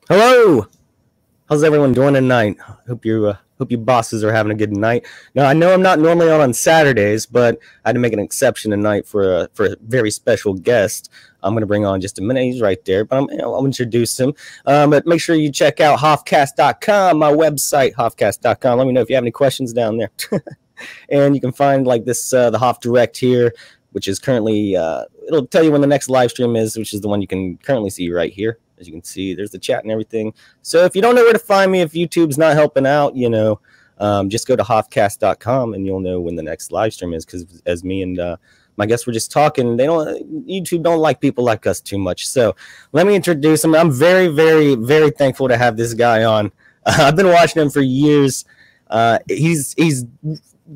Hello. How's everyone doing tonight? Hope you bosses are having a good night. Now I know I'm not normally on Saturdays, but I had to make an exception tonight for a very special guest. I'm going to bring on just a minute. He's right there, but I'll introduce him. But make sure you check out Hoffcast.com, my website, Hoffcast.com. Let me know if you have any questions down there. And you can find like this the Hoff Direct here, which is currently it'll tell you when the next live stream is, which is the one you can currently see right here. As you can see, there's the chat and everything. So if you don't know where to find me, if YouTube's not helping out, just go to Hoffcast.com and you'll know when the next live stream is. Because as me and my guests were just talking, YouTube don't like people like us too much. So let me introduce him. I'm very, very, very thankful to have this guy on. I've been watching him for years. He's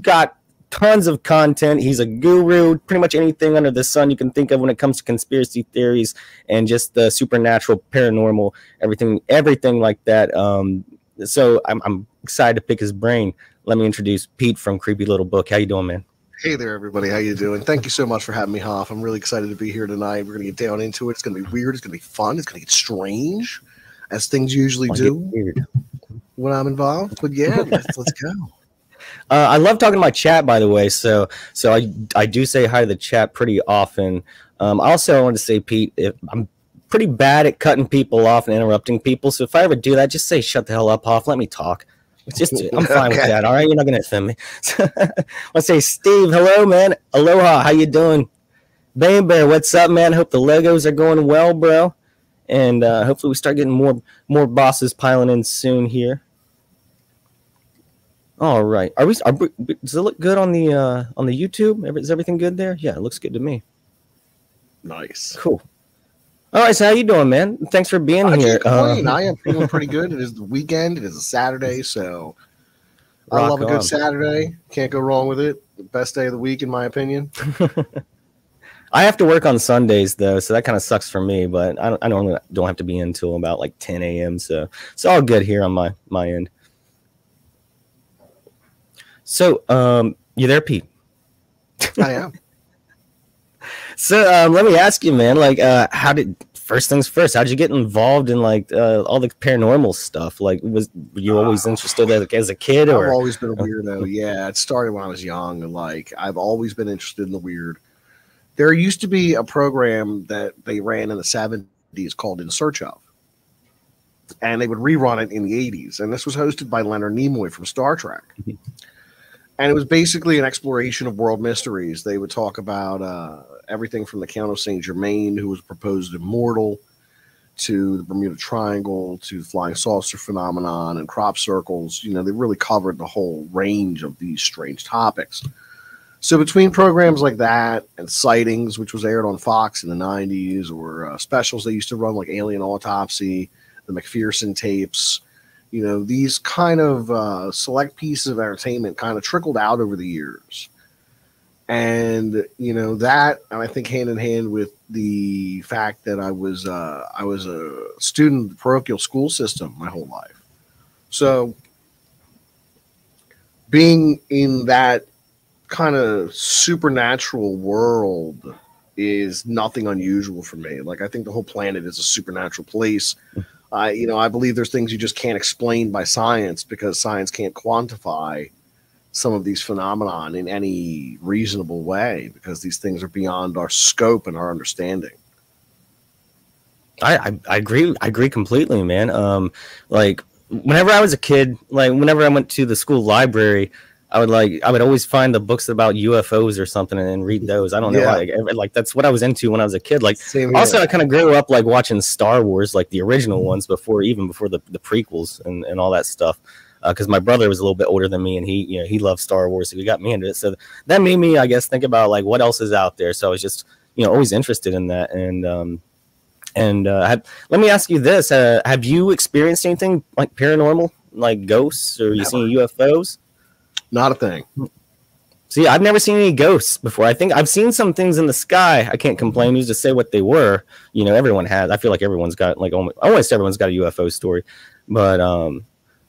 got tons of content. He's a guru, pretty much anything under the sun you can think of when it comes to conspiracy theories and just the supernatural, paranormal, everything like that. So I'm excited to pick his brain. Let me introduce Pete from Creepy Little Book. How you doing, man? Hey there, everybody. How you doing? Thank you so much for having me, Hoff. I'm really excited to be here tonight. We're going to get down into it. It's going to be weird. It's going to be fun. It's going to get strange, as things usually do when I'm involved. But yeah, let's go. I love talking to my chat, by the way. So I do say hi to the chat pretty often. Also, I want to say, Pete, I'm pretty bad at cutting people off and interrupting people. So if I ever do that, just say, shut the hell up, Hoff. Let me talk. I'm fine with that. All right. You're not going to offend me. Let's say, Steve, hello, man. Aloha. How you doing? Bane Bear, what's up, man? Hope the Legos are going well, bro. And hopefully we start getting more bosses piling in soon here. All right. Does it look good on the YouTube? Is everything good there? Yeah, it looks good to me. Nice. Cool. All right, so how you doing, man? Thanks for being here. I am feeling pretty good. It is the weekend. It is a Saturday, so I love a good Saturday. Can't go wrong with it. The best day of the week, in my opinion. I have to work on Sundays, though, so that kind of sucks for me, but I normally don't have to be in until about like 10 a.m., so it's all good here on my end. So, you there, Pete? I am. So, let me ask you, man. Like, first things first? How did you get involved in like all the paranormal stuff? Like, were you always interested as a kid? Or I've always been a weirdo. Yeah, it started when I was young, and like I've always been interested in the weird. There used to be a program that they ran in the 70s called In Search Of, and they would rerun it in the 80s. And this was hosted by Leonard Nimoy from Star Trek. And it was basically an exploration of world mysteries. They would talk about everything from the Count of Saint Germain, who was proposed immortal, to the Bermuda Triangle, to flying saucer phenomenon and crop circles. You know, they really covered the whole range of these strange topics. So between programs like that and Sightings, which was aired on Fox in the 90s, or specials they used to run like Alien Autopsy, the McPherson tapes, you know, these kind of select pieces of entertainment kind of trickled out over the years. And, you know, that, and I think hand in hand with the fact that I was a student of the parochial school system my whole life. So being in that kind of supernatural world is nothing unusual for me. Like, I think the whole planet is a supernatural place. I believe there's things you just can't explain by science because science can't quantify some of these phenomenon in any reasonable way because these things are beyond our scope and our understanding. I agree completely, man. Like whenever I was a kid, like whenever I went to the school library, I would always find the books about UFOs or something and read those. I don't know why. Like that's what I was into when I was a kid. Like also I kind of grew up like watching Star Wars, like the original ones before the prequels and all that stuff. Because my brother was a little bit older than me and he loved Star Wars, so he got me into it. So that made me, I guess, think about like what else is out there. So I was just always interested in that. And let me ask you this: have you experienced anything like paranormal, like ghosts, or you seen UFOs? Not a thing. See, I've never seen any ghosts before. I think I've seen some things in the sky. I can't complain. Who's to say what they were? Everyone has. I feel like everyone's got like almost everyone's got a UFO story. But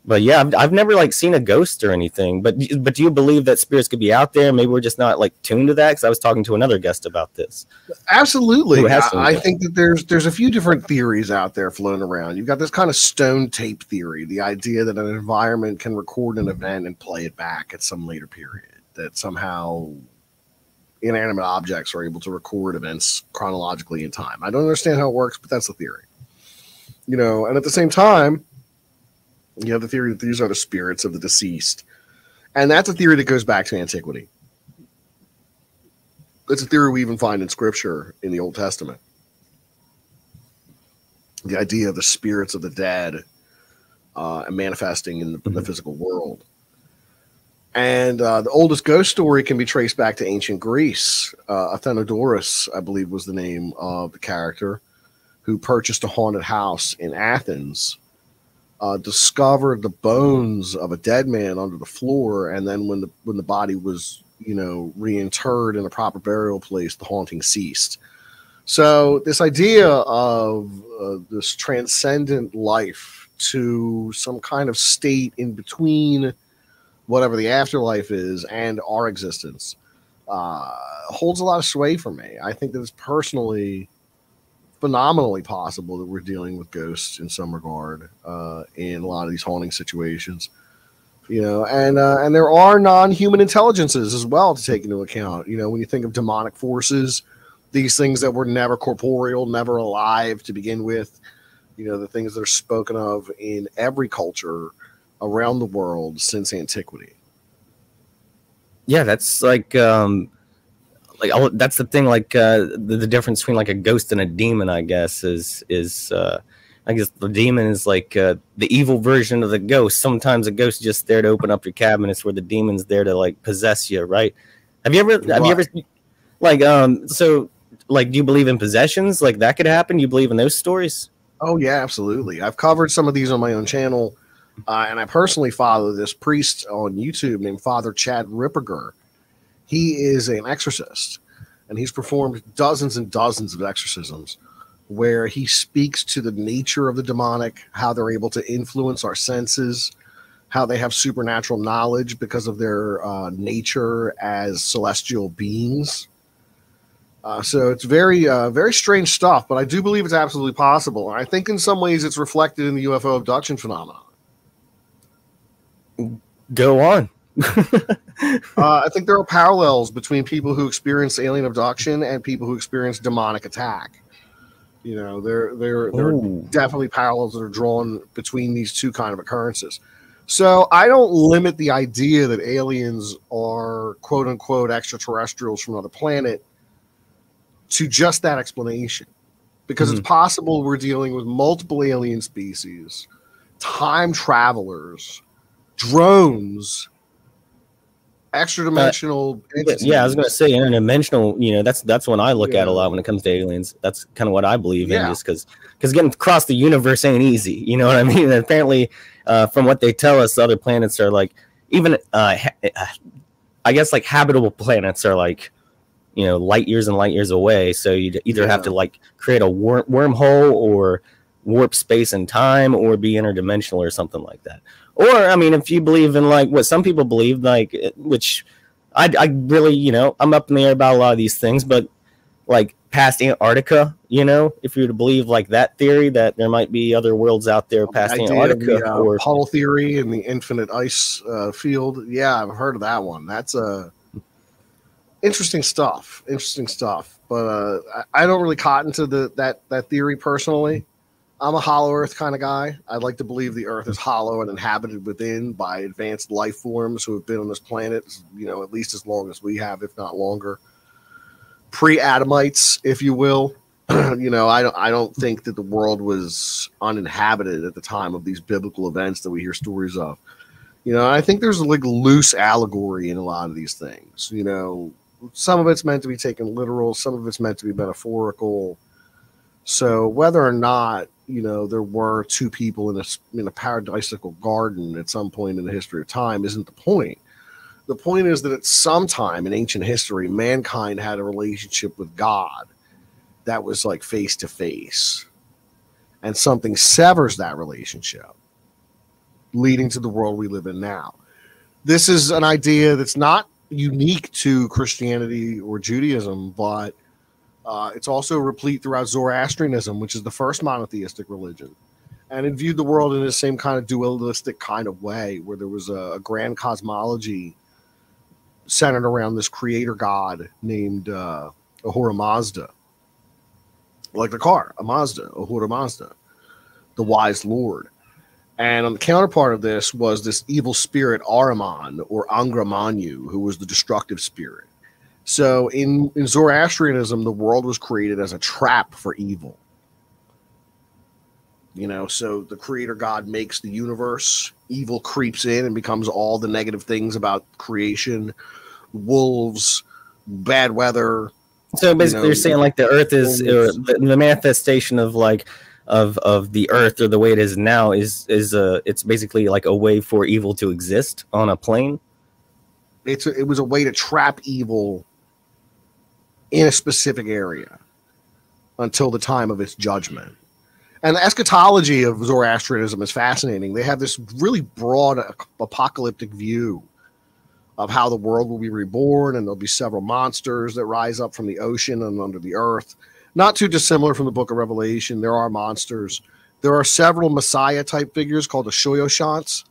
But yeah, I've never like seen a ghost or anything. But do you believe that spirits could be out there? Maybe we're just not like tuned to that. Because I was talking to another guest about this. Absolutely. Who has seen I ghosts. think that there's a few different theories out there floating around. You've got this kind of stone tape theory, the idea that an environment can record an event and play it back at some later period, that somehow inanimate objects are able to record events chronologically in time. I don't understand how it works, but that's the theory. You know, and at the same time, you have the theory that these are the spirits of the deceased. And that's a theory that goes back to antiquity. It's a theory we even find in scripture in the Old Testament. The idea of the spirits of the dead manifesting in the physical world. And the oldest ghost story can be traced back to ancient Greece. Athenodorus, I believe, was the name of the character who purchased a haunted house in Athens, discovered the bones of a dead man under the floor, and then when the body was, you know, reinterred in a proper burial place, the haunting ceased. So this idea of this transcendent life to some kind of state in between whatever the afterlife is and our existence holds a lot of sway for me. I think that it's personally phenomenally possible that we're dealing with ghosts in some regard in a lot of these haunting situations, you know, and there are non-human intelligences as well to take into account. You know, when you think of demonic forces, these things that were never corporeal, never alive to begin with, you know, the things that are spoken of in every culture around the world since antiquity. Yeah, that's like that's the thing. Like the difference between like a ghost and a demon, I guess, is I guess the demon is like the evil version of the ghost. Sometimes a ghost is just there to open up your cabinets, where the demon's there to like possess you, right? Have you ever like so like do you believe in possessions? Like that could happen? You believe in those stories? Oh yeah, absolutely. I've covered some of these on my own channel. And I personally follow this priest on YouTube named Father Chad Ripperger. He is an exorcist, and he's performed dozens and dozens of exorcisms where he speaks to the nature of the demonic, how they're able to influence our senses, how they have supernatural knowledge because of their nature as celestial beings. So it's very, very strange stuff, but I do believe it's absolutely possible. And I think in some ways it's reflected in the UFO abduction phenomenon. Go on. I think there are parallels between people who experience alien abduction and people who experience demonic attack. You know, there are definitely parallels that are drawn between these two kind of occurrences. So I don't limit the idea that aliens are quote unquote extraterrestrials from another planet to just that explanation, because it's possible we're dealing with multiple alien species, time travelers, drones, extra dimensional entities. Yeah, I was going to say interdimensional. You know, that's one I look at a lot when it comes to aliens. That's kind of what I believe in, just because getting across the universe ain't easy. You know what I mean? And apparently, from what they tell us, other planets are like even I guess like habitable planets are like, you know, light years and light years away. So you'd either have to like create a wormhole or warp space and time, or be interdimensional or something like that. Or, I mean, if you believe in like what some people believe, like, which I really, you know, I'm up in the air about a lot of these things, but like past Antarctica, you know, if you were to believe like that theory that there might be other worlds out there past Antarctica, or Puddle theory and the infinite ice field. Yeah, I've heard of that one. That's interesting stuff. But I don't really cotton to that theory personally. I'm a hollow earth kind of guy. I'd like to believe the earth is hollow and inhabited within by advanced life forms who have been on this planet, you know, at least as long as we have, if not longer. Pre-Adamites, if you will. You know, I don't think that the world was uninhabited at the time of these biblical events that we hear stories of. You know, I think there's like loose allegory in a lot of these things. You know, some of it's meant to be taken literal, some of it's meant to be metaphorical. So whether or not, you know, there were two people in a paradisical garden at some point in the history of time isn't the point. The point is that at some time in ancient history, mankind had a relationship with God that was like face to face, and something severs that relationship. leading to the world we live in now. This is an idea that's not unique to Christianity or Judaism, but it's also replete throughout Zoroastrianism, which is the first monotheistic religion. And it viewed the world in the same kind of dualistic kind of way, where there was a grand cosmology centered around this creator god named Ahura Mazda. Like the car, a Mazda, Ahura Mazda, the wise lord. And on the counterpart of this was this evil spirit, Ahriman, or Angra Mainyu, who was the destructive spirit. So in Zoroastrianism, the world was created as a trap for evil. You know, so the creator god makes the universe, evil creeps in and becomes all the negative things about creation, wolves, bad weather. So basically, you're saying like the Earth is the manifestation of like of the Earth, or the way it is now, is it's basically like a way for evil to exist on a plane. It was a way to trap evil in a specific area until the time of its judgment. And the eschatology of Zoroastrianism is fascinating. They have this really broad apocalyptic view of how the world will be reborn, and there'll be several monsters that rise up from the ocean and under the earth. Not too dissimilar from the Book of Revelation. There are monsters. There are several Messiah-type figures called the Shoyoshants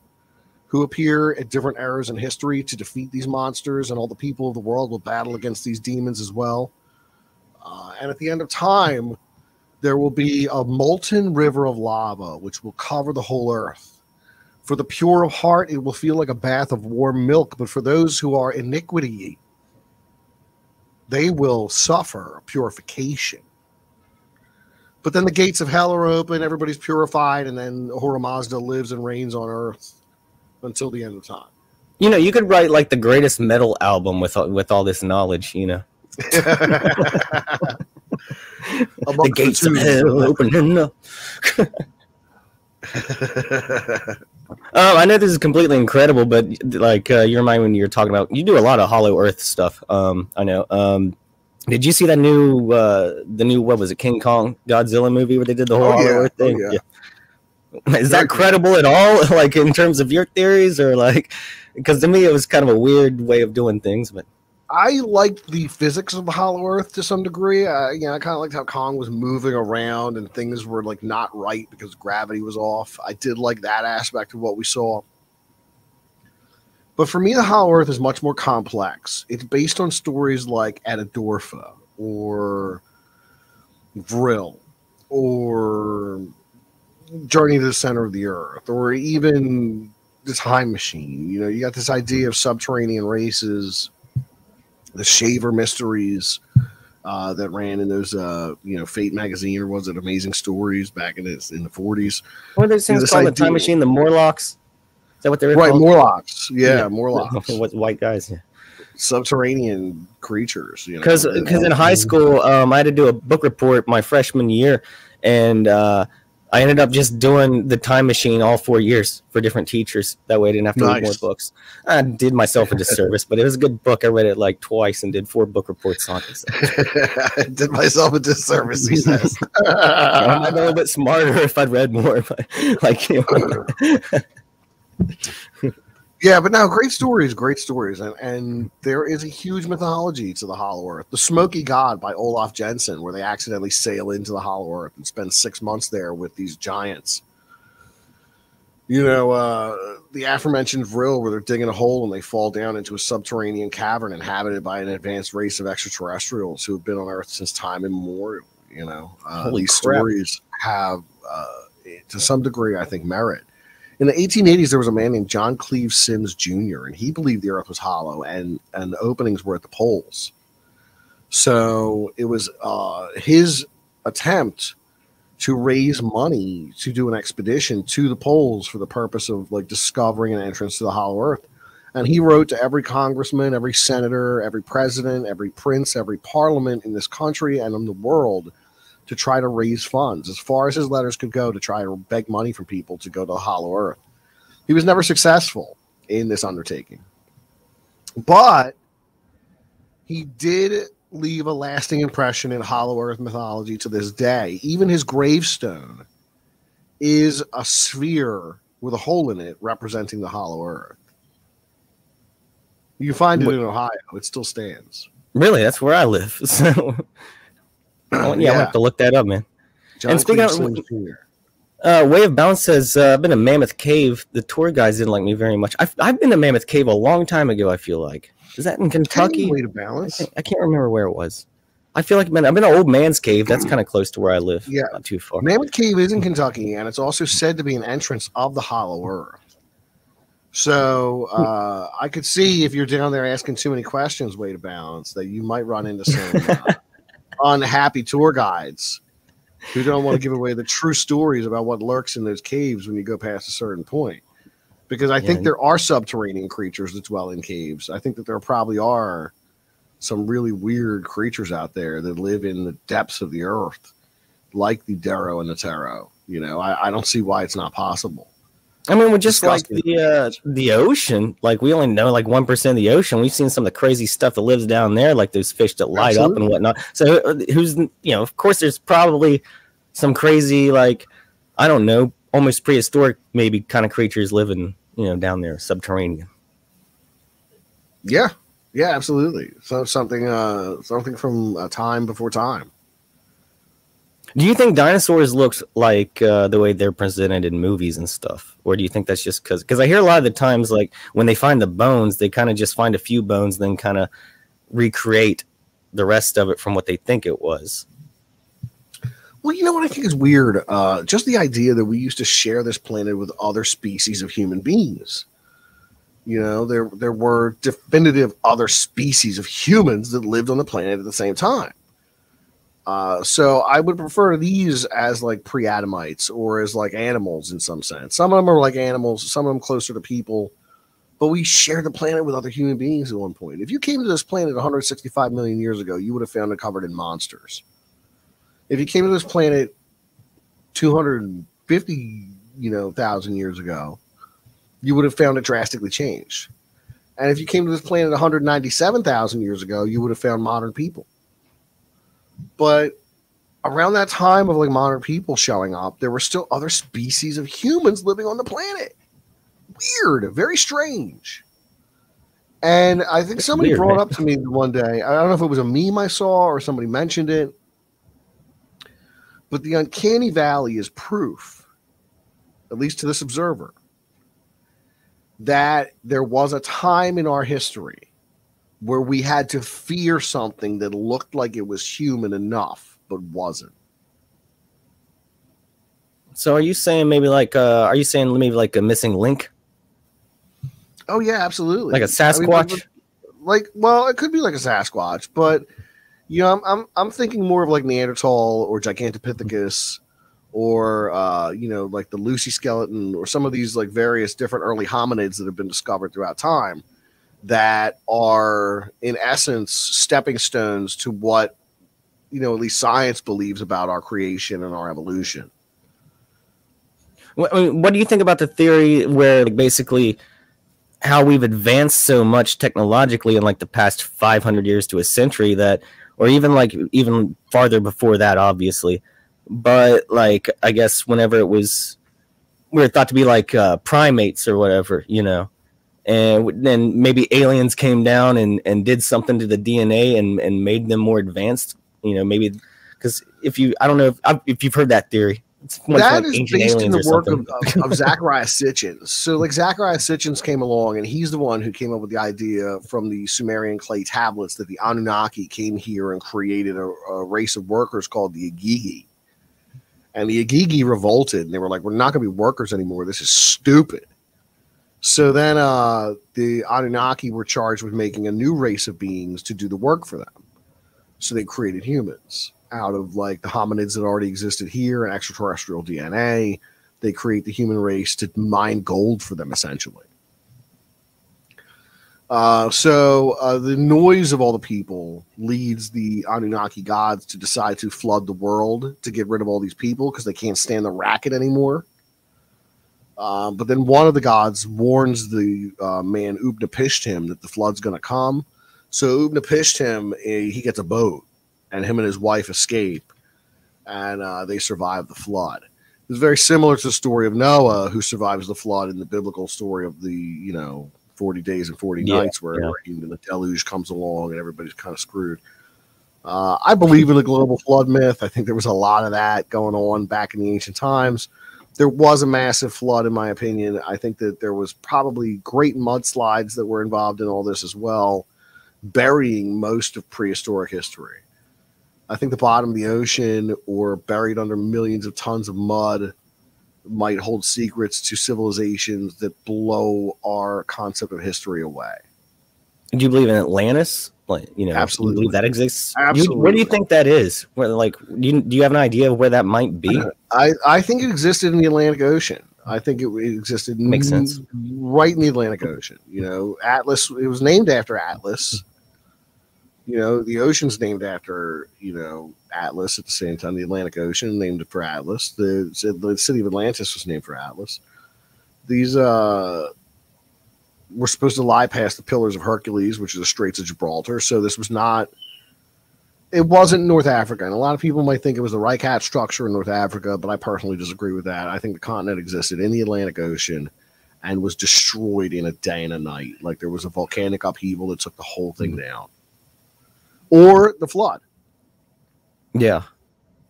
who appear at different eras in history to defeat these monsters, and all the people of the world will battle against these demons as well. And at the end of time, there will be a molten river of lava which will cover the whole earth. For the pure of heart, it will feel like a bath of warm milk, but for those who are iniquity, they will suffer purification. But then the gates of hell are open, everybody's purified, and then Ahura Mazda lives and reigns on earth until the end of time. You know, you could write like the greatest metal album with all this knowledge, you know. The gates of hell opening up. I know this is completely incredible, but like you remind me when you were talking about, you do a lot of Hollow Earth stuff. I know. Did you see that new what was it, King Kong Godzilla movie where they did the whole Hollow Earth thing? Oh, yeah. Is that credible at all? Like in terms of your theories, or like, because to me it was kind of a weird way of doing things, but. I liked the physics of the Hollow Earth to some degree. I kind of liked how Kong was moving around and things were like not right because gravity was off. I did like that aspect of what we saw. But for me, the Hollow Earth is much more complex. It's based on stories like Atadorfa or Vril or Journey to the Center of the Earth, or even the Time Machine. You know, you got this idea of subterranean races, the Shaver mysteries that ran in those, Fate magazine, or was it Amazing Stories back in the 40s? What are those things called? The Time Machine, the Morlocks? Is that what they're called? Right, Morlocks. Yeah, Morlocks. What white guys? Yeah. Subterranean creatures. Because in high school, I had to do a book report my freshman year, and I ended up just doing the Time Machine all 4 years for different teachers. That way I didn't have to read more books. I did myself a disservice, but it was a good book. I read it like twice and did 4 book reports on it. So. I did myself a disservice, he says. I'm a little bit smarter if I'd read more. But, like, Yeah, but no, great stories. And there is a huge mythology to the Hollow Earth. The Smoky God by Olaf Jensen, where they accidentally sail into the Hollow Earth and spend 6 months there with these giants. You know, the aforementioned Vril, where they're digging a hole and they fall down into a subterranean cavern inhabited by an advanced race of extraterrestrials who have been on Earth since time immemorial. You know, these stories have, to some degree, I think, merit. In the 1880s, there was a man named John Cleves Sims Jr., and he believed the Earth was hollow and the openings were at the poles. So it was his attempt to raise money to do an expedition to the poles for the purpose of like discovering an entrance to the Hollow Earth. And he wrote to every congressman, every senator, every president, every prince, every parliament in this country and in the world to try to raise funds as far as his letters could go, to try to beg money from people to go to the Hollow Earth. He was never successful in this undertaking, but he did leave a lasting impression in Hollow Earth mythology to this day. Even his gravestone is a sphere with a hole in it representing the hollow earth. You can find it in Ohio. It still stands. Really? That's where I live. So, I'm going to have to look that up, man. John and speaking of, Way of Balance says, I've been to Mammoth Cave. The tour guys didn't like me very much. I've been to Mammoth Cave a long time ago, I feel like. Is that in Kentucky? Way to Balance? I can't remember where it was. I feel like I've been to Old Man's Cave. That's kind of close to where I live. Yeah. Not too far. Mammoth Cave is in Kentucky, and it's also said to be an entrance of the hollow earth. So I could see if you're down there asking too many questions, Way to Balance, that you might run into some unhappy tour guides who don't want to give away the true stories about what lurks in those caves when you go past a certain point. Because I think there are subterranean creatures that dwell in caves. I think that there probably are some really weird creatures out there that live in the depths of the earth, like the Darrow and the Tarot. You know, I don't see why it's not possible. I mean, we're just like the ocean. Like, we only know like 1% of the ocean. We've seen some of the crazy stuff that lives down there, like those fish that light up and whatnot. So, of course, there's probably some crazy, like, I don't know, almost prehistoric maybe kind of creatures living, down there, subterranean. Yeah, absolutely. So something from time before time. Do you think dinosaurs look like the way they're presented in movies and stuff? Or do you think that's just because I hear a lot of the times, like, when they find the bones, they kind of just find a few bones, then kind of recreate the rest of it from what they think it was. Well, you know what I think is weird? Just the idea that we used to share this planet with other species of human beings. There were definitive other species of humans that lived on the planet at the same time. So I would prefer these as like pre-Adamites or as like animals in some sense. Some of them are like animals, some of them closer to people, but we shared the planet with other human beings at one point. If you came to this planet 165 million years ago, you would have found it covered in monsters. If you came to this planet 250, thousand years ago, you would have found it drastically changed. And if you came to this planet 197,000 years ago, you would have found modern people. But around that time of like modern people showing up, there were still other species of humans living on the planet. Weird, very strange. And I think somebody brought up to me one day, I don't know if it was a meme I saw or somebody mentioned it, but the Uncanny Valley is proof, at least to this observer, that there was a time in our history where we had to fear something that looked like it was human enough, but wasn't. So are you saying maybe like a missing link? Oh yeah, absolutely. Like a Sasquatch? Well, it could be like a Sasquatch, but I'm thinking more of like Neanderthal or Gigantopithecus or like the Lucy skeleton or some of these like various different early hominids that have been discovered throughout time that are in essence stepping stones to what at least science believes about our creation and our evolution. What do you think about the theory where like basically how we've advanced so much technologically in like the past 500 years to a century that, or even farther before that, obviously, but like I guess whenever we were thought to be like primates or whatever, and then maybe aliens came down and did something to the DNA and made them more advanced, maybe because I don't know if you've heard that theory. That is based in the work of Zecharia Sitchin. So like Zecharia Sitchin came along and he's the one who came up with the idea from the Sumerian clay tablets that the Anunnaki came here and created a race of workers called the Igigi. And the Igigi revolted and they were like, we're not going to be workers anymore. This is stupid. So then the Anunnaki were charged with making a new race of beings to do the work for them. So they created humans out of like the hominids that already existed here and extraterrestrial DNA. They create the human race to mine gold for them, essentially. So the noise of all the people leads the Anunnaki gods to decide to flood the world to get rid of all these people because they can't stand the racket anymore. But then one of the gods warns the man Upnapishtim that the flood's going to come. So Upnapishtim, he gets a boat, and him and his wife escape, and they survive the flood. It's very similar to the story of Noah, who survives the flood in the biblical story of the 40 days and 40 nights, where the deluge comes along and everybody's kind of screwed. I believe in the global flood myth. I think there was a lot of that going on back in the ancient times. There was a massive flood, in my opinion. I think that there was probably great mudslides that were involved in all this as well, burying most of prehistoric history. I think the bottom of the ocean, or buried under millions of tons of mud, might hold secrets to civilizations that blow our concept of history away. Do you believe in Atlantis? Absolutely. Do you believe that exists? Absolutely. Where do you think that is? Where, do you have an idea of where that might be? I think it existed in the Atlantic Ocean. I think it existed Makes sense. Right in the Atlantic Ocean. Atlas, it was named after Atlas. The ocean's named after, Atlas at the same time. The Atlantic Ocean named it for Atlas. The city of Atlantis was named for Atlas. These were supposed to lie past the Pillars of Hercules, which is the Straits of Gibraltar. So this was not, it wasn't North Africa. And a lot of people might think it was the Reichert structure in North Africa, but I personally disagree with that. I think the continent existed in the Atlantic Ocean and was destroyed in a day and a night. Like there was a volcanic upheaval that took the whole thing down. Or the flood. Yeah.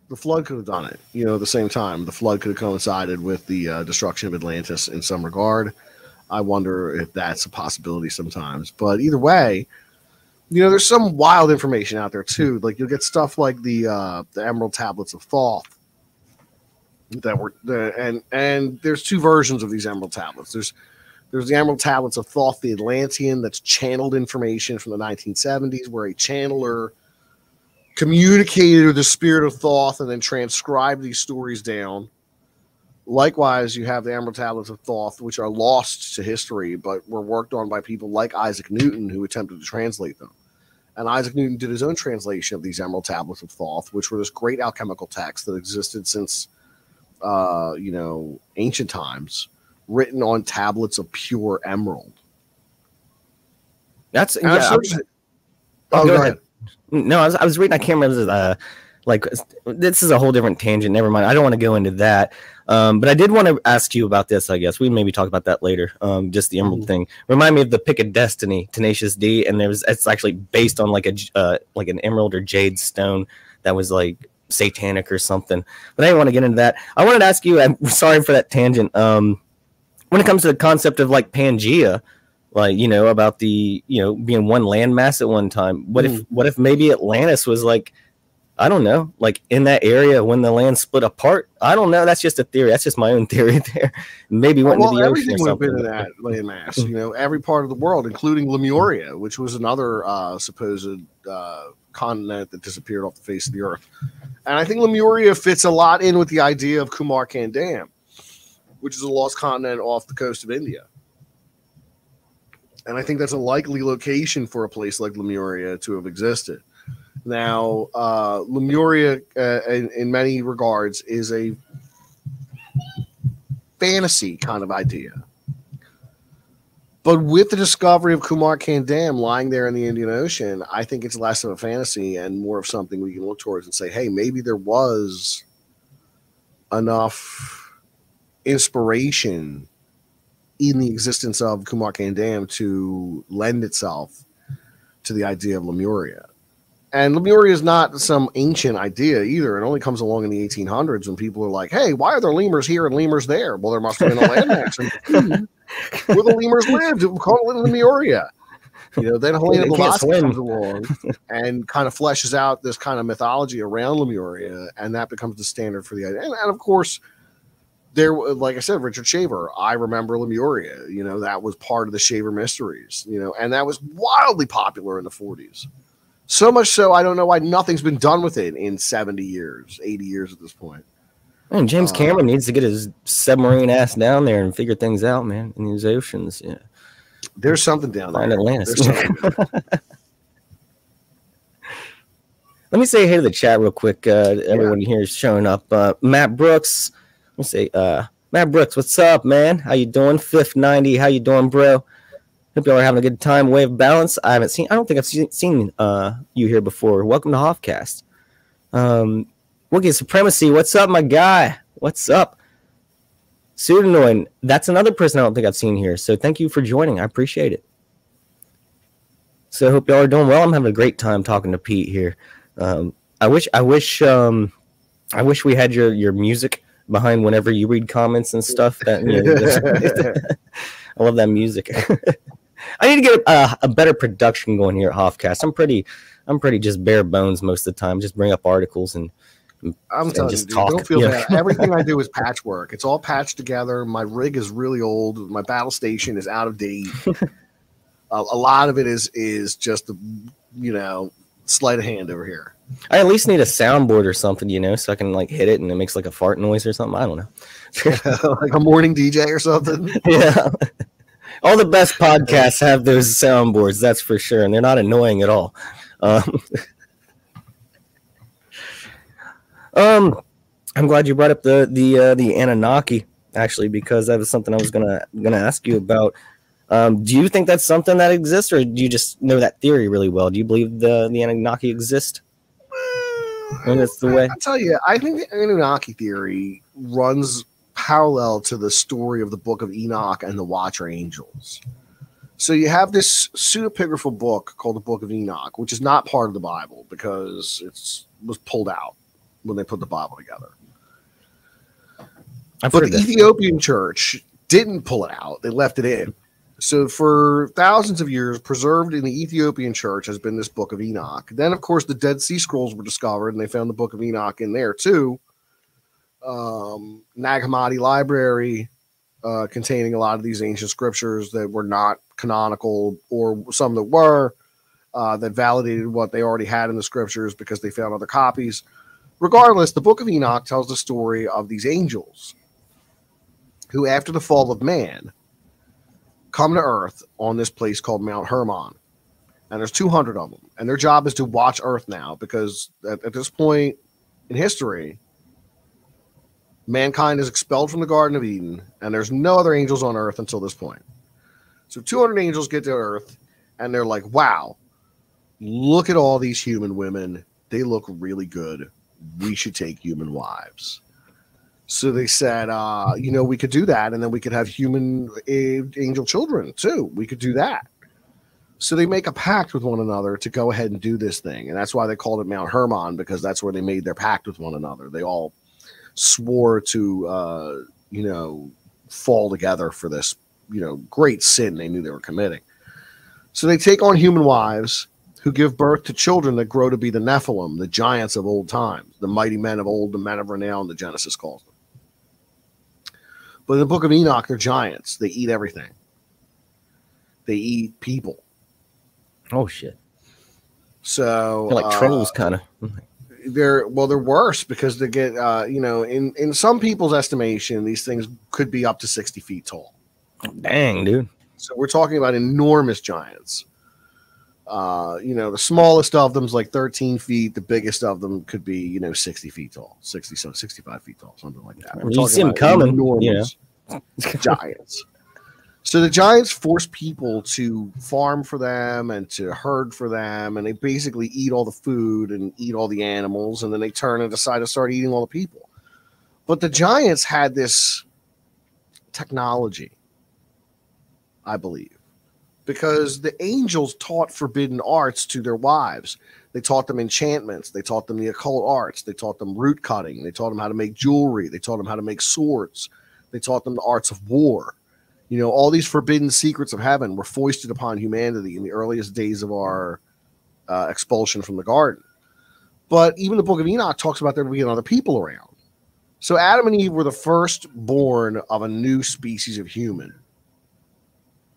The flood could have done it, at the same time. The flood could have coincided with the destruction of Atlantis in some regard. I wonder if that's a possibility sometimes. But either way, there's some wild information out there too. Like you'll get stuff like the Emerald Tablets of Thoth that were and there's two versions of these Emerald Tablets. There's the Emerald Tablets of Thoth, the Atlantean, that's channeled information from the 1970s, where a channeler communicated with the spirit of Thoth and then transcribed these stories down. Likewise, you have the Emerald Tablets of Thoth, which are lost to history, but were worked on by people like Isaac Newton, who attempted to translate them. And Isaac Newton did his own translation of these Emerald Tablets of Thoth, which were this great alchemical text that existed since, ancient times, written on tablets of pure emerald. That's go ahead. No, I was reading. I can't remember. This is a whole different tangent. Never mind. I don't want to go into that. But I did want to ask you about this. I guess we maybe talk about that later. Just the emerald thing. Remind me of the Pick of Destiny, Tenacious D, and it's actually based on like an emerald or jade stone that was like satanic or something. But I didn't want to get into that. I wanted to ask you. I'm sorry for that tangent. When it comes to the concept of like Pangea, about the being one landmass at one time. What if maybe Atlantis was like, I don't know, like in that area when the land split apart? I don't know. That's just a theory. That's just my own theory there. Maybe went into the ocean or something. Everything would have been in that landmass. Every part of the world, including Lemuria, which was another supposed continent that disappeared off the face of the earth. And I think Lemuria fits a lot in with the idea of Kumar Kandam, which is a lost continent off the coast of India. And I think that's a likely location for a place like Lemuria to have existed. Now, Lemuria, in many regards, is a fantasy kind of idea. But with the discovery of Kumar Kandam lying there in the Indian Ocean, I think it's less of a fantasy and more of something we can look towards and say, hey, maybe there was enough inspiration in the existence of Kumar Kandam to lend itself to the idea of Lemuria. And Lemuria is not some ancient idea either. It only comes along in the 1800s when people are like, hey, why are there lemurs here and lemurs there? Well, there must have been a landmass where the lemurs lived. We'll call it Lemuria. Then Helena Blavatsky comes along and kind of fleshes out this kind of mythology around Lemuria, and that becomes the standard for the idea. And of course, there, like I said, Richard Shaver, I remember Lemuria. That was part of the Shaver Mysteries, and that was wildly popular in the 40s. So much so, I don't know why nothing's been done with it in 70 years, 80 years at this point. And James Cameron needs to get his submarine ass down there and figure things out, man, in these oceans. Yeah. There's something down there. In Atlantis. Let me say hey to the chat real quick. Everyone here is showing up. Matt Brooks. Let me say, Matt Brooks, what's up, man? How you doing? Fifth 90, how you doing, bro? Hope y'all are having a good time. Way of Balance. I don't think I've seen you here before. Welcome to Hoffcast. Wookiee Supremacy. What's up, my guy? What's up? Pseudanoid, that's another person I don't think I've seen here. So thank you for joining. I appreciate it. So I hope y'all are doing well. I'm having a great time talking to Pete here. I wish we had your music behind whenever you read comments and stuff. That, you know, I love that music. I need to get a better production going here at Hoffcast. I'm pretty just bare bones most of the time. Just bring up articles and I'm telling you, dude, don't feel bad. Everything I do is patchwork. It's all patched together. My rig is really old. My battle station is out of date. A lot of it is just sleight of hand over here. I at least need a soundboard or something, so I can like hit it and it makes like a fart noise or something. I don't know. Like a morning DJ or something. Yeah. All the best podcasts have those soundboards, that's for sure, and they're not annoying at all. I'm glad you brought up the Anunnaki, actually, because that was something I was gonna ask you about. Do you think that's something that exists, or do you just know that theory really well? Do you believe the Anunnaki exist? And that's the way. I tell you, I think the Anunnaki theory runs parallel to the story of the Book of Enoch and the Watcher Angels. So you have this pseudepigraphal book called the Book of Enoch, which is not part of the Bible because it was pulled out when they put the Bible together. But the Ethiopian church didn't pull it out. They left it in. So for thousands of years, preserved in the Ethiopian church has been this Book of Enoch. Then, of course, the Dead Sea Scrolls were discovered, and they found the Book of Enoch in there, too. Nag Hammadi Library, containing a lot of these ancient scriptures that were not canonical, or some that were, that validated what they already had in the scriptures because they found other copies. Regardless, the Book of Enoch tells the story of these angels who, after the fall of man, come to Earth on this place called Mount Hermon. And there's 200 of them. And their job is to watch Earth now because at this point in history, mankind is expelled from the Garden of Eden, and there's no other angels on Earth until this point. So 200 angels get to Earth, and they're like, wow, look at all these human women. They look really good. We should take human wives. So they said, we could do that, and then we could have human angel children, too. We could do that. So they make a pact with one another to go ahead and do this thing, and that's why they called it Mount Hermon, because that's where they made their pact with one another. They all swore to, fall together for this, great sin they knew they were committing. So they take on human wives who give birth to children that grow to be the Nephilim, the giants of old times, the mighty men of old, the men of renown, the Genesis calls them. But in the Book of Enoch, they're giants. They eat everything. They eat people. Oh, shit. So they're like trolls, kind of. They're worse because they get, in some people's estimation, these things could be up to 60 feet tall. Dang, dude. So we're talking about enormous giants. The smallest of them is like 13 feet. The biggest of them could be, 60 feet tall, 65 feet tall, something like that. You see them coming, enormous giants. So the giants force people to farm for them and to herd for them, and they basically eat all the food and eat all the animals, and then they turn and decide to start eating all the people. But the giants had this technology, I believe, because the angels taught forbidden arts to their wives. They taught them enchantments. They taught them the occult arts. They taught them root cutting. They taught them how to make jewelry. They taught them how to make swords. They taught them the arts of war. All these forbidden secrets of heaven were foisted upon humanity in the earliest days of our expulsion from the garden. But even the Book of Enoch talks about there being other people around. So Adam and Eve were the first born of a new species of human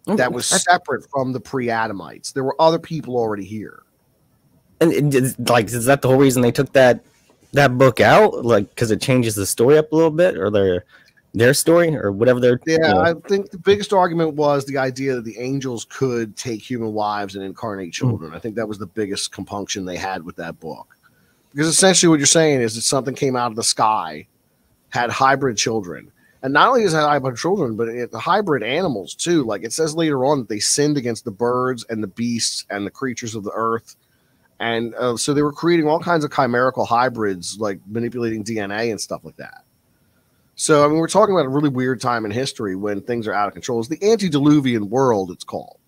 that was separate from the pre-Adamites. There were other people already here. And is that the whole reason they took that book out? Like, because it changes the story up a little bit, or their story, or whatever they're... Yeah, I think the biggest argument was the idea that the angels could take human wives and incarnate children. I think that was the biggest compunction they had with that book. Because essentially what you're saying is that something came out of the sky, had hybrid children. And not only is it hybrid children, but the hybrid animals too. Like it says later on that they sinned against the birds and the beasts and the creatures of the earth. And so they were creating all kinds of chimerical hybrids, like manipulating DNA and stuff like that. So, I mean, we're talking about a really weird time in history when things are out of control. It's the antediluvian world, it's called.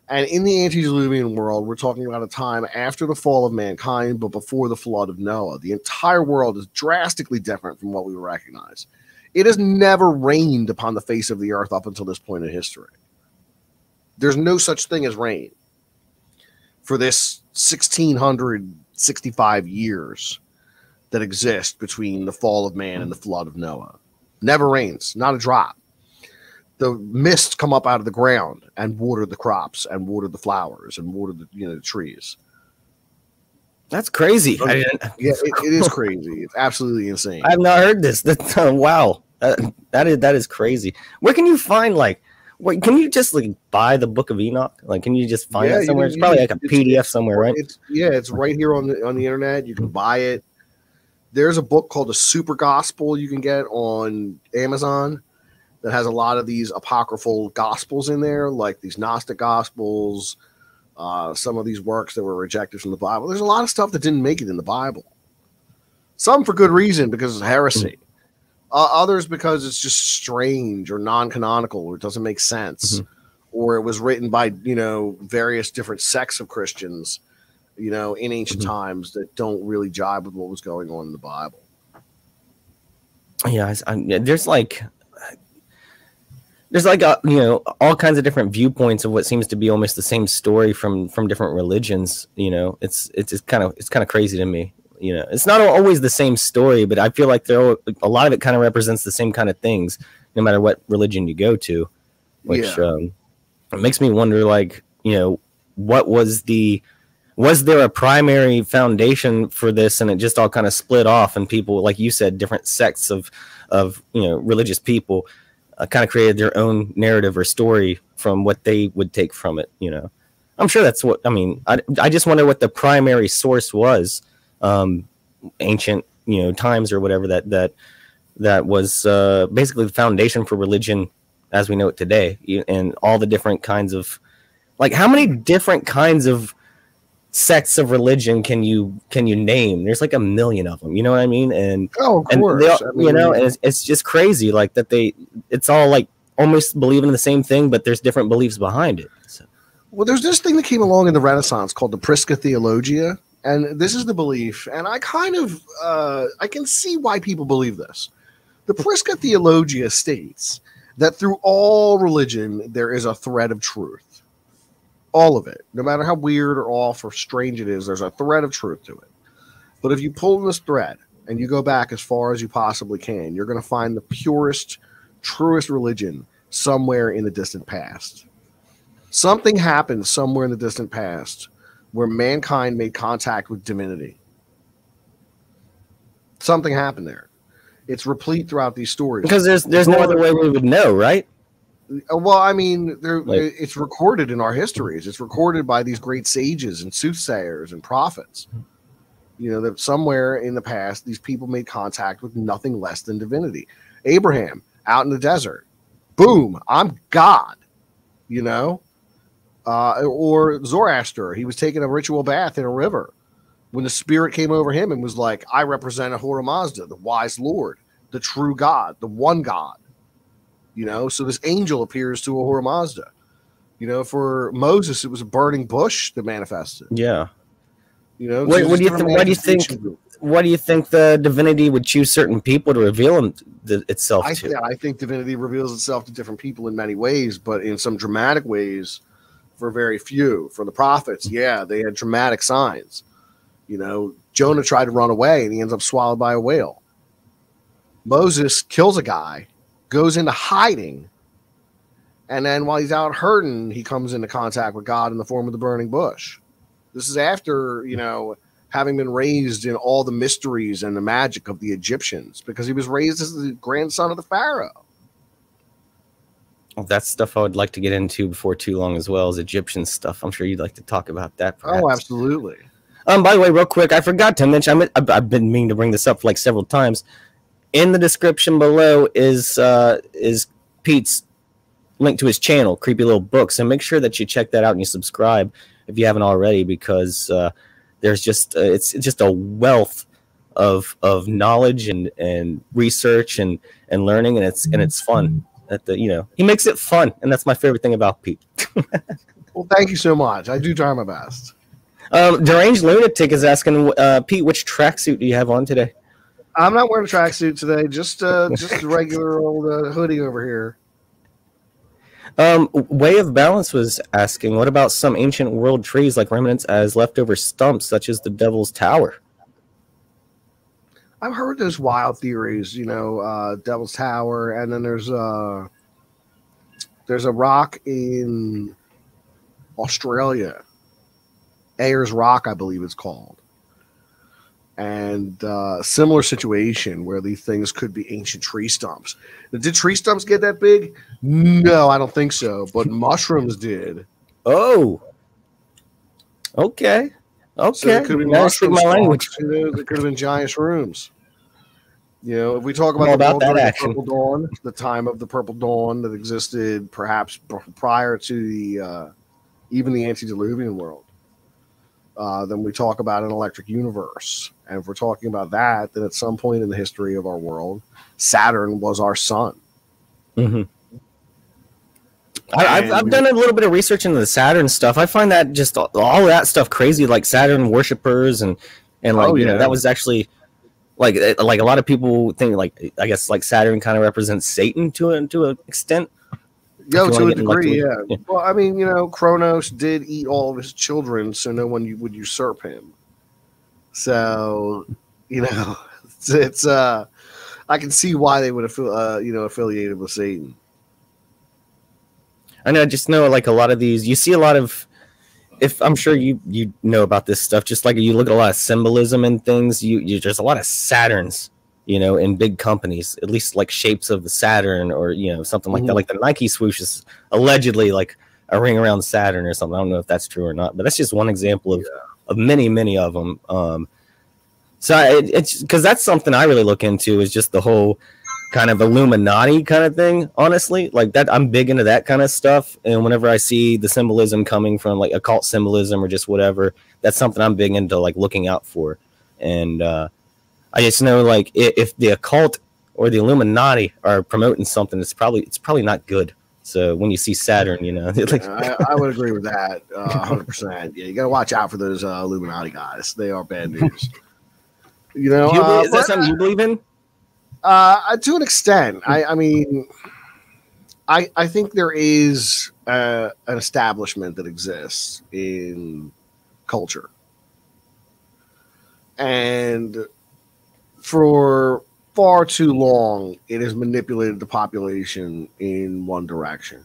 And in the antediluvian world, we're talking about a time after the fall of mankind, but before the flood of Noah. The entire world is drastically different from what we recognize. It has never rained upon the face of the earth up until this point in history. There's no such thing as rain for this 1665 years that exist between the fall of man and the flood of Noah. Never rains, not a drop. The mists come up out of the ground and water the crops and water the flowers and water the the trees. That's crazy. Yeah, it is crazy. It's absolutely insane. I've not heard this. That's wow. That is crazy. Where can you find wait, can you just buy the Book of Enoch? Can you just find it somewhere? It's probably a PDF somewhere, right? It's right here on the internet. You can buy it. There's a book called the Super Gospel you can get on Amazon that has a lot of these apocryphal gospels in there, like these Gnostic gospels, some of these works that were rejected from the Bible. There's a lot of stuff that didn't make it in the Bible. Some for good reason, because it's heresy. Others because it's just strange or non-canonical, or it doesn't make sense, or it was written by various different sects of Christians, in ancient times that don't really jibe with what was going on in the Bible. Yeah, there's all kinds of different viewpoints of what seems to be almost the same story from different religions. It's kind of crazy to me. It's not always the same story, but I feel like a lot of it kind of represents the same kind of things, no matter what religion you go to, which it makes me wonder, what was there a primary foundation for this, and it just all kind of split off, and people, like you said, different sects of religious people kind of created their own narrative or story from what they would take from it. I'm sure that's what, I just wonder what the primary source was, ancient, times or whatever, that was basically the foundation for religion as we know it today, and all the different kinds of, how many different kinds of sects of religion can you name? There's a million of them, you know what I mean? And of course, and it's just crazy, that it's all almost believing in the same thing, but there's different beliefs behind it. So. Well, there's this thing that came along in the Renaissance called the Prisca Theologia, and this is the belief, and I kind of I can see why people believe this. The Prisca Theologia states that through all religion there is a thread of truth. All of it, no matter how weird or off or strange it is, there's a thread of truth to it. But if you pull this thread and you go back as far as you possibly can, you're going to find the purest, truest religion somewhere in the distant past. Something happened somewhere in the distant past where mankind made contact with divinity. Something happened there. It's replete throughout these stories. Because there's no other way we would know, right? Well, it's recorded in our histories. It's recorded by these great sages and soothsayers and prophets. That somewhere in the past, these people made contact with nothing less than divinity. Abraham out in the desert, boom, I'm God. Or Zoroaster, he was taking a ritual bath in a river when the spirit came over him and was like, I represent Ahura Mazda, the wise Lord, the true God, the one God. So this angel appears to Ahura Mazda. For Moses, it was a burning bush that manifested. Yeah. Why do you think the divinity would choose certain people to reveal itself to? I think divinity reveals itself to different people in many ways, but in some dramatic ways for very few. For the prophets, they had dramatic signs. Jonah tried to run away and he ends up swallowed by a whale. Moses kills a guy, goes into hiding, and then while he's out hurting, he comes into contact with God in the form of the burning bush. This is after, having been raised in all the mysteries and the magic of the Egyptians, because he was raised as the grandson of the Pharaoh. Well, that's stuff I would like to get into before too long, as well as Egyptian stuff. I'm sure you'd like to talk about that, perhaps. Oh, absolutely. By the way, real quick, I forgot to mention, I've been meaning to bring this up several times. In the description below is Pete's link to his channel, Creepy Little Books, and make sure that you check that out and you subscribe if you haven't already, because there's just it's just a wealth of knowledge and research and learning, and it's fun. He makes it fun, and that's my favorite thing about Pete. Well, thank you so much. I do try my best. Deranged Lunatic is asking, Pete, which tracksuit do you have on today? I'm not wearing a tracksuit today. Just a regular old hoodie over here. Way of Balance was asking, what about some ancient world trees like remnants as leftover stumps, such as the Devil's Tower? I've heard those wild theories, Devil's Tower, and then there's a rock in Australia, Ayers Rock, I believe it's called, and similar situation where these things could be ancient tree stumps. Did tree stumps get that big? No, I don't think so, but mushrooms did. Oh, okay. So it could be mushroom stalks. It could have been giant shrooms. If we talk about the Purple Dawn, the time of the Purple Dawn that existed perhaps prior to even the antediluvian world, then we talk about an electric universe. And if we're talking about that, then at some point in the history of our world, Saturn was our sun. Mm-hmm. I've done a little bit of research into the Saturn stuff. I find that just all that stuff crazy, like Saturn worshippers and that was actually like a lot of people think, like, I guess, like Saturn kind of represents Satan to an extent. To a degree, yeah. Well, I mean, Kronos did eat all of his children, so no one would usurp him. So, it's I can see why they would have affiliated with Satan. I just know, like, a lot of these, you see a lot of, if I'm sure you know about this stuff, just like you look at a lot of symbolism and things, there's a lot of Saturns, in big companies, at least like shapes of the Saturn or, something like that. Like the Nike swoosh is allegedly like a ring around Saturn or something. I don't know if that's true or not, but that's just one example of many, many of them. So it's because that's something I really look into, is just the whole kind of Illuminati kind of thing, honestly. Like that, I'm big into that kind of stuff, and whenever I see the symbolism coming from like occult symbolism or just whatever, that's something I'm big into, like, looking out for. And I just know, like, if the occult or the Illuminati are promoting something, it's probably not good. So when you see Saturn, I would agree with that 100%. Yeah, you got to watch out for those Illuminati guys. They are bad news. Is that something you believe in? To an extent. I mean, I think there is an establishment that exists in culture, and for far too long, it has manipulated the population in one direction.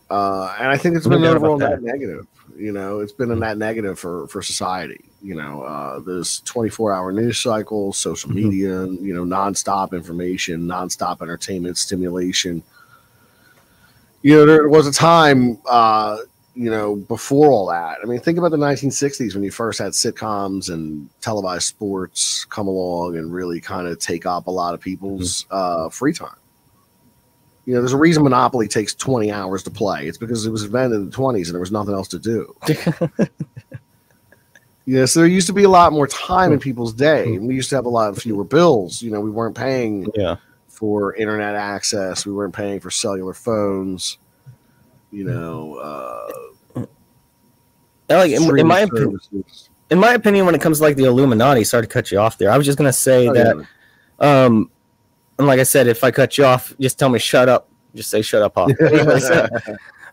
And I think it's been overall net negative. It's been a net negative for society. This 24-hour news cycle, social media, nonstop information, nonstop entertainment, stimulation. There was a time, before all that. I mean, think about the 1960s when you first had sitcoms and televised sports come along and really kind of take up a lot of people's free time. There's a reason Monopoly takes 20 hours to play. It's because it was invented in the 20s and there was nothing else to do. So there used to be a lot more time in people's day. And we used to have a lot fewer bills. We weren't paying for internet access. We weren't paying for cellular phones. In my opinion, when it comes to like the Illuminati, sorry to cut you off there. I was just going to say that, and like I said, if I cut you off, just tell me shut up. Just say shut up, Hoff.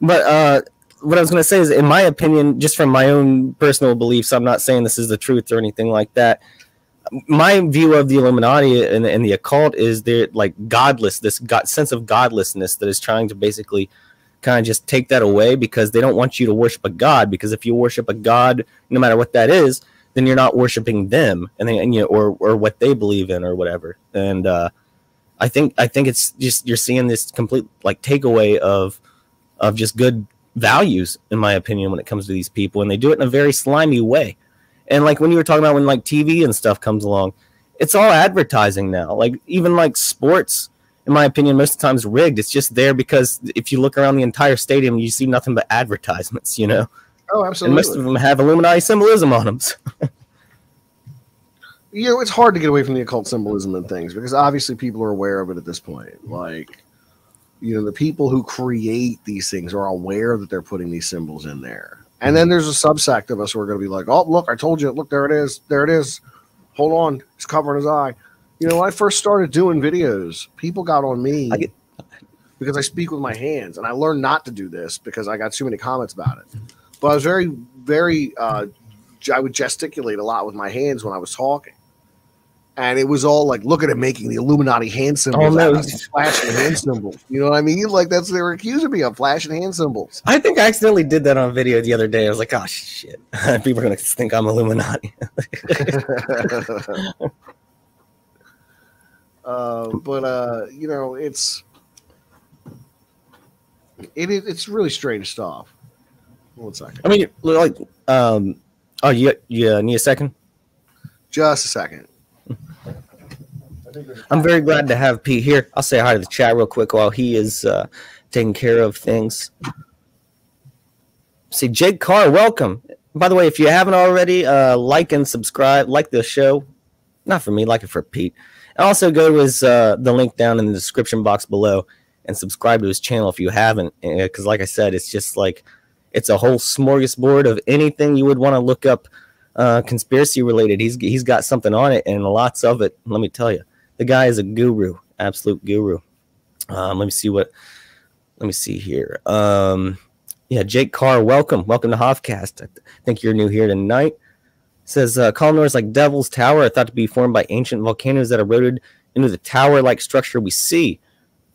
But what I was going to say is, in my opinion, just from my own personal beliefs, I'm not saying this is the truth or anything like that. My view of the Illuminati and the occult is they're like godless, this sense of godlessness that is trying to basically kind of just take that away, because they don't want you to worship a god. Because if you worship a god, no matter what that is, then you're not worshiping them, or what they believe in or whatever. And I think it's just, you're seeing this complete like takeaway of just good values, in my opinion, when it comes to these people, and they do it in a very slimy way. And like when you were talking about when like TV and stuff comes along, it's all advertising now. Like even like sports, in my opinion, most of the time is rigged. It's just there because if you look around the entire stadium, you see nothing but advertisements. Oh, absolutely. And most of them have Illuminati symbolism on them. you know, it's hard to get away from the occult symbolism and things because obviously people are aware of it at this point. Like, you know, the people who create these things are aware that they're putting these symbols in there. And then there's a subsect of us who are going to be like, oh, look, I told you. Look, there it is. There it is. Hold on. He's covering his eye. You know, when I first started doing videos, people got on me because I speak with my hands. And I learned not to do this because I got too many comments about it. But I was very, I would gesticulate a lot with my hands when I was talking. And it was all like, look at him making the Illuminati hand symbols. Oh, no. Flashing hand symbols. You know what I mean? Like, that's they were accusing me of flashing hand symbols. I think I accidentally did that on video the other day. I was like, oh, shit. People are going to think I'm Illuminati. You know, it's really strange stuff. 1 second. I mean, like, oh, you need a second? Just a second. I'm very glad to have Pete here. I'll say hi to the chat real quick while he is taking care of things. See, Jake Carr, welcome. By the way, if you haven't already, like and subscribe, like the show. Not for me, like it for Pete. And also go to his the link down in the description box below and subscribe to his channel if you haven't. Because like I said, it's just like, it's a whole smorgasbord of anything you would want to look up conspiracy related. He's got something on it and lots of it. Let me tell you, the guy is a guru, absolute guru. Let me see here. Yeah, Jake Carr, welcome to Hoffcast. I think you're new here tonight. It says columnars like Devil's Tower are thought to be formed by ancient volcanoes that eroded into the tower-like structure we see.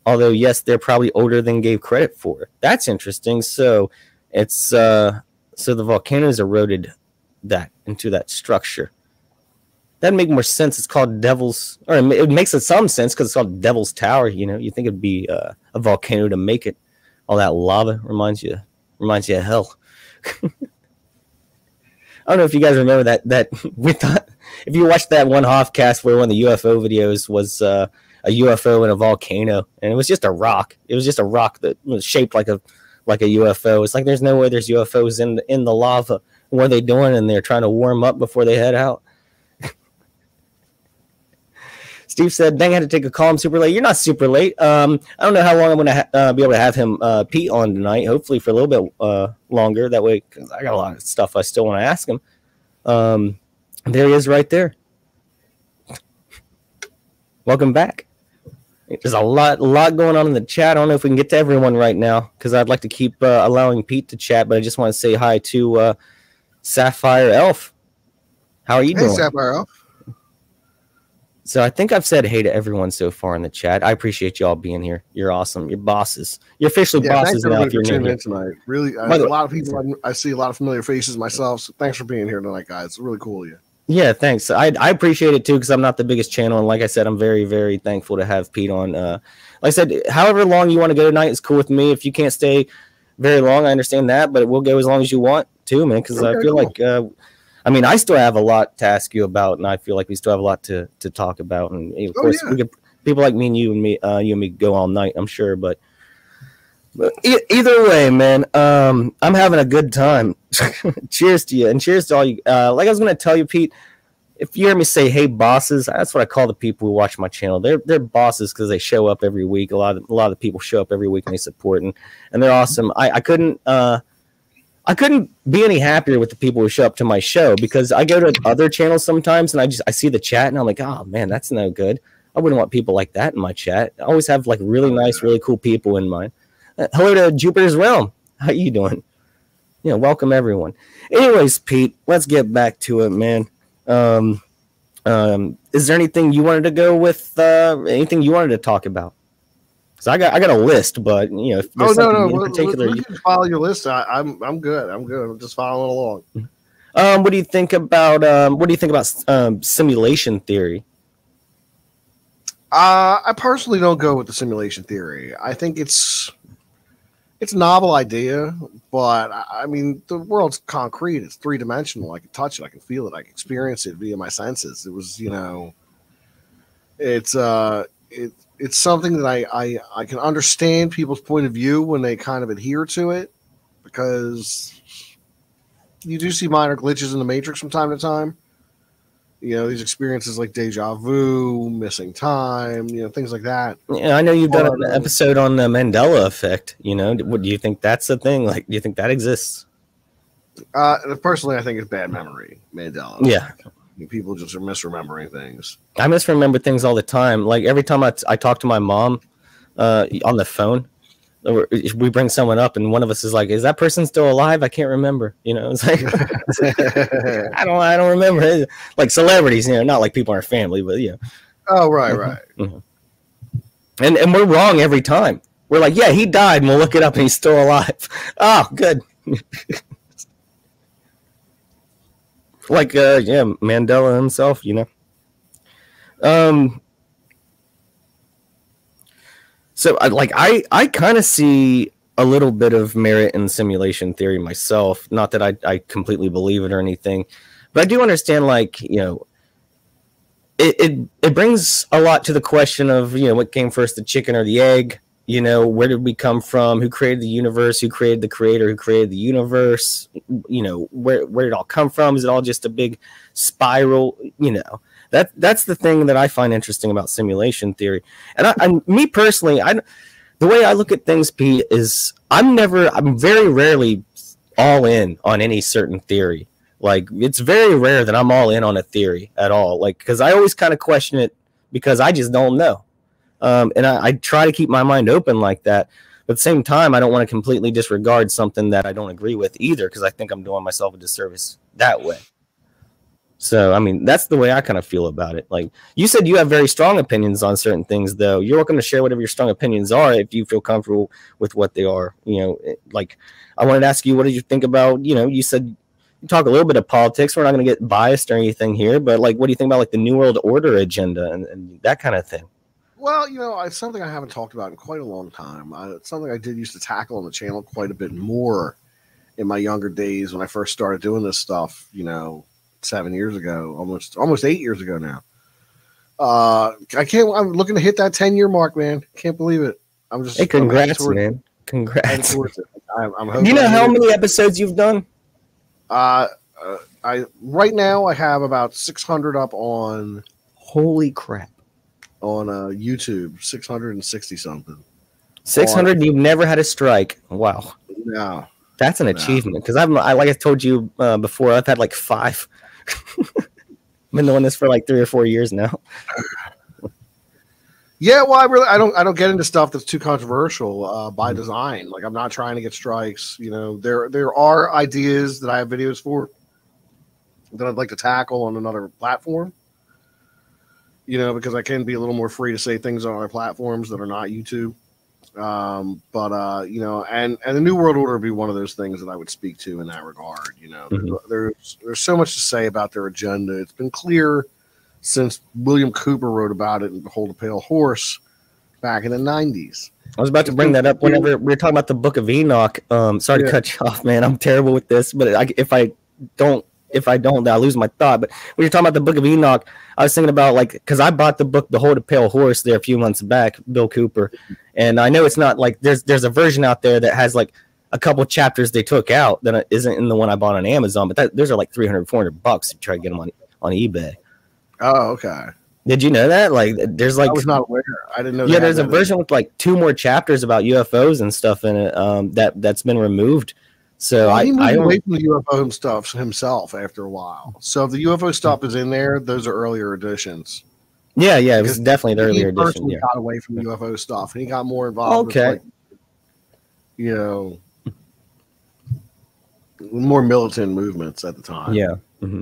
Although yes, they're probably older than gave credit for. That's interesting. So it's so the volcanoes eroded that into that structure. That'd make more sense. It's called Devil's, or it makes some sense because it's called Devil's Tower. You know, you think it'd be a volcano to make it. All that lava reminds you of hell. I don't know if you guys remember that we thought, if you watched that one Hoffcast where one of the UFO videos was a UFO in a volcano, and it was just a rock. It was just a rock that was shaped like a UFO. It's like there's no way there's UFOs in the lava. What are they doing? And they're trying to warm up before they head out. Steve said, dang, I had to take a call. I'm super late. You're not super late. I don't know how long I'm going to be able to have him Pete on tonight. Hopefully for a little bit longer. That way, because I got a lot of stuff I still want to ask him. There he is right there. Welcome back. There's a lot going on in the chat. I don't know if we can get to everyone right now because I'd like to keep allowing Pete to chat, but I just want to say hi to Sapphire Elf. How are you doing? Hey, Sapphire Elf. So I think I've said hey to everyone so far in the chat. I appreciate you all being here. You're awesome. You're bosses. You're officially bosses now if you're new here tonight. Really, a lot of people. I see a lot of familiar faces myself. So thanks for being here tonight, guys. It's really cool of you. Yeah, thanks. I appreciate it too because I'm not the biggest channel, and like I said, I'm very, very thankful to have Pete on. Like I said, however long you want to go tonight is cool with me. If you can't stay very long, I understand that, but we'll go as long as you want too, man. Because I feel like, I mean, I still have a lot to ask you about, and I feel like we still have a lot to talk about. And of course, we could, people like me and you and me go all night, I'm sure. But either way, man, I'm having a good time. Cheers to you, and cheers to all you. Like I was gonna tell you, Pete, if you hear me say, "Hey, bosses," that's what I call the people who watch my channel. They're bosses because they show up every week. A lot of the people show up every week and they support, and they're awesome. I couldn't be any happier with the people who show up to my show because I go to other channels sometimes and I see the chat and I'm like, oh man, that's no good. I wouldn't want people like that in my chat. I always have like really nice, really cool people in mine. Hello to Jupiter's Realm. How you doing? Yeah, welcome everyone. Anyways, Pete, let's get back to it, man. Is there anything you wanted to go with? Anything you wanted to talk about? So I got a list, but you know, if there's something in particular, you can follow your list. I'm good. I'm just following along. What do you think about simulation theory? I personally don't go with the simulation theory. I think it's a novel idea, but I mean, the world's concrete. It's 3-dimensional. I can touch it. I can feel it. I can experience it via my senses. It was, you know, it's something that I can understand people's point of view when they kind of adhere to it, because you do see minor glitches in the Matrix from time to time. You know, these experiences like deja vu, missing time, you know, things like that. Yeah, I know you've done an episode on the Mandela effect. You know, what do you think that's a thing? Like, do you think that exists? Personally, I think it's bad memory, Mandela. Yeah. People just are misremembering things. I misremember things all the time. Like every time I talk to my mom on the phone, we bring someone up and one of us is like, is that person still alive? I can't remember. You know, it's like I don't remember. Like celebrities, you know, not like people in our family, but yeah. Oh, right. Mm-hmm. And we're wrong every time. We're like, yeah, he died, and we'll look it up and he's still alive. Oh, good. Like yeah, Mandela himself, you know. So I kind of see a little bit of merit in simulation theory myself. Not that I completely believe it or anything, but I do understand, like, you know, it brings a lot to the question of, you know, what came first, the chicken or the egg? You know, where did we come from? Who created the universe? Who created the creator? Who created the universe? You know, where did it all come from? Is it all just a big spiral? You know, that's the thing that I find interesting about simulation theory. And me personally, the way I look at things, Pete, is I'm very rarely all in on any certain theory. Like, it's very rare that I'm all in on a theory at all. Like, because I always kind of question it because I just don't know. And I try to keep my mind open like that. But at the same time, I don't want to completely disregard something that I don't agree with either, because I think I'm doing myself a disservice that way. So, I mean, that's the way I kind of feel about it. Like, you said you have very strong opinions on certain things, though. You're welcome to share whatever your strong opinions are if you feel comfortable with what they are. You know, like, I wanted to ask you, what did you think about, you know, you said you talk a little bit of politics. We're not going to get biased or anything here, but, like, what do you think about, like, the New World Order agenda and that kind of thing? Well, you know, it's something I haven't talked about in quite a long time. It's something I did used to tackle on the channel quite a bit more in my younger days when I first started doing this stuff, you know, 7 years ago, almost 8 years ago now. I'm looking to hit that 10-year mark, man. Can't believe it. Hey, congrats, man. Congrats. I'm you know how many episodes you've done? Right now I have about 600 up on. Holy crap. On YouTube, 660 something. 600. You've never had a strike. Wow. No. That's an achievement, because like I told you before, I've had like 5. I've been doing this for like 3 or 4 years now. Yeah, well, I don't get into stuff that's too controversial by design. Like, I'm not trying to get strikes. You know, there are ideas that I have videos for that I'd like to tackle on another platform. You know, because I can be a little more free to say things on other platforms that are not YouTube. You know, and the New World Order would be one of those things that I would speak to in that regard. You know, there's so much to say about their agenda. It's been clear since William Cooper wrote about it in Behold a Pale Horse back in the 90s. I was about to bring that up whenever we were talking about the Book of Enoch. Sorry to cut you off, man. I'm terrible with this, but if I don't, I lose my thought. But when you're talking about the Book of Enoch, I was thinking about, like, because I bought the book Behold a Pale Horse there a few months back, Bill Cooper, and I know it's not like there's a version out there that has like a couple chapters they took out that isn't in the one I bought on Amazon, but those are like $300, $400 if you try to get them on eBay. Oh, okay. Did you know that? Like, there's like, I was not aware. I didn't know. Yeah, there's a version with like 2 more chapters about UFOs and stuff in it that's been removed. So he moved away from the UFO stuff himself after a while. So if the UFO stuff is in there, those are earlier editions. Yeah, it was definitely the earlier edition. He got away from the UFO stuff, and he got more involved. Okay, with, like, you know, more militant movements at the time. Yeah. Mm-hmm.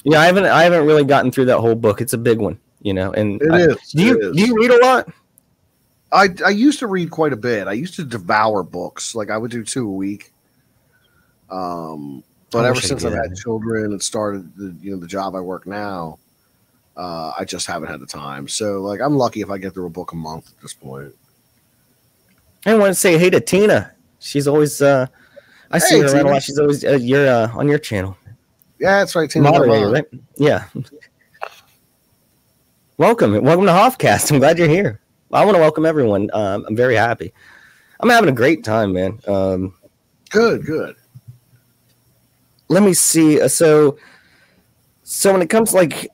Yeah, I haven't really gotten through that whole book. It's a big one, you know. And do you read a lot? I used to read quite a bit. I used to devour books. Like, I would do 2 a week. But ever since I've had children and started the job I work now, I just haven't had the time. So, like, I'm lucky if I get through a book a month at this point. I want to say hey to Tina. She's always I see her around a lot. She's always you're on your channel. Yeah, that's right. Tina, moderator, right? Yeah. Welcome to Hoffcast. I'm glad you're here. I want to welcome everyone. I'm very happy. I'm having a great time, man. Good. Let me see. So So when it comes to like,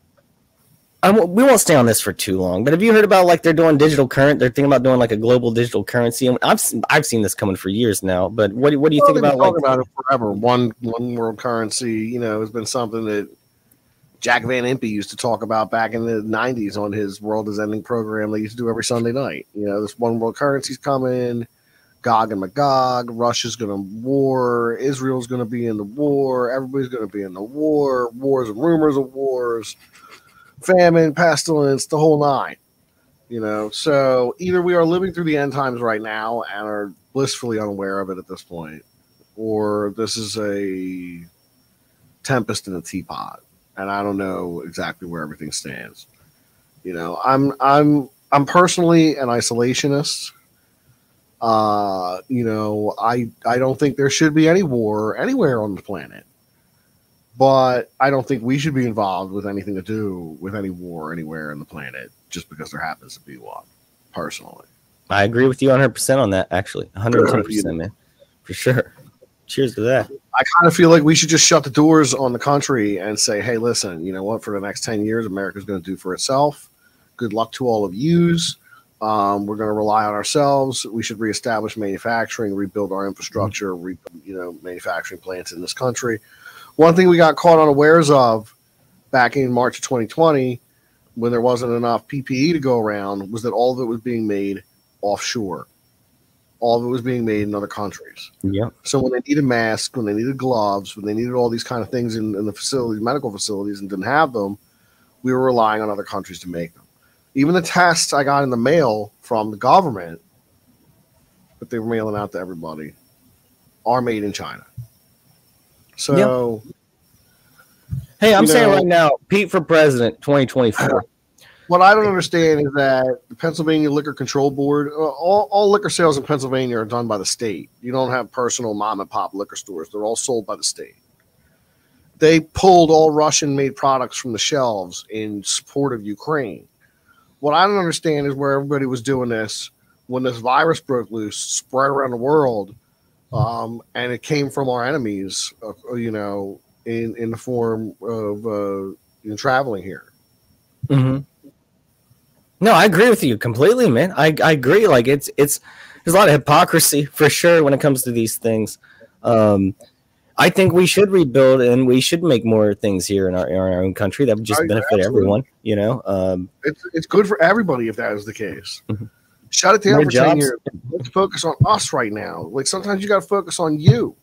we won't stay on this for too long, but have you heard about like they're doing digital current? They're thinking about doing like a global digital currency. And I've seen this coming for years now. But what do you think about like about it forever? One world currency, you know, has been something that Jack Van Impe used to talk about back in the 90s on his World is Ending program they used to do every Sunday night. You know, this one world currency's coming, Gog and Magog, Russia's going to war, Israel's going to be in the war, everybody's going to be in the war, wars and rumors of wars, famine, pestilence, the whole nine. You know, so either we are living through the end times right now and are blissfully unaware of it at this point, or this is a tempest in a teapot. And I don't know exactly where everything stands. You know, I'm personally an isolationist. You know, I don't think there should be any war anywhere on the planet. But I don't think we should be involved with anything to do with any war anywhere on the planet just because there happens to be one, personally. I agree with you 100% on that, actually. 110%, man. For sure. Cheers to that. I kind of feel like we should just shut the doors on the country and say, hey, listen, you know what? For the next 10 years, America's going to do for itself. Good luck to all of yous. We're going to rely on ourselves. We should reestablish manufacturing, rebuild our infrastructure, manufacturing plants in this country. One thing we got caught unawares of back in March of 2020, when there wasn't enough PPE to go around, was that all of it was being made offshore. All of it was being made in other countries. Yeah. So when they needed masks, when they needed gloves, when they needed all these kind of things in the facilities, medical facilities, and didn't have them, we were relying on other countries to make them. Even the tests I got in the mail from the government that they were mailing out to everybody are made in China. So, hey, I'm saying right now, Pete for president 2024. What I don't understand is that the Pennsylvania Liquor Control Board, all liquor sales in Pennsylvania are done by the state. You don't have personal mom and pop liquor stores. They're all sold by the state. They pulled all Russian-made products from the shelves in support of Ukraine. What I don't understand is where everybody was doing this when this virus broke loose, spread around the world, and it came from our enemies, in the form of traveling here. Mm-hmm. No, I agree with you completely, man. I agree. Like it's there's a lot of hypocrisy for sure when it comes to these things. I think we should rebuild and we should make more things here in our own country that would just benefit everyone. You know, it's good for everybody if that is the case. Mm-hmm. Shut it down for 10 years. Let's focus on us right now. Like sometimes you got to focus on you.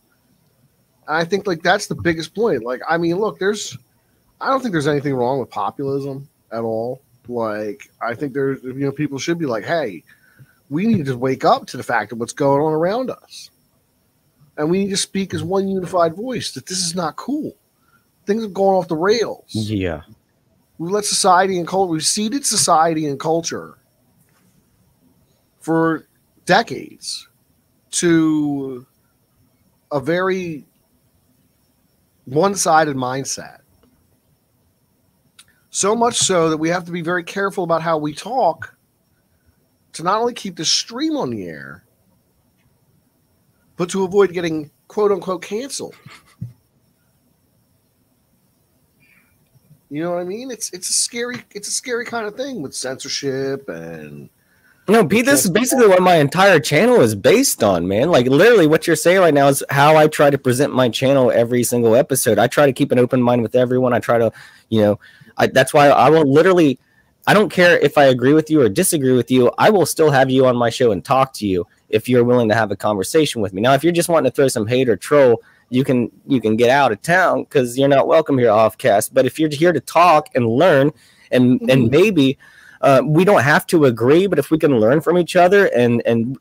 I think like that's the biggest point. Like I mean, look, I don't think there's anything wrong with populism at all. Like I think there's people should be like, hey, we need to wake up to the fact of what's going on around us. And we need to speak as one unified voice that this is not cool. Things are going off the rails. Yeah. We let society and culture, we've seeded society and culture for decades to a very one-sided mindset. So much so that we have to be very careful about how we talk to not only keep the stream on the air, but to avoid getting quote unquote canceled. You know what I mean? It's a scary kind of thing with censorship and no, Pete, this is basically what my entire channel is based on, man. Like literally what you're saying right now is how I try to present my channel every single episode. I try to keep an open mind with everyone. I try to, that's why I will literally, I don't care if I agree with you or disagree with you. I will still have you on my show and talk to you if you're willing to have a conversation with me. Now, if you're just wanting to throw some hate or troll, you can get out of town because you're not welcome here, Hoffcast. But if you're here to talk and learn, and maybe we don't have to agree, but if we can learn from each other, and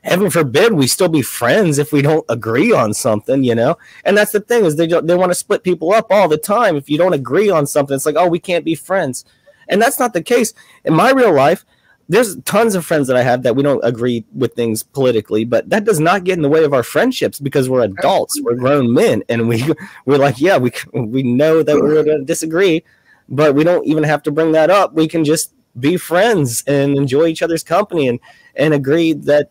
heaven forbid we still be friends if we don't agree on something, And that's the thing is they want to split people up all the time. If you don't agree on something, it's like, oh, we can't be friends. And that's not the case. In my real life, there's tons of friends that I have that we don't agree with things politically, but that does not get in the way of our friendships because we're adults, we're grown men, and we're like, yeah, we know that we're going to disagree, but we don't even have to bring that up. We can just be friends and enjoy each other's company and agree that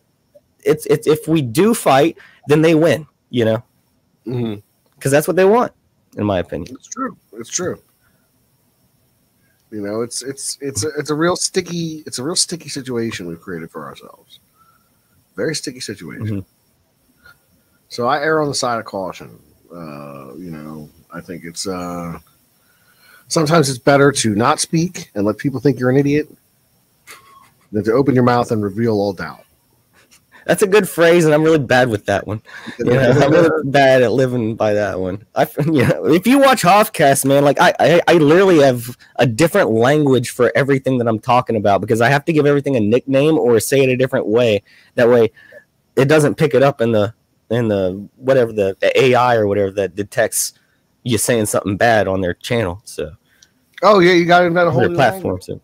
it's if we do fight, then they win, because that's what they want, in my opinion. It's true. It's true. You know, it's a real sticky situation we've created for ourselves. Very sticky situation. Mm-hmm. So I err on the side of caution. You know, I think it's sometimes it's better to not speak and let people think you're an idiot than to open your mouth and reveal all doubt. That's a good phrase, and I'm really bad with that one. You know, I'm really bad at living by that one. You know, if you watch Hoffcast, man, like I literally have a different language for everything that I'm talking about because I have to give everything a nickname or say it a different way. That way, it doesn't pick it up in the whatever the AI or whatever that detects you saying something bad on their channel. So, oh yeah, you got to invent a whole new platform. So.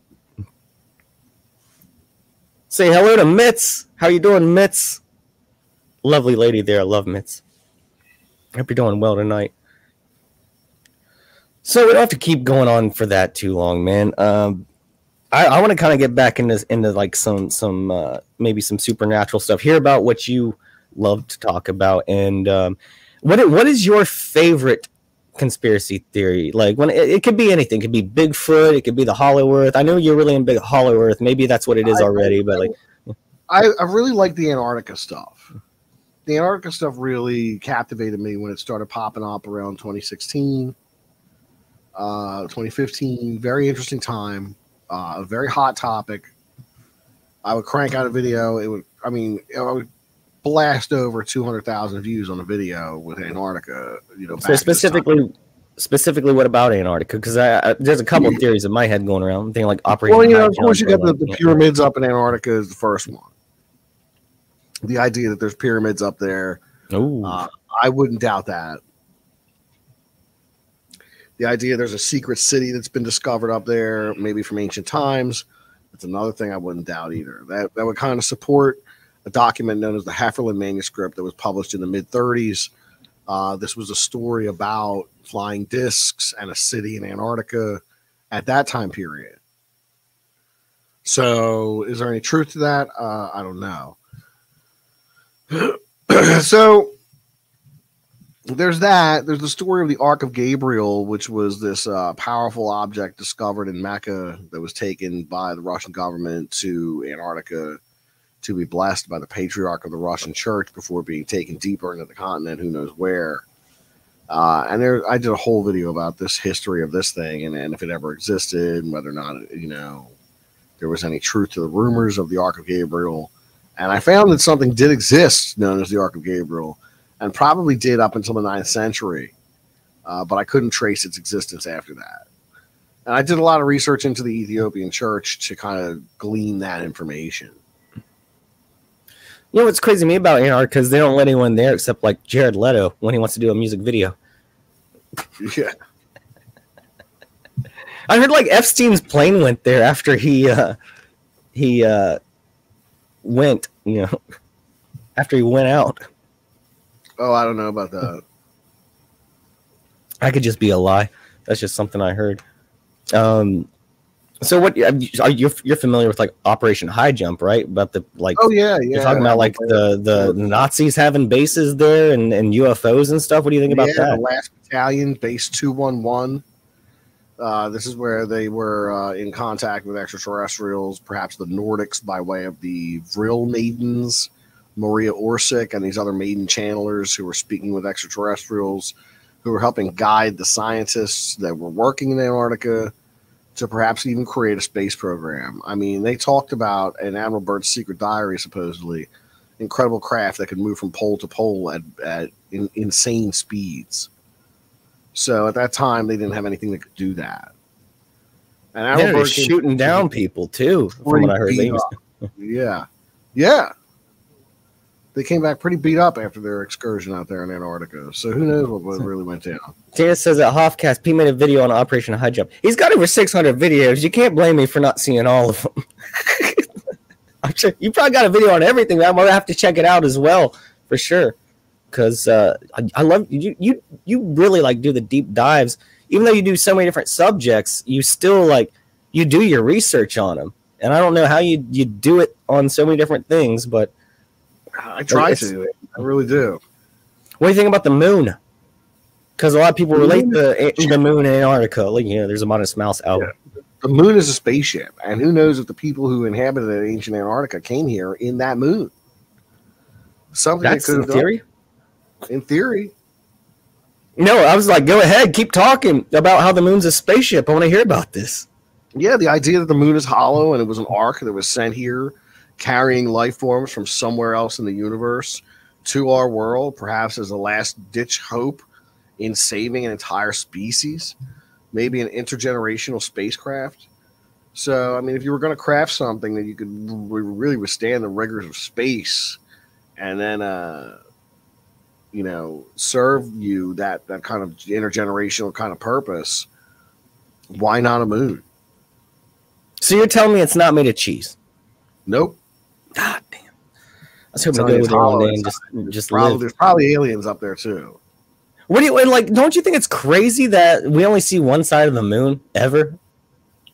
Say hello to Mitz. How you doing, Mitz? Lovely lady there. I love Mitz. Hope you're doing well tonight. So we don't have to keep going on for that too long, man. I want to kind of get back into like some maybe some supernatural stuff. Hear about what you love to talk about, and what is your favorite conspiracy theory? Like when it could be anything. It could be Bigfoot. It could be the Hollow Earth. I know you're really in big Hollow Earth. Maybe that's what it is already. But like, I really like the Antarctica stuff. The Antarctica stuff really captivated me when it started popping up around 2016, 2015. Very interesting time. A very hot topic. I would crank out a video. It would blast over 200,000 views on a video with Antarctica. You know, so specifically, what about Antarctica? Because there's a couple of theories in my head going around. I'm thinking like Operation. Well, you know, of course, you got the pyramids up in Antarctica is the first one. The idea that there's pyramids up there, I wouldn't doubt that. The idea there's a secret city that's been discovered up there, maybe from ancient times, that's another thing I wouldn't doubt either. That would kind of support a document known as the Haferlin Manuscript that was published in the mid-30s. This was a story about flying discs and a city in Antarctica at that time period. So is there any truth to that? I don't know. So there's that. There's the story of the Ark of Gabriel, which was this powerful object discovered in Mecca that was taken by the Russian government to Antarctica to be blessed by the patriarch of the Russian church before being taken deeper into the continent, who knows where. And I did a whole video about this history of this thing and if it ever existed and whether or not, you know, there was any truth to the rumors of the Ark of Gabriel. And I found that something did exist known as the Ark of Gabriel and probably did up until the 9th century. But I couldn't trace its existence after that. And I did a lot of research into the Ethiopian church to kind of glean that information. You know what's crazy to me about Antarctica is they don't let anyone there except like Jared Leto when he wants to do a music video. Yeah. I heard like Epstein's plane went there after he went, you know, after he went out. Oh, I don't know about that. I could just be a lie. That's just something I heard. So what you're familiar with like Operation High Jump, right? About the like you're talking about like the Nazis having bases there and UFOs and stuff. What do you think about that? The last battalion, base 211. This is where they were in contact with extraterrestrials, perhaps the Nordics by way of the Vril maidens, Maria Orsic, and these other maiden channelers who were speaking with extraterrestrials, who were helping guide the scientists that were working in Antarctica to perhaps even create a space program. I mean, they talked about in Admiral Byrd's secret diary, supposedly, incredible craft that could move from pole to pole at insane speeds. So at that time, they didn't have anything that could do that. And Admiral Byrd shooting down people too, from what I heard. Yeah. They came back pretty beat up after their excursion out there in Antarctica. So who knows what really went down. Tina says that Hoffcast, P made a video on Operation High Jump. He's got over 600 videos. You can't blame me for not seeing all of them. I'm sure you probably got a video on everything. I'm gonna have to check it out as well for sure. Because I love you really like do the deep dives. Even though you do so many different subjects, you still like you do your research on them. And I don't know how you do it on so many different things, but I try to. I really do. What do you think about the moon? Because a lot of people relate the moon and Antarctica. Like, there's a Modest Mouse album. Yeah. The moon is a spaceship, and who knows if the people who inhabited ancient Antarctica came here in that moon. Something That's they could in have theory. Done. In theory. No, I was like, go ahead, keep talking about how the moon's a spaceship. I want to hear about this. Yeah, the idea that the moon is hollow and it was an ark that was sent here, carrying life forms from somewhere else in the universe to our world, perhaps as a last-ditch hope in saving an entire species, maybe an intergenerational spacecraft. So, I mean, if you were going to craft something that you could really withstand the rigors of space and then, serve you that kind of intergenerational kind of purpose, why not a moon? So you're telling me it's not made of cheese? Nope. God damn. I was hoping to go there one day and just live. There's probably aliens up there too. What do you like? Don't you think it's crazy that we only see one side of the moon ever?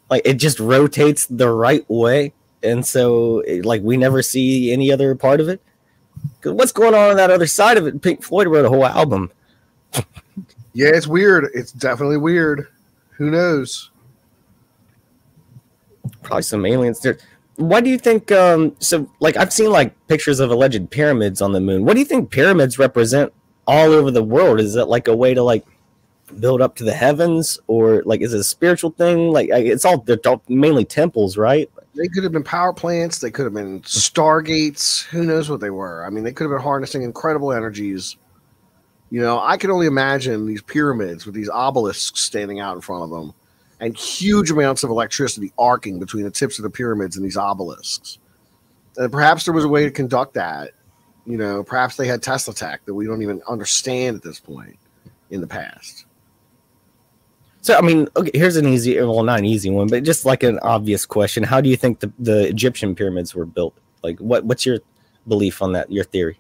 Like, it just rotates the right way, and so we never see any other part of it. What's going on that other side of it? Pink Floyd wrote a whole album. Yeah, it's weird. It's definitely weird. Who knows? Probably some aliens there. Why do you think? I've seen pictures of alleged pyramids on the moon. What do you think pyramids represent all over the world? Is it like a way to build up to the heavens, or is it a spiritual thing? They're mainly temples, right? They could have been power plants. They could have been stargates. Who knows what they were? I mean, they could have been harnessing incredible energies. I can only imagine these pyramids with these obelisks standing out in front of them and huge amounts of electricity arcing between the tips of the pyramids and these obelisks. And perhaps there was a way to conduct that. Perhaps they had Tesla tech that we don't even understand at this point in the past. So, I mean, okay, here's an easy, well, not an easy one, but just an obvious question. How do you think the Egyptian pyramids were built? What's your belief on that, your theory?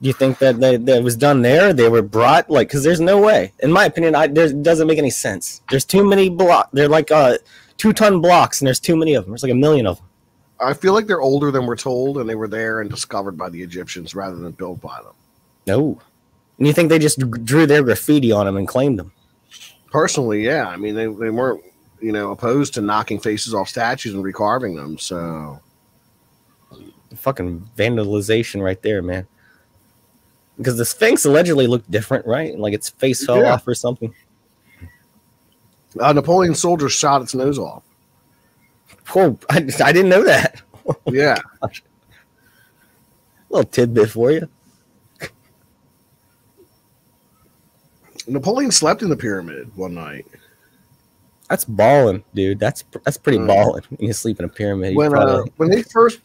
Do you think that that was done there? They were brought, because there's no way. In my opinion, it doesn't make any sense. There's too many blocks. They're 2-ton blocks, and there's too many of them. There's 1 million of them. I feel like they're older than we're told, and they were there and discovered by the Egyptians rather than built by them. No. And you think they just drew their graffiti on them and claimed them? Personally, yeah. I mean, they weren't, opposed to knocking faces off statues and recarving them, so. Fucking vandalization right there, man. Because the Sphinx allegedly looked different, right? Like its face fell off or something. Napoleon's soldiers shot its nose off. Oh, I didn't know that. Yeah. Gosh. A little tidbit for you. Napoleon slept in the pyramid one night. That's balling, dude. That's pretty balling. When you sleep in a pyramid. When the first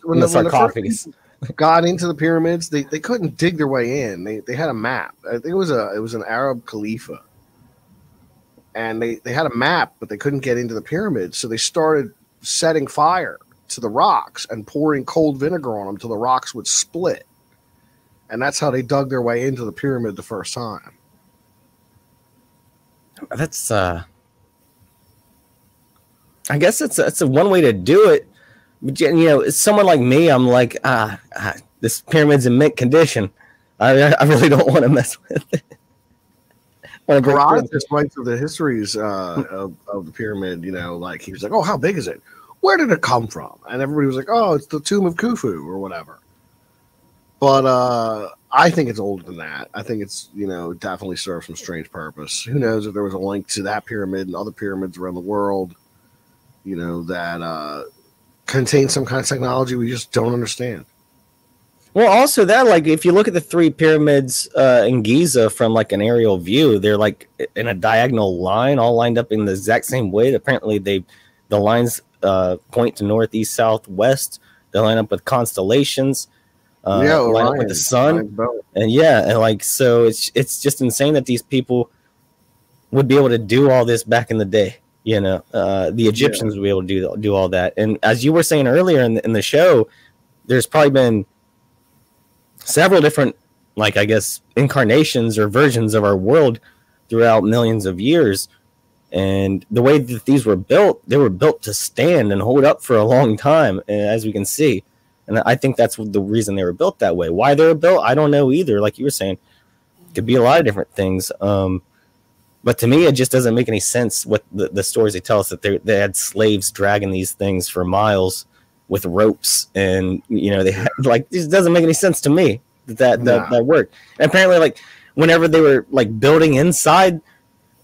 got into the pyramids, they couldn't dig their way in. They had a map. I think it was an Arab Khalifa, and they had a map, but they couldn't get into the pyramids. So they started setting fire to the rocks and pouring cold vinegar on them till the rocks would split, and that's how they dug their way into the pyramid the first time. That's I guess it's a one way to do it. But someone like me, I'm like, this pyramid's in mint condition. I really don't want to mess with it. Herodotus writes of the histories of the pyramid. He was like, oh, how big is it? Where did it come from? And everybody was like, oh, it's the tomb of Khufu or whatever. But I think it's older than that. I think it's, definitely serves some strange purpose. Who knows if there was a link to that pyramid and other pyramids around the world, that contain some kind of technology we just don't understand. Well, also that, if you look at the 3 pyramids in Giza from an aerial view, they're in a diagonal line, all lined up in the exact same way. Apparently, the lines point to north, east, south, west. They line up with constellations. Line up with the sun, so it's just insane that these people would be able to do all this back in the day. The Egyptians would be able to do all that. And as you were saying earlier in the show, there's probably been several different, I guess, incarnations or versions of our world throughout millions of years. And the way that these were built, they were built to stand and hold up for a long time, as we can see. And I think that's the reason they were built that way. Why they were built, I don't know either. Like you were saying, Could be a lot of different things. But to me, it just doesn't make any sense what the stories they tell us, that they had slaves dragging these things for miles with ropes, and they had, like, this doesn't make any sense to me that worked. And apparently, like, whenever they were like building inside,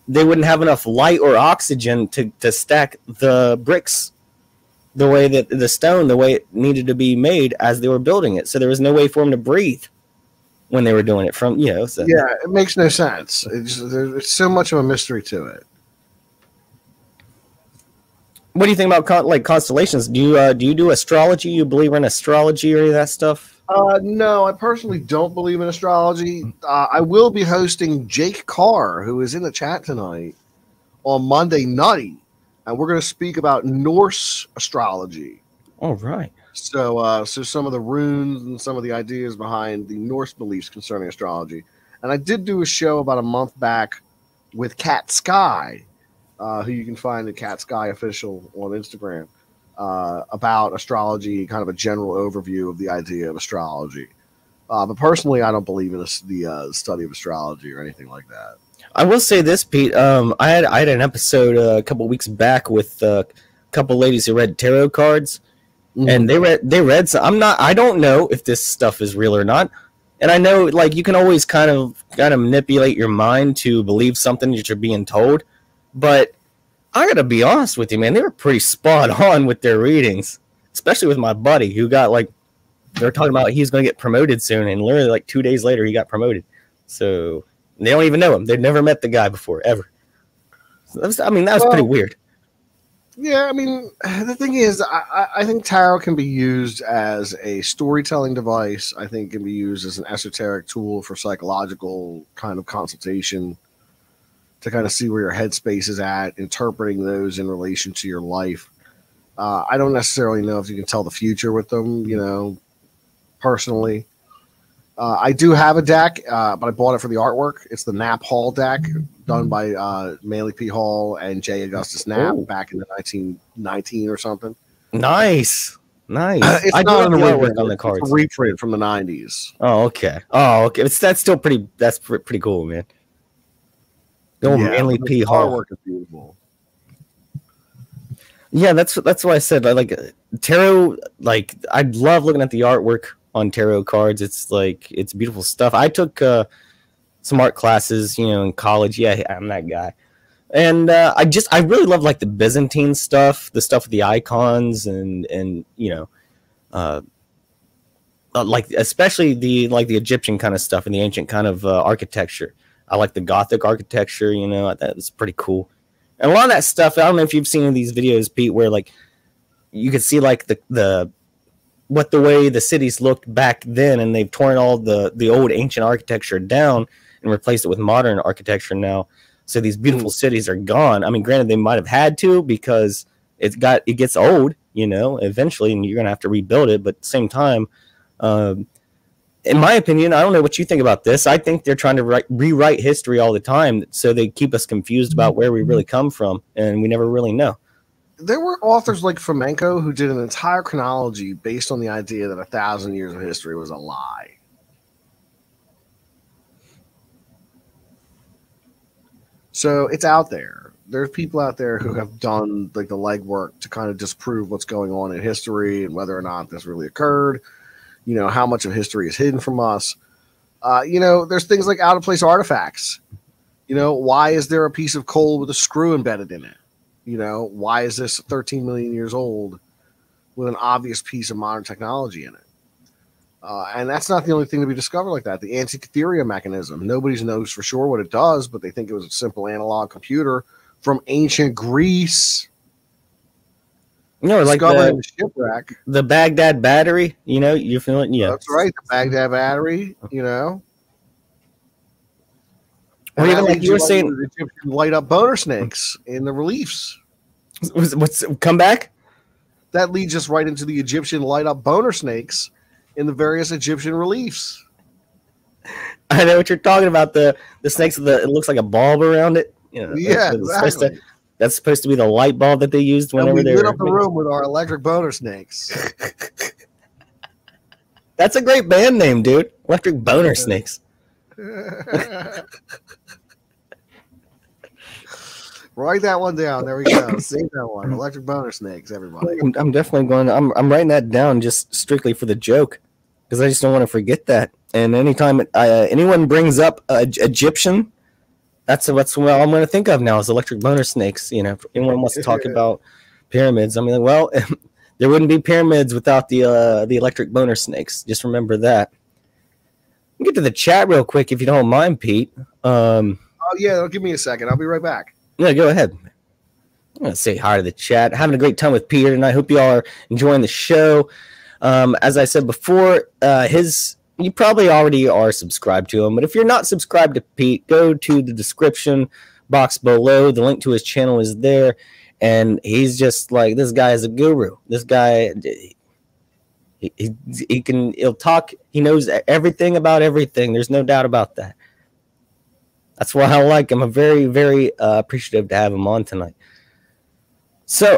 they wouldn't have enough light or oxygen to stack the bricks the way that the stone, the way it needed to be made as they were building it. So there was no way for them to breathe when they were doing it from, so. Yeah, it makes no sense. There's so much of a mystery to it. What do you think about like constellations? Do you do astrology? You believe in astrology or any of that stuff? No, I personally don't believe in astrology. I will be hosting Jake Carr, who is in the chat tonight, on Monday night, and we're going to speak about Norse astrology. All right. So some of the runes and some of the ideas behind the Norse beliefs concerning astrology. And I did do a show about a month back with Cat Sky, who you can find at Cat Sky Official on Instagram, about astrology, kind of a general overview of the idea of astrology. But personally, I don't believe in the study of astrology or anything like that. I will say this, Pete. I had an episode a couple weeks back with a couple ladies who read tarot cards. Mm-hmm. And they read some. I don't know if this stuff is real or not. And I know, like, you can always kind of manipulate your mind to believe something that you're being told. But I gotta be honest with you, man, they were pretty spot on with their readings. Especially with my buddy who got, like, they were talking about he's gonna get promoted soon, and literally like 2 days later he got promoted. So they don't even know him. They've never met the guy before, ever. So that was pretty weird. Yeah, I mean, the thing is, I think tarot can be used as a storytelling device. I think it can be used as an esoteric tool for psychological kind of consultation, to kind of see where your headspace is at, interpreting those in relation to your life. I don't necessarily know if you can tell the future with them, personally. I do have a deck, but I bought it for the artwork. It's the Knapp Hall deck, done by Manly P. Hall and J. Augustus Knapp back in the 1919 or something. Nice. It's I not do like the artwork on the cards. It's a reprint from the 90s. Oh, okay. That's still pretty cool, man. Manly P. Hall. Artwork is beautiful. Yeah, that's what I said. I like tarot. Like, I love looking at the artwork on tarot cards. It's beautiful stuff. I took some art classes, in college. Yeah, I'm that guy. And I really love, like, the Byzantine stuff, the stuff with the icons, and like, especially the Egyptian kind of stuff and the ancient kind of architecture. I like the Gothic architecture. That's pretty cool. And a lot of that stuff, I don't know if you've seen these videos, Pete, where, like, you could see, like, the way the cities looked back then, and they've torn all the old ancient architecture down and replaced it with modern architecture now. So these beautiful cities are gone. I mean, granted, they might have had to, because it gets old, eventually, and you're gonna have to rebuild it. But at the same time, in my opinion, I don't know what you think about this. I think they're trying to rewrite history all the time, so they keep us confused about where we really come from, and we never really know. There were authors like Fomenko who did an entire chronology based on the idea that 1,000 years of history was a lie. So it's out there. There's people out there who have done, like, the legwork to kind of disprove what's going on in history and whether or not this really occurred. How much of history is hidden from us. There's things like out of place artifacts. Why is there a piece of coal with a screw embedded in it? Why is this 13 million years old with an obvious piece of modern technology in it? And that's not the only thing to be discovered like that. The Antikythera mechanism. Nobody knows for sure what it does, but they think it was a simple analog computer from ancient Greece. Like the shipwreck. The Baghdad battery, you feel it? Yeah. That's right. The Baghdad battery, Or even like you were saying, the Egyptian light up boner snakes in the reliefs. What's come back? That leads us right into the Egyptian light up boner snakes in the various Egyptian reliefs. I know what you're talking about. The snakes with it looks like a bulb around it. Yeah, exactly. That's supposed to be the light bulb that they used whenever they lit up the room with our electric boner snakes. That's a great band name, dude. Electric Boner Snakes. Write that one down. There we go. Save that one. Electric boner snakes, everybody. I'm definitely going to, I'm writing that down just strictly for the joke, because I just don't want to forget that. And anytime anyone brings up Egyptian, that's what I'm going to think of now is electric boner snakes. You know, if anyone wants to talk about pyramids, I mean, well, there wouldn't be pyramids without the electric boner snakes. Just remember that. We'll get to the chat real quick if you don't mind, Pete. Oh yeah, give me a second. I'll be right back. Yeah, go ahead. I'm going to say hi to the chat. Having a great time with Peter, and I hope you all are enjoying the show. As I said before, you probably already are subscribed to him, but if you're not subscribed to Pete, go to the description box below. The link to his channel is there, and he's just like, this guy is a guru. This guy, he'll talk. He knows everything about everything. There's no doubt about that. That's why I like him. I'm very, very appreciative to have him on tonight. So,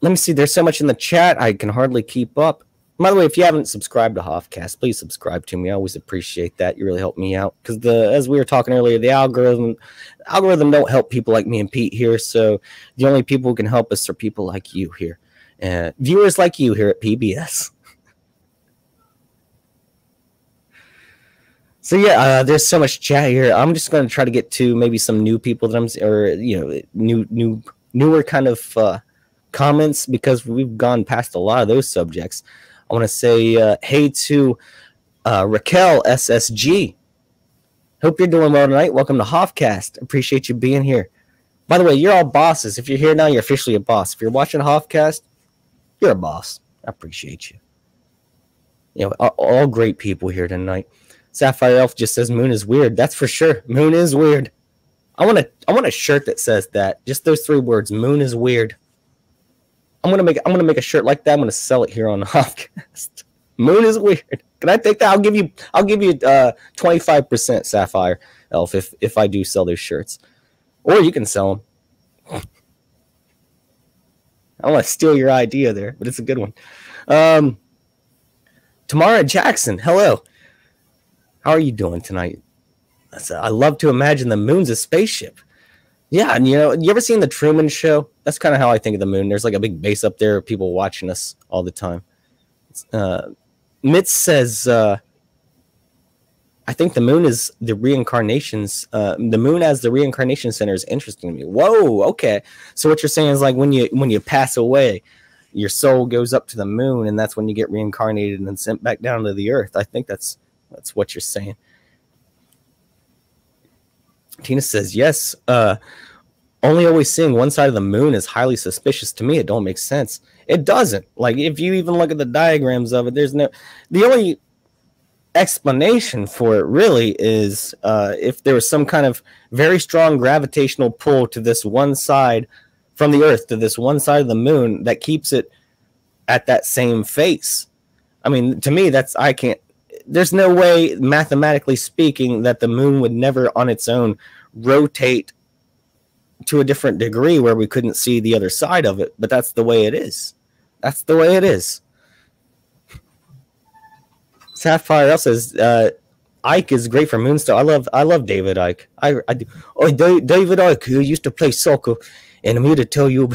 let me see. There's so much in the chat, I can hardly keep up. By the way, if you haven't subscribed to Hoffcast, please subscribe to me. I always appreciate that. You really help me out. Because as we were talking earlier, the algorithm don't help people like me and Pete here. So the only people who can help us are people like you here. Viewers like you here at PBS. So yeah, there's so much chat here. I'm just going to try to get to maybe some new people that newer kind of comments, because we've gone past a lot of those subjects. I want to say hey to Raquel SSG. Hope you're doing well tonight. Welcome to Hoffcast. Appreciate you being here. By the way, you're all bosses. If you're here now, you're officially a boss. If you're watching Hoffcast, you're a boss. I appreciate you. You know, all great people here tonight. Sapphire Elf just says moon is weird. That's for sure. Moon is weird. I want a shirt that says that. Just those 3 words. Moon is weird. I'm gonna make a shirt like that. I'm gonna sell it here on the Hoffcast. Moon is weird. Can I take that? I'll give you 25%, Sapphire Elf, if I do sell those shirts. Or you can sell them. I don't want to steal your idea there, but it's a good one. Tamara Jackson, hello. How are you doing tonight? I love to imagine the moon's a spaceship. Yeah, and you ever seen the Truman Show? That's kind of how I think of the moon. There's like a big base up there, people watching us all the time. Mitz says, I think the moon is the reincarnations. The moon as the reincarnation center is interesting to me. Whoa, okay. So what you're saying is like when you pass away, your soul goes up to the moon, and that's when you get reincarnated and then sent back down to the earth. I think that's what you're saying. Tina says, yes, only always seeing one side of the moon is highly suspicious to me. It don't make sense. It doesn't. Like, if you even look at the diagrams of it, the only explanation for it really is if there was some kind of very strong gravitational pull to this one side from the earth to this one side of the moon that keeps it at that same face. I mean, to me, there's no way, mathematically speaking, that the moon would never on its own rotate to a different degree where we couldn't see the other side of it. But that's the way it is. That's the way it is. Sapphire also says, Ike is great for Moonstar. I love David Ike. I do. Oh, David Ike, who used to play soccer, and I'm here to tell you.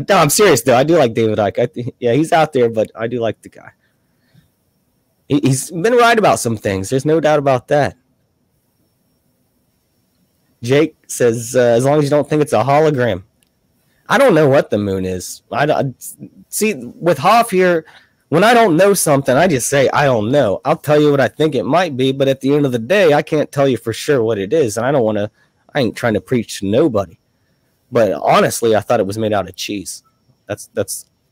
No, I'm serious though. I do like David Ike. Yeah, he's out there, but I do like the guy. He's been right about some things. There's no doubt about that. Jake says, as long as you don't think it's a hologram. I don't know what the moon is. I see, with Hoff here, when I don't know something, I just say, I don't know. I'll tell you what I think it might be, but at the end of the day, I can't tell you for sure what it is. And I ain't trying to preach to nobody. But honestly, I thought it was made out of cheese. That's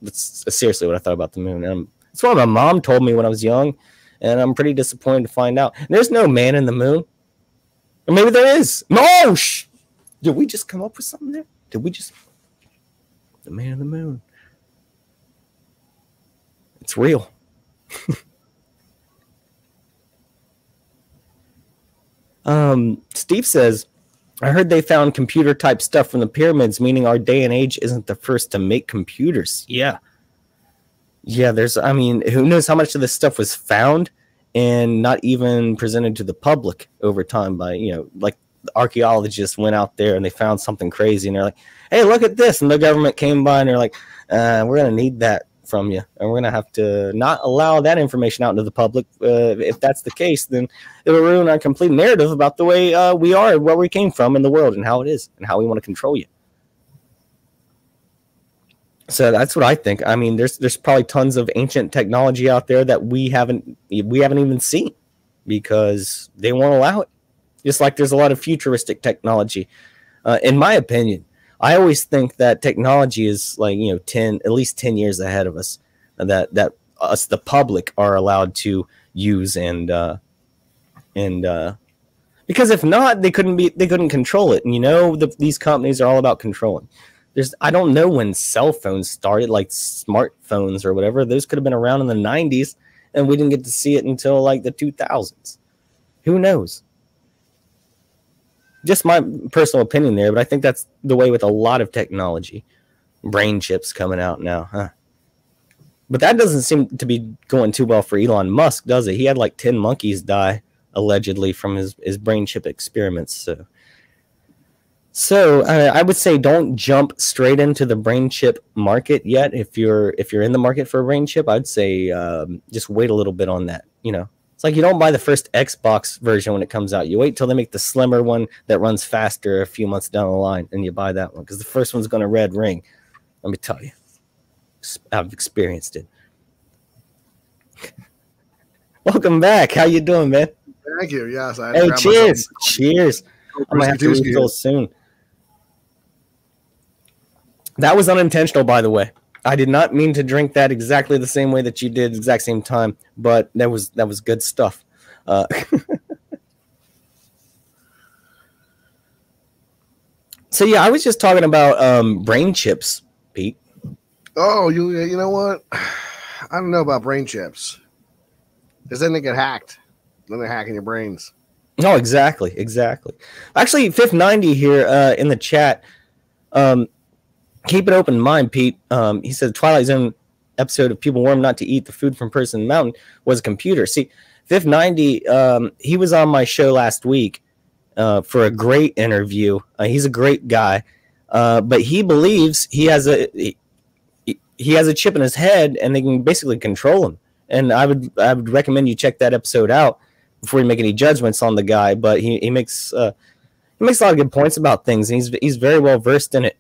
seriously what I thought about the moon. That's what my mom told me when I was young, and I'm pretty disappointed to find out. And there's no man in the moon. Or maybe there is. No! Did we just come up with something there? The man in the moon. It's real. Steve says, I heard they found computer type stuff from the pyramids, meaning our day and age isn't the first to make computers. Yeah. Yeah, who knows how much of this stuff was found and not even presented to the public over time by, like archaeologists went out there and they found something crazy and they're like, hey, look at this. And the government came by and they're like, we're going to need that from you. And we're going to have to not allow that information out into the public. If that's the case, then it will ruin our complete narrative about the way we are, where we came from in the world and how it is and how we want to control you. So that's what I think. I mean, there's probably tons of ancient technology out there that we haven't even seen because they won't allow it. Just like there's a lot of futuristic technology. In my opinion, I always think that technology is like, at least 10 years ahead of us, that us, the public, are allowed to use and because if not, they couldn't control it. And these companies are all about controlling. I don't know when cell phones started, like smartphones or whatever. Those could have been around in the 90s, and we didn't get to see it until like the 2000s. Who knows? Just my personal opinion there, but I think that's the way with a lot of technology. Brain chips coming out now, huh? But that doesn't seem to be going too well for Elon Musk, does it? He had like 10 monkeys die, allegedly, from his brain chip experiments, So I would say don't jump straight into the brain chip market yet. If you're in the market for a brain chip, I'd say just wait a little bit on that. It's like you don't buy the first Xbox version when it comes out. You wait till they make the slimmer one that runs faster a few months down the line, and you buy that one because the first one's going to red ring. Let me tell you, I've experienced it. Welcome back. How you doing, man? Thank you. Yes. Hey, cheers. Cheers. I might have to refill soon. That was unintentional, by the way. I did not mean to drink that exactly the same way that you did, exact same time, but that was good stuff. So yeah, I was just talking about brain chips, Pete. Oh, you know what? I don't know about brain chips. Because then they get hacked. Then they're hacking your brains. Oh, exactly. Actually, 590 here in the chat. Keep an open mind, Pete. He said the Twilight Zone episode of People Warm Not to Eat the Food from Person Mountain was a computer. See, 590, he was on my show last week for a great interview. He's a great guy, but he believes he has a chip in his head and they can basically control him. And I would recommend you check that episode out before you make any judgments on the guy. But he makes a lot of good points about things, and he's very well versed in it.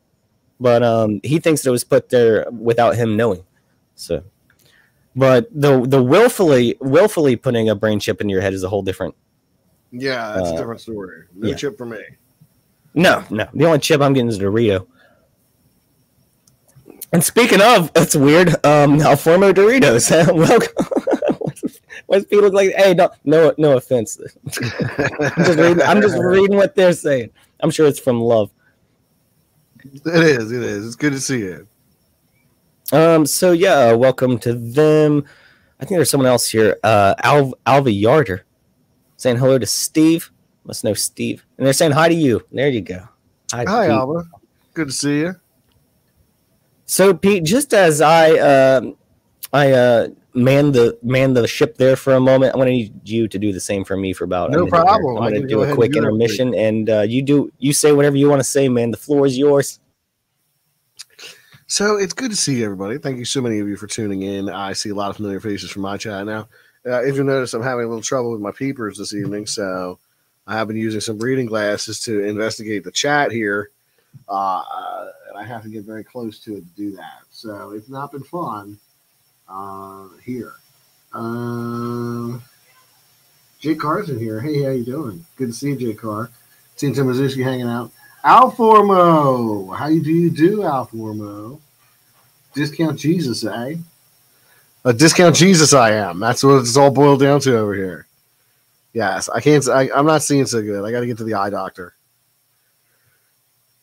But he thinks that it was put there without him knowing. So, but the willfully putting a brain chip in your head is a whole different. Yeah, that's a different story. No chip for me. No. The only chip I'm getting is Dorito. And speaking of, that's weird. Alformo Doritos. Welcome. What's Pete look like? Hey, no offense. I'm just reading what they're saying. I'm sure it's from love. It is. It's good to see you. So yeah, welcome to them. I think there's someone else here. Alva Yarder saying hello to Steve. Must know Steve. And they're saying hi to you. There you go. Hi Alva. Good to see you. So Pete, just as I man the ship there for a moment, I'm going to need you to do the same for me for about no problem. I'm going to do a quick intermission, and you say whatever you want to say, man. The floor is yours. So it's good to see everybody. Thank you so many of you for tuning in. I see a lot of familiar faces from my chat now. If you notice, I'm having a little trouble with my peepers this evening, so I have been using some reading glasses to investigate the chat here, and I have to get very close to it to do that. So it's not been fun here. Jake Carr's in here. Hey, how you doing? Good to see you, Jake Carr. Seen Tim Mazuski hanging out. Alformo, how do you do, Alformo? Discount Jesus, eh? A discount Jesus, I am. That's what it's all boiled down to over here. Yes, I'm not seeing so good. I got to get to the eye doctor.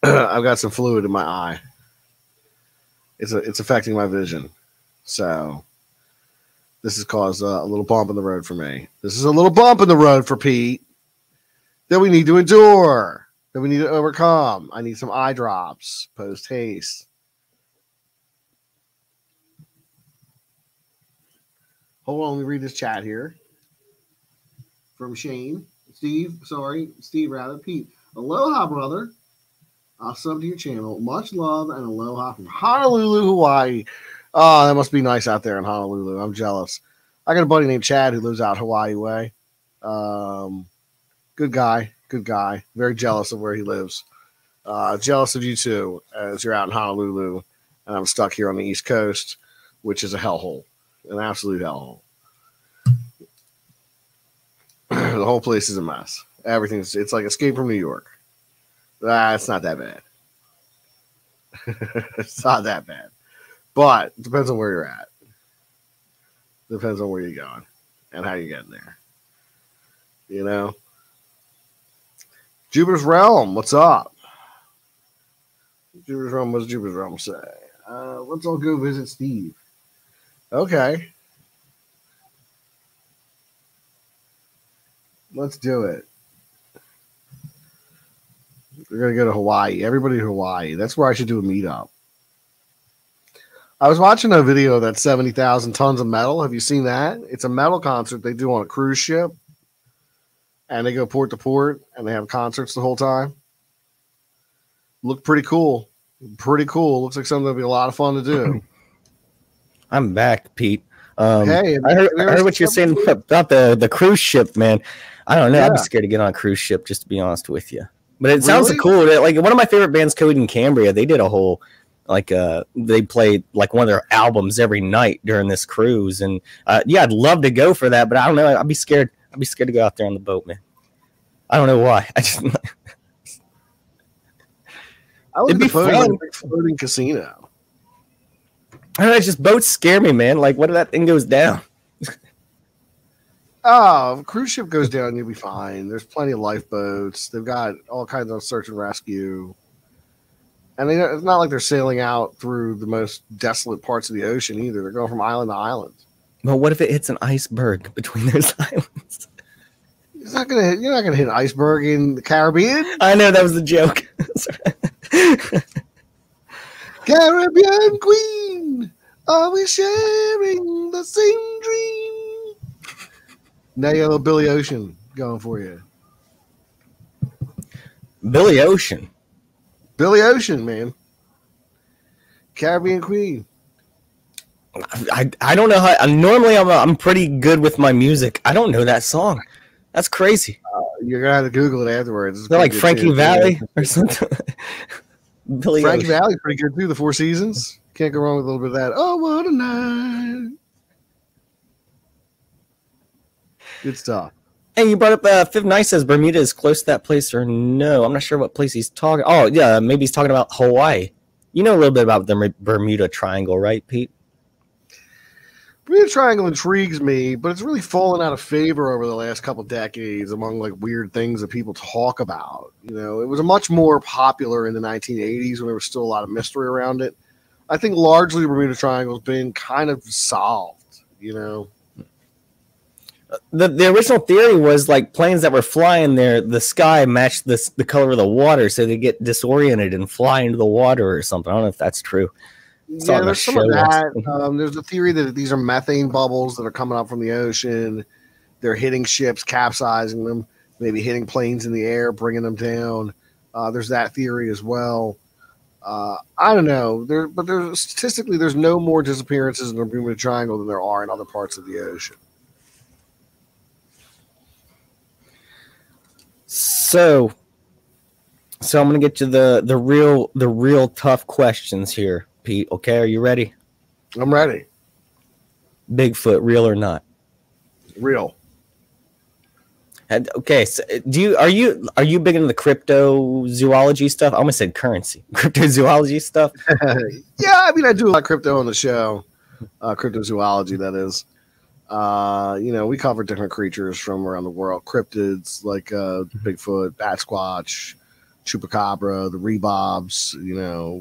I've got some fluid in my eye. It's affecting my vision. So this has caused a little bump in the road for me. This is a little bump in the road for Pete that we need to endure, that we need to overcome. I need some eye drops post haste. Hold on, let me read this chat here. from Shane. Steve, rather. Pete. Aloha, brother. I'll sub to your channel. Much love and aloha from Honolulu, Hawaii. Oh, that must be nice out there in Honolulu. I'm jealous. I got a buddy named Chad who lives out Hawaii way. Good guy. Very jealous of where he lives. Jealous of you too, as you're out in Honolulu, and I'm stuck here on the East Coast, which is a hellhole, an absolute hellhole. The whole place is a mess. It's like Escape from New York. It's not that bad. It's not that bad. But it depends on where you're at. Depends on where you're going and how you're getting there. You know? Jupiter's Realm, what's up? Jupiter's Realm, what does Jupiter's Realm say? Let's all go visit Steve. Okay. Let's do it. We're going to go to Hawaii. Everybody to Hawaii. That's where I should do a meetup. I was watching a video of that 70,000 tons of metal. Have you seen that? It's a metal concert they do on a cruise ship. And they go port to port and they have concerts the whole time. Look pretty cool. Looks like something that'd be a lot of fun to do. I'm back, Pete. Hey, I heard what you're saying about the cruise ship, man. I don't know. Yeah. I'd be scared to get on a cruise ship, just to be honest with you. But it sounds cool. Like one of my favorite bands, Code and Cambria, they did a whole they played like one of their albums every night during this cruise, and I'd love to go for that, but I don't know. I'd be scared. I'd be scared to go out there on the boat, man. I don't know why. It'd be fun. Like a big floating casino. I don't know. Just boats scare me, man. Like, what if that thing goes down? Oh, if a cruise ship goes down, you'll be fine. There's plenty of lifeboats. They've got all kinds of search and rescue. And it's not like they're sailing out through the most desolate parts of the ocean either. They're going from island to island. Well, what if it hits an iceberg between those islands? You're not gonna hit an iceberg in the Caribbean. I know, that was the joke. Caribbean Queen, are we sharing the same dream? Now you got a little Billy Ocean going for you. Billy Ocean, man. Caribbean Queen. I don't know how. Normally, I'm pretty good with my music. I don't know that song. That's crazy. You're gonna have to Google it afterwards. Is that like Frankie Valley or something? Frankie Valley, pretty good too. The Four Seasons. Can't go wrong with a little bit of that. Oh, what a night! Good stuff. Hey, you brought up Fifth Night says Bermuda is close to that place, or no? I'm not sure what place he's talking. Oh, yeah, maybe he's talking about Hawaii. You know a little bit about the Bermuda Triangle, right, Pete? Bermuda Triangle intrigues me, but it's really fallen out of favor over the last couple decades among like weird things that people talk about. You know, it was much more popular in the 1980s when there was still a lot of mystery around it. I think largely the Bermuda Triangle has been kind of solved, you know. The original theory was like planes that were flying there, the sky matched the color of the water, so they get disoriented and fly into the water or something. I don't know if that's true. Yeah, there's some of that. There's a theory that these are methane bubbles that are coming up from the ocean. They're hitting ships, capsizing them, maybe hitting planes in the air, bringing them down. There's that theory as well. I don't know. But statistically, there's no more disappearances in the Bermuda Triangle than there are in other parts of the ocean. So I'm gonna get to the real tough questions here, Pete. Okay, are you ready? I'm ready. Bigfoot, real or not? Real. And, okay, so are you big into the cryptozoology stuff? I almost said currency. Cryptozoology stuff? Yeah, I mean I do a lot of crypto on the show. Cryptozoology, that is. We cover different creatures from around the world. Cryptids like Bigfoot, Bat Squatch, Chupacabra, the Rebobs,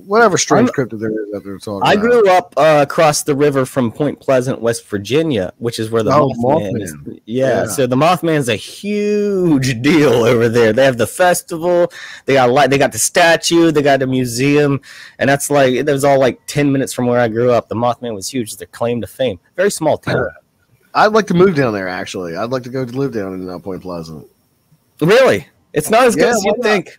whatever strange cryptid there is that they're talking about. I grew up across the river from Point Pleasant, West Virginia, which is where the Mothman is. Yeah, so the Mothman's a huge deal over there. They have the festival, they got the statue, they got a museum, and that was all like 10 minutes from where I grew up. The Mothman was huge. Their claim to fame. Very small town. I'd like to move down there. Actually, I'd like to go to live down in Point Pleasant. Really? It's not as good as you think.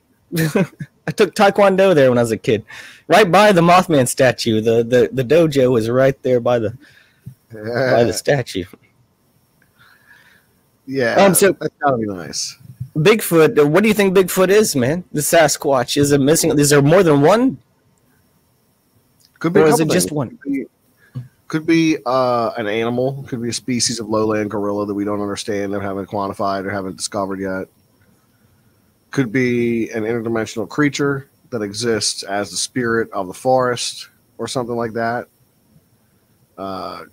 I took Taekwondo there when I was a kid. Right by the Mothman statue. The dojo was right there by the statue. Yeah. So that's gotta be nice. Bigfoot. What do you think Bigfoot is, man? The Sasquatch. Is it missing? Is there more than one? Could be. Or is it just one? Could be an animal. Could be a species of lowland gorilla that we don't understand or haven't quantified or haven't discovered yet. Could be an interdimensional creature that exists as the spirit of the forest or something like that.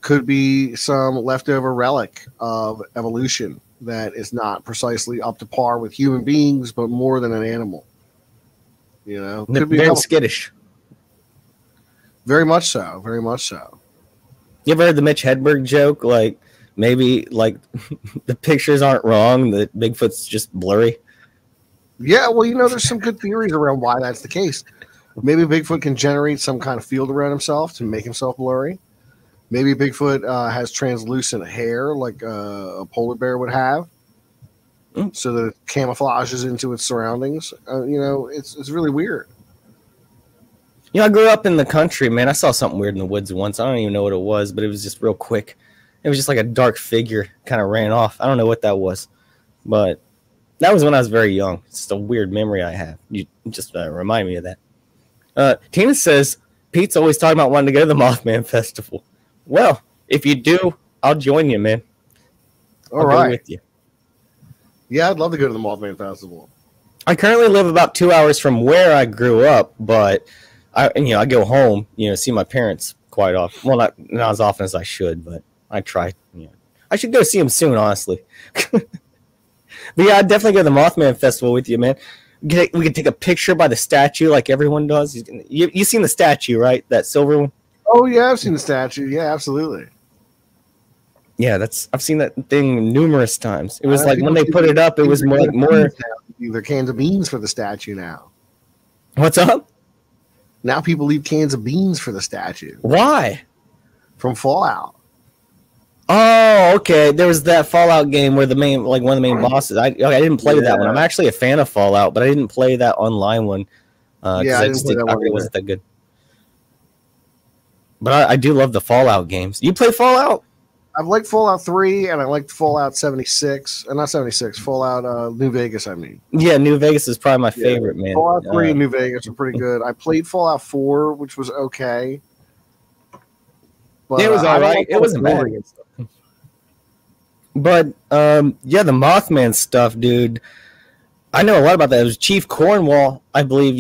Could be some leftover relic of evolution that is not precisely up to par with human beings, but more than an animal. You know, could be very skittish. Very much so. Very much so. You ever heard the Mitch Hedberg joke? Like maybe like the pictures aren't wrong. That Bigfoot's just blurry. Yeah, well, you know, there's some good theories around why that's the case. Maybe Bigfoot can generate some kind of field around himself to make himself blurry. Maybe Bigfoot has translucent hair like a polar bear would have, so that it camouflages into its surroundings. You know, it's really weird. You know, I grew up in the country, man. I saw something weird in the woods once. I don't even know what it was, but it was just real quick. It was just like a dark figure kind of ran off. I don't know what that was, but that was when I was very young. It's just a weird memory I have. You just remind me of that. Tina says, Pete's always talking about wanting to go to the Mothman Festival. Well, if you do, I'll join you, man. All right. Go with you. Yeah, I'd love to go to the Mothman Festival. I currently live about 2 hours from where I grew up, but I go home, see my parents quite often. Well, not as often as I should, but I try. I should go see them soon, honestly. But yeah, I'd definitely go to the Mothman Festival with you, man. We could take a picture by the statue like everyone does. You seen the statue, right? That silver one? Oh, yeah, I've seen the statue. Yeah, absolutely. Yeah, I've seen that thing numerous times. It was like when they put it up, it was more. They're cans of beans for the statue now. What's up? Now people leave cans of beans for the statue. Why? From Fallout. Oh, okay. There was that Fallout game where one of the main bosses. I didn't play that one. I'm actually a fan of Fallout, but I didn't play that online one. I didn't play that one. It wasn't that good. But I do love the Fallout games. You play Fallout? I've liked Fallout 3, and I liked Fallout 76. Not 76, Fallout New Vegas, I mean. Yeah, New Vegas is probably my favorite, man. Fallout 3 and New Vegas are pretty good. I played Fallout 4, which was okay. But, it was all right. It wasn't bad. But, yeah, the Mothman stuff, dude. I know a lot about that. It was Chief Cornwall, I believe,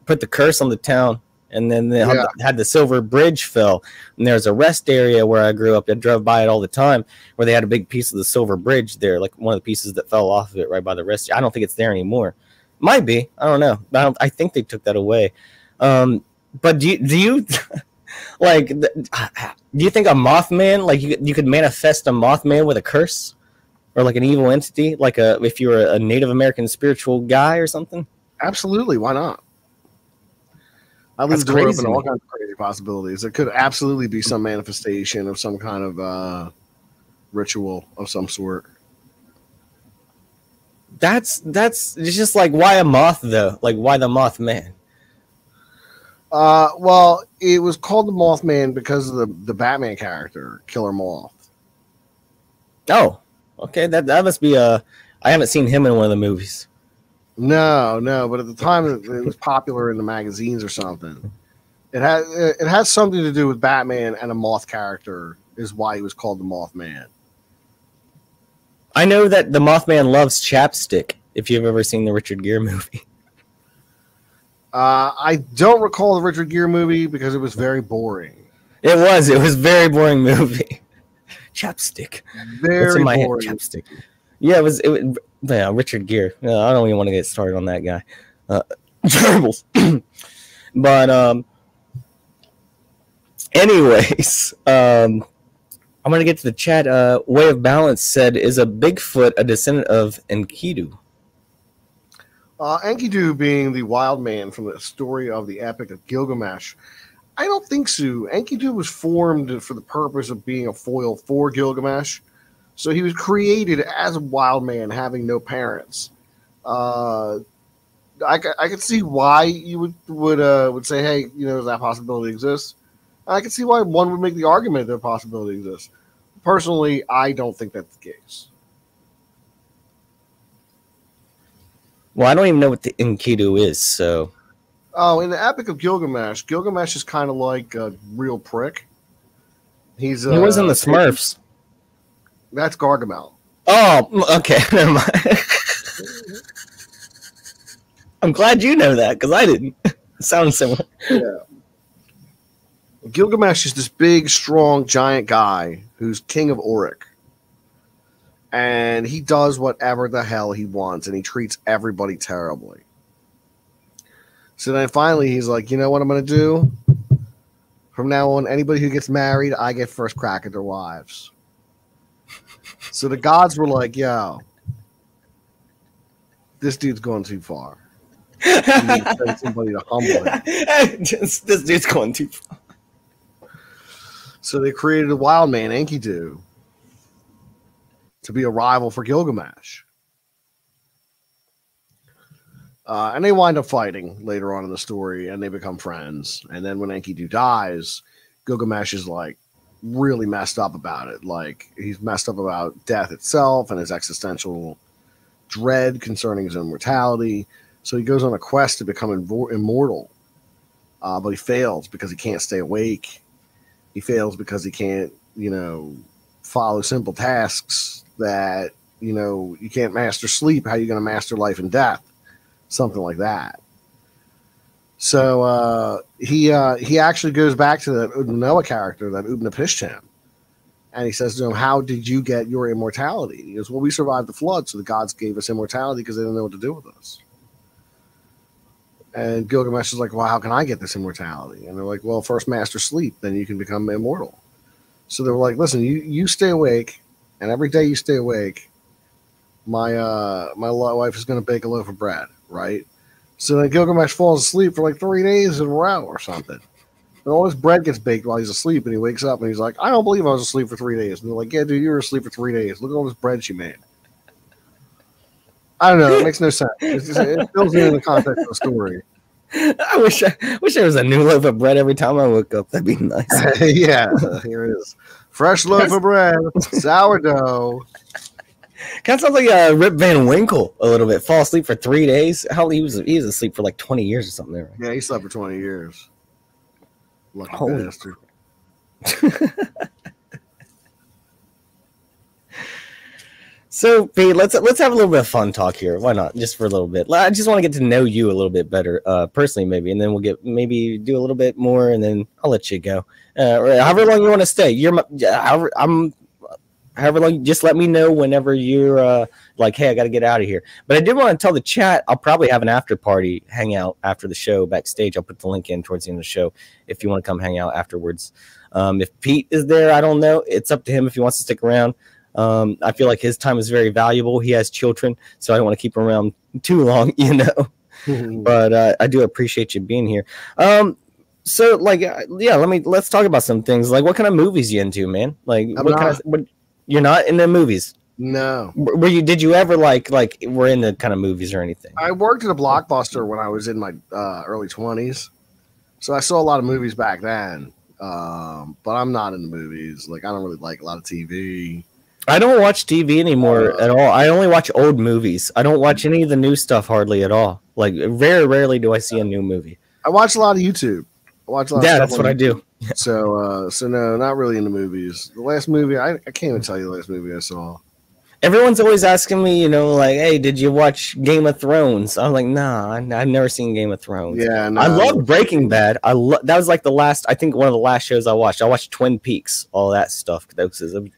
put the curse on the town. And then they had the Silver Bridge fell. And there's a rest area where I grew up. I drove by it all the time where they had a big piece of the Silver Bridge there, like one of the pieces that fell off of it right by the rest. I don't think it's there anymore. Might be. I don't know. I think they took that away. But do you like, do you think a Mothman, like you could manifest a Mothman with a curse or like an evil entity, like if you were a Native American spiritual guy or something? Absolutely. Why not? I leave the door open to all kinds of crazy possibilities. It could absolutely be some manifestation of some kind of ritual of some sort. That's just like, why a moth though? Like, why the Mothman? Well, it was called the Mothman because of the Batman character, Killer Moth. Oh, okay. That must be I haven't seen him in one of the movies. No, but at the time it was popular in the magazines or something. It has something to do with Batman, and a moth character is why he was called the Mothman. I know that the Mothman loves chapstick, if you've ever seen the Richard Gere movie. I don't recall the Richard Gere movie because it was very boring. It was a very boring movie. Chapstick. Very What's in my boring. Head? Chapstick. Yeah, it was yeah, Richard Gere. I don't even want to get started on that guy. Gerbils. But anyways, I'm gonna get to the chat. Way of Balance said, "Is a Bigfoot a descendant of Enkidu?" Enkidu being the wild man from the story of the Epic of Gilgamesh. I don't think so. Enkidu was formed for the purpose of being a foil for Gilgamesh. So he was created as a wild man having no parents. I could see why you would say, hey, that possibility exists. I can see why one would make the argument that a possibility exists. Personally, I don't think that's the case. Well, I don't even know what the Enkidu is, so... Oh, in the Epic of Gilgamesh, Gilgamesh is kind of like a real prick. He was in the Smurfs. That's Gargamel. Oh, okay. Never mind. I'm glad you know that, because I didn't. It sounds similar. Yeah. Gilgamesh is this big, strong, giant guy who's king of Uruk. And he does whatever the hell he wants, and he treats everybody terribly. So then finally he's like, you know what I'm going to do? From now on, anybody who gets married, I get first crack at their wives. So the gods were like, yo, this dude's going too far. You need to send somebody to humble him. This dude's going too far. So they created a wild man, Enkidu, to be a rival for Gilgamesh. And they wind up fighting later on in the story, and they become friends. And then when Enkidu dies, Gilgamesh is like really messed up about it. Like he's messed up about death itself and his existential dread concerning his own mortality. So he goes on a quest to become immortal. But he fails because he can't stay awake. He fails because he can't, follow simple tasks that, you can't master sleep. How are you going to master life and death? Something like that. So he actually goes back to that Noah character, that Utnapishtim, and he says to him, how did you get your immortality? He goes, well, we survived the flood, so the gods gave us immortality because they didn't know what to do with us. And Gilgamesh is like, well, how can I get this immortality? And they're like, well, first master sleep, then you can become immortal. So they were like, listen, you stay awake, and every day you stay awake, my wife is going to bake a loaf of bread, right? So then Gilgamesh falls asleep for like 3 days in a row or something. And all his bread gets baked while he's asleep, and he wakes up and he's like, I don't believe I was asleep for 3 days. And they're like, yeah, dude, you were asleep for 3 days. Look at all this bread she made. I don't know. It makes no sense. It fills in the context of the story. I wish there was a new loaf of bread every time I woke up. That'd be nice. Yeah, here it is. Fresh loaf of bread, sourdough. Kind of sounds like Rip Van Winkle a little bit. Fall asleep for 3 days. Hell, he was asleep for like 20 years or something there. Right? Yeah, he slept for 20 years. Lucky bastard. So, Pete, let's have a little bit of fun talk here. Why not? Just for a little bit. I just want to get to know you a little bit better, personally, maybe, and then we'll maybe do a little bit more, and then I'll let you go. Or however long you want to stay. However long. Just let me know whenever you're like, hey, I got to get out of here. But I did want to tell the chat. I'll probably have an after party hangout after the show backstage. I'll put the link in towards the end of the show if you want to come hang out afterwards. If Pete is there, I don't know. It's up to him if he wants to stick around. I feel like his time is very valuable. He has children, so I don't want to keep him around too long, But I do appreciate you being here. So, like, yeah, let's talk about some things. Like, what kind of movies you into, man? Like, you're not into movies? No. Did you ever like were into kind of movies or anything? I worked at a Blockbuster when I was in my early 20s, so I saw a lot of movies back then. But I'm not into movies. Like, I don't really like a lot of TV. I don't watch TV anymore at all. I only watch old movies. I don't watch any of the new stuff hardly at all. Like, very rarely do I see a new movie. I watch a lot of YouTube. That's what I do. So no, not really into movies. The last movie, I can't even tell you the last movie I saw. Everyone's always asking me, like, hey, did you watch Game of Thrones? I'm like, nah, I've never seen Game of Thrones. Yeah, no. I love Breaking Bad. That was like one of the last shows I watched. I watched Twin Peaks, all that stuff. It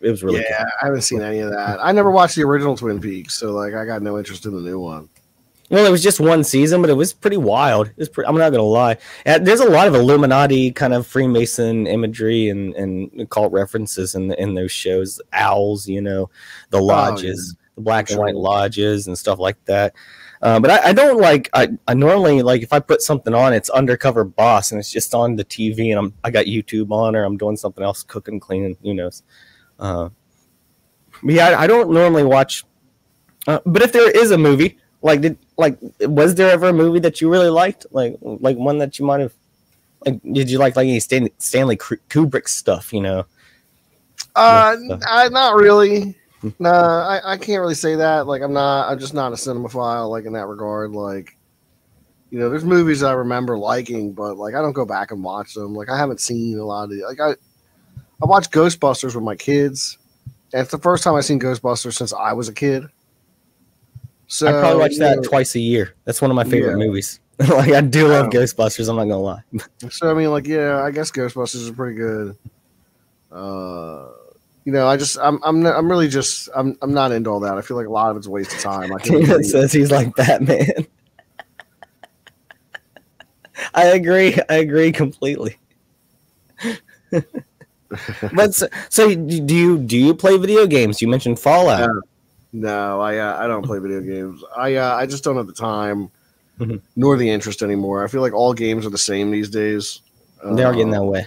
was really good. I haven't seen any of that. I never watched the original Twin Peaks, so like I got no interest in the new one. Well, it was just one season, but it was pretty wild. I'm not gonna lie. There's a lot of Illuminati kind of Freemason imagery and cult references in those shows. Owls, the lodges, the black and white lodges and stuff like that. But I don't like. I normally like if I put something on, it's Undercover Boss, and it's just on the TV, and I got YouTube on, or I'm doing something else, cooking, cleaning, who knows. But yeah, I don't normally watch. But if there is a movie, was there ever a movie that you really liked, like one that you might have, like, did you like any Stanley Kubrick stuff? Not really. No, I can't really say that. Like, I'm just not a cinemaphile, like, in that regard. Like, there's movies I remember liking, but like I don't go back and watch them. Like, I haven't seen a lot of like I watched Ghostbusters with my kids, and it's the first time I've seen Ghostbusters since I was a kid. So I probably watch that twice a year. That's one of my favorite movies. Like, I do love Ghostbusters. I'm not gonna lie. So I mean, like, yeah, I guess Ghostbusters is pretty good. I'm not into all that. I feel like a lot of it's a waste of time. Tina says he's like Batman. I agree completely. But so do you play video games? You mentioned Fallout. No, I don't play video games. I just don't have the time nor the interest anymore. I feel like all games are the same these days. They are getting that way.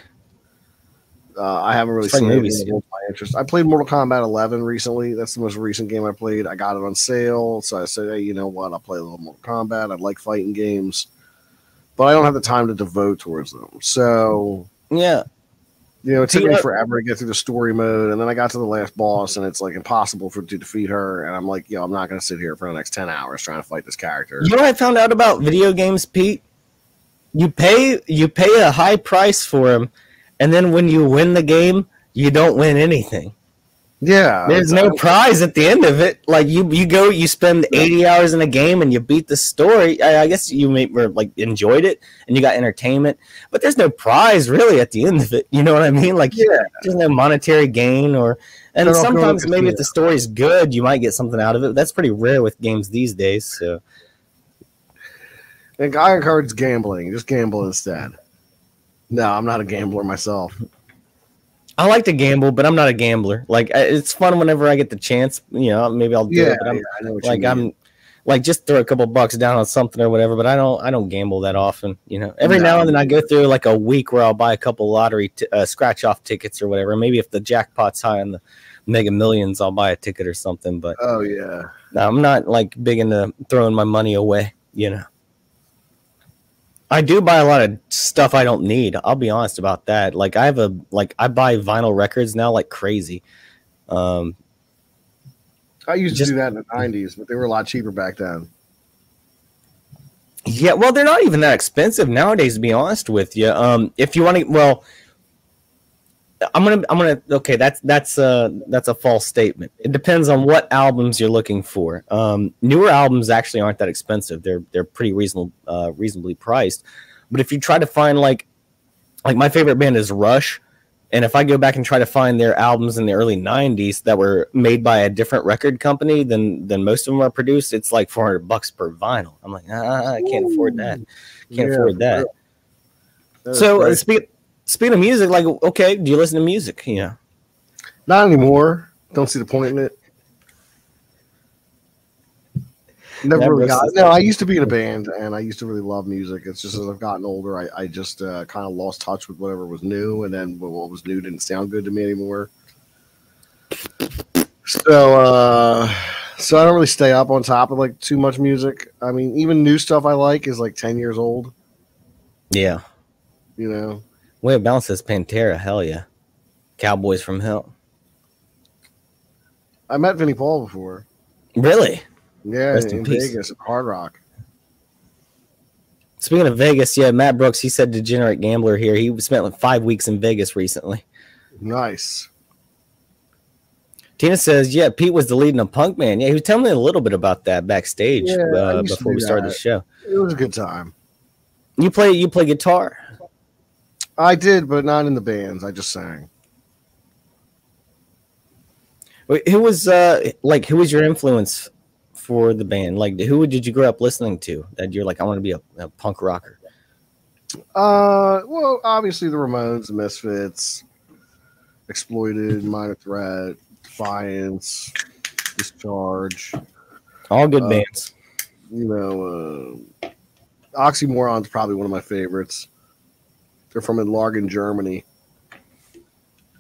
I haven't really seen movies. My interest. I played Mortal Kombat 11 recently. That's the most recent game I played. I got it on sale, so I said, hey, you know what? I'll play a little Mortal Kombat. I like fighting games, but I don't have the time to devote towards them. So yeah, it took me forever to get through the story mode, and then I got to the last boss, and it's like impossible to defeat her. And I'm like, I'm not going to sit here for the next 10 hours trying to fight this character. You know what I found out about video games, Pete? You pay a high price for them. And then when you win the game, you don't win anything. Yeah. There's no prize at the end of it. Like, you spend 80 hours in a game and you beat the story. I guess you enjoyed it and you got entertainment. But there's no prize really at the end of it. You know what I mean? Like, there's no monetary gain and sometimes maybe if the story's good, you might get something out of it. But that's pretty rare with games these days. So. And I encourage gambling. Just gamble instead. No, I'm not a gambler myself. I like to gamble, but I'm not a gambler. Like, it's fun whenever I get the chance. Maybe I'll do it. But I'm like just throw a couple bucks down on something or whatever. But I don't gamble that often. Every now and then I go through like a week where I'll buy a couple lottery scratch off tickets or whatever. Maybe if the jackpot's high on the Mega Millions, I'll buy a ticket or something. But no, I'm not like big into throwing my money away. I do buy a lot of stuff I don't need. I'll be honest about that. Like, I buy vinyl records now like crazy. I used to do that in the 90s, but they were a lot cheaper back then. Yeah, well, they're not even that expensive nowadays, to be honest with you. If you want to, well, I'm gonna. Okay, that's a false statement. It depends on what albums you're looking for. Newer albums actually aren't that expensive. They're pretty reasonably priced. But if you try to find like my favorite band is Rush, and if I go back and try to find their albums in the early '90s that were made by a different record company than most of them are produced, it's like $400 per vinyl. I'm like, I can't afford that. Can't afford that. So Speaking of music, like, okay, do you listen to music? Not anymore. Don't see the point in it. Never really got. No, I used to be in a band, and I used to really love music. It's just as I've gotten older, I just kind of lost touch with whatever was new, and then what was new didn't sound good to me anymore. So I don't really stay up on top of like too much music. I mean, even new stuff I like is like 10 years old. Yeah. Way of Balance says Pantera. Hell yeah. Cowboys from Hell. I met Vinnie Paul before. Really? Yeah, in Vegas at Hard Rock. Speaking of Vegas, yeah, Matt Brooks, he said degenerate gambler here. He spent like 5 weeks in Vegas recently. Nice. Tina says, yeah, Pete was the lead in a punk band. Yeah, he was telling me a little bit about that backstage before we started the show. It was a good time. You play guitar? I did, but not in the bands. I just sang. Who was your influence for the band? Like, who did you grow up listening to that you're like, I want to be a punk rocker? Well, obviously the Ramones, the Misfits, Exploited, Minor Threat, Defiance, Discharge. All good bands. You know, Oxymoron's probably one of my favorites. They're from Largen, Germany.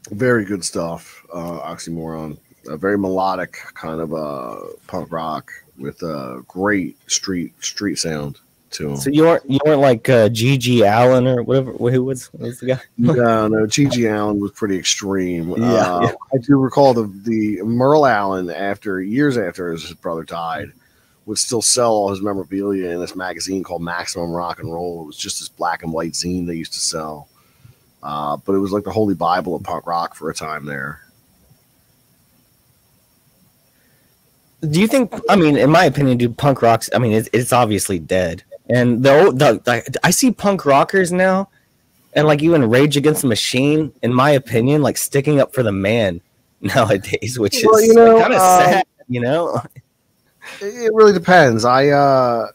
Very good stuff. Oxymoron, very melodic kind of punk rock with a great street sound to them. So you weren't like G.G. Allen or whatever. Who was the guy? No, G.G. Allen was pretty extreme. Yeah. I do recall the Merle Allen, years after his brother died, would still sell all his memorabilia in this magazine called Maximum Rock and Roll. It was just this black and white zine they used to sell. But it was like the holy Bible of punk rock for a time there. Do you think? I mean, in my opinion, dude, punk rock's. I mean, it's obviously dead. And I see punk rockers now, and like even Rage Against the Machine, in my opinion, like sticking up for the man nowadays, which is kind of sad. You know, it really depends. There's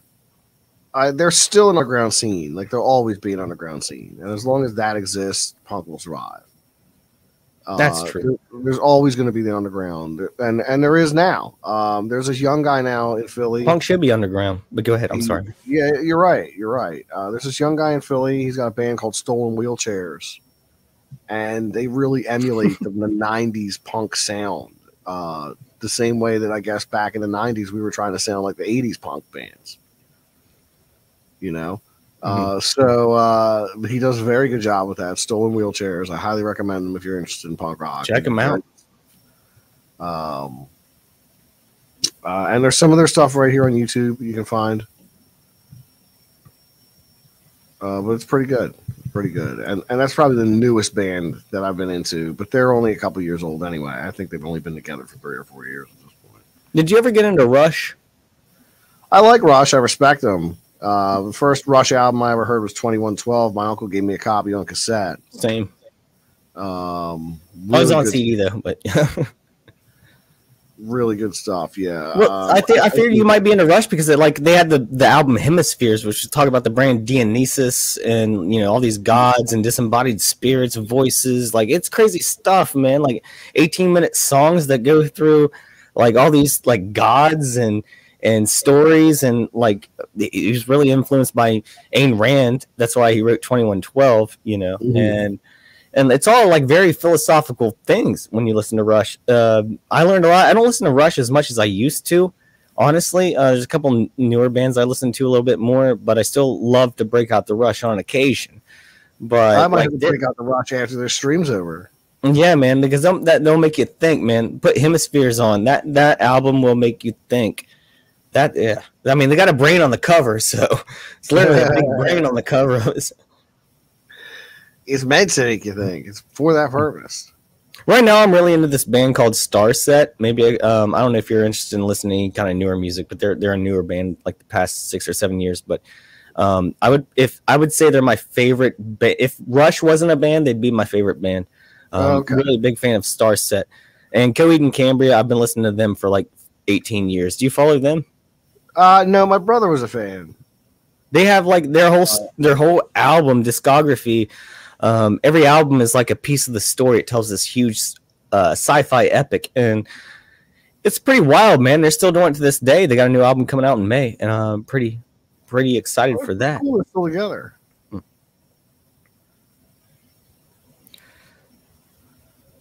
still an underground scene. Like there'll always be an underground scene, and as long as that exists, punk will survive. That's true. There's always going to be the underground, and there is now. There's this young guy now in Philly. Punk should be underground, but go ahead. I'm sorry. Yeah, you're right. There's this young guy in Philly. He's got a band called Stolen Wheelchairs, and they really emulate the '90s punk sound. The same way that I guess back in the '90s we were trying to sound like the '80s punk bands. You know. So he does a very good job with that. Stolen Wheelchairs. I highly recommend them if you're interested in punk rock. Check them out. And there's some of their stuff right here on YouTube you can find. But it's pretty good. And that's probably the newest band that I've been into, but they're only a couple years old anyway. I think they've only been together for 3 or 4 years at this point. Did you ever get into Rush? I like Rush. I respect them. The first Rush album I ever heard was 2112. My uncle gave me a copy on cassette. Same. Really I was on CD though, but really good stuff. Yeah. Well, I figured you might be into Rush because they had the album Hemispheres, which was talking about the brand Dionysus and all these gods and disembodied spirits, voices. Like it's crazy stuff, man. Like 18-minute songs that go through like all these like gods and stories, and like he was really influenced by Ayn Rand. That's why he wrote 2112, and it's all like very philosophical things when you listen to Rush. I learned a lot. I don't listen to Rush as much as I used to, honestly. There's a couple newer bands I listen to a little bit more, but I still love to break out the Rush on occasion. But I might have to break out the Rush after their stream's over. Yeah, man, because they'll make you think, man. Put Hemispheres on. That album will make you think. I mean, they got a brain on the cover, so it's literally a big brain on the cover. It's meant to make you think. It's for that purpose. Right now, I'm really into this band called Starset. Maybe I don't know if you're interested in listening to any kind of newer music, but they're a newer band, like the past 6 or 7 years. But I would say they're my favorite. If Rush wasn't a band, they'd be my favorite band. Okay. I'm really a big fan of Starset and Coheed and Cambria. I've been listening to them for like 18 years. Do you follow them? No, my brother was a fan. They have like their whole album discography. Every album is like a piece of the story. It tells this huge sci-fi epic, and it's pretty wild, man. They're still doing it to this day. They got a new album coming out in May, and I'm pretty excited for that. Cool, it's still together.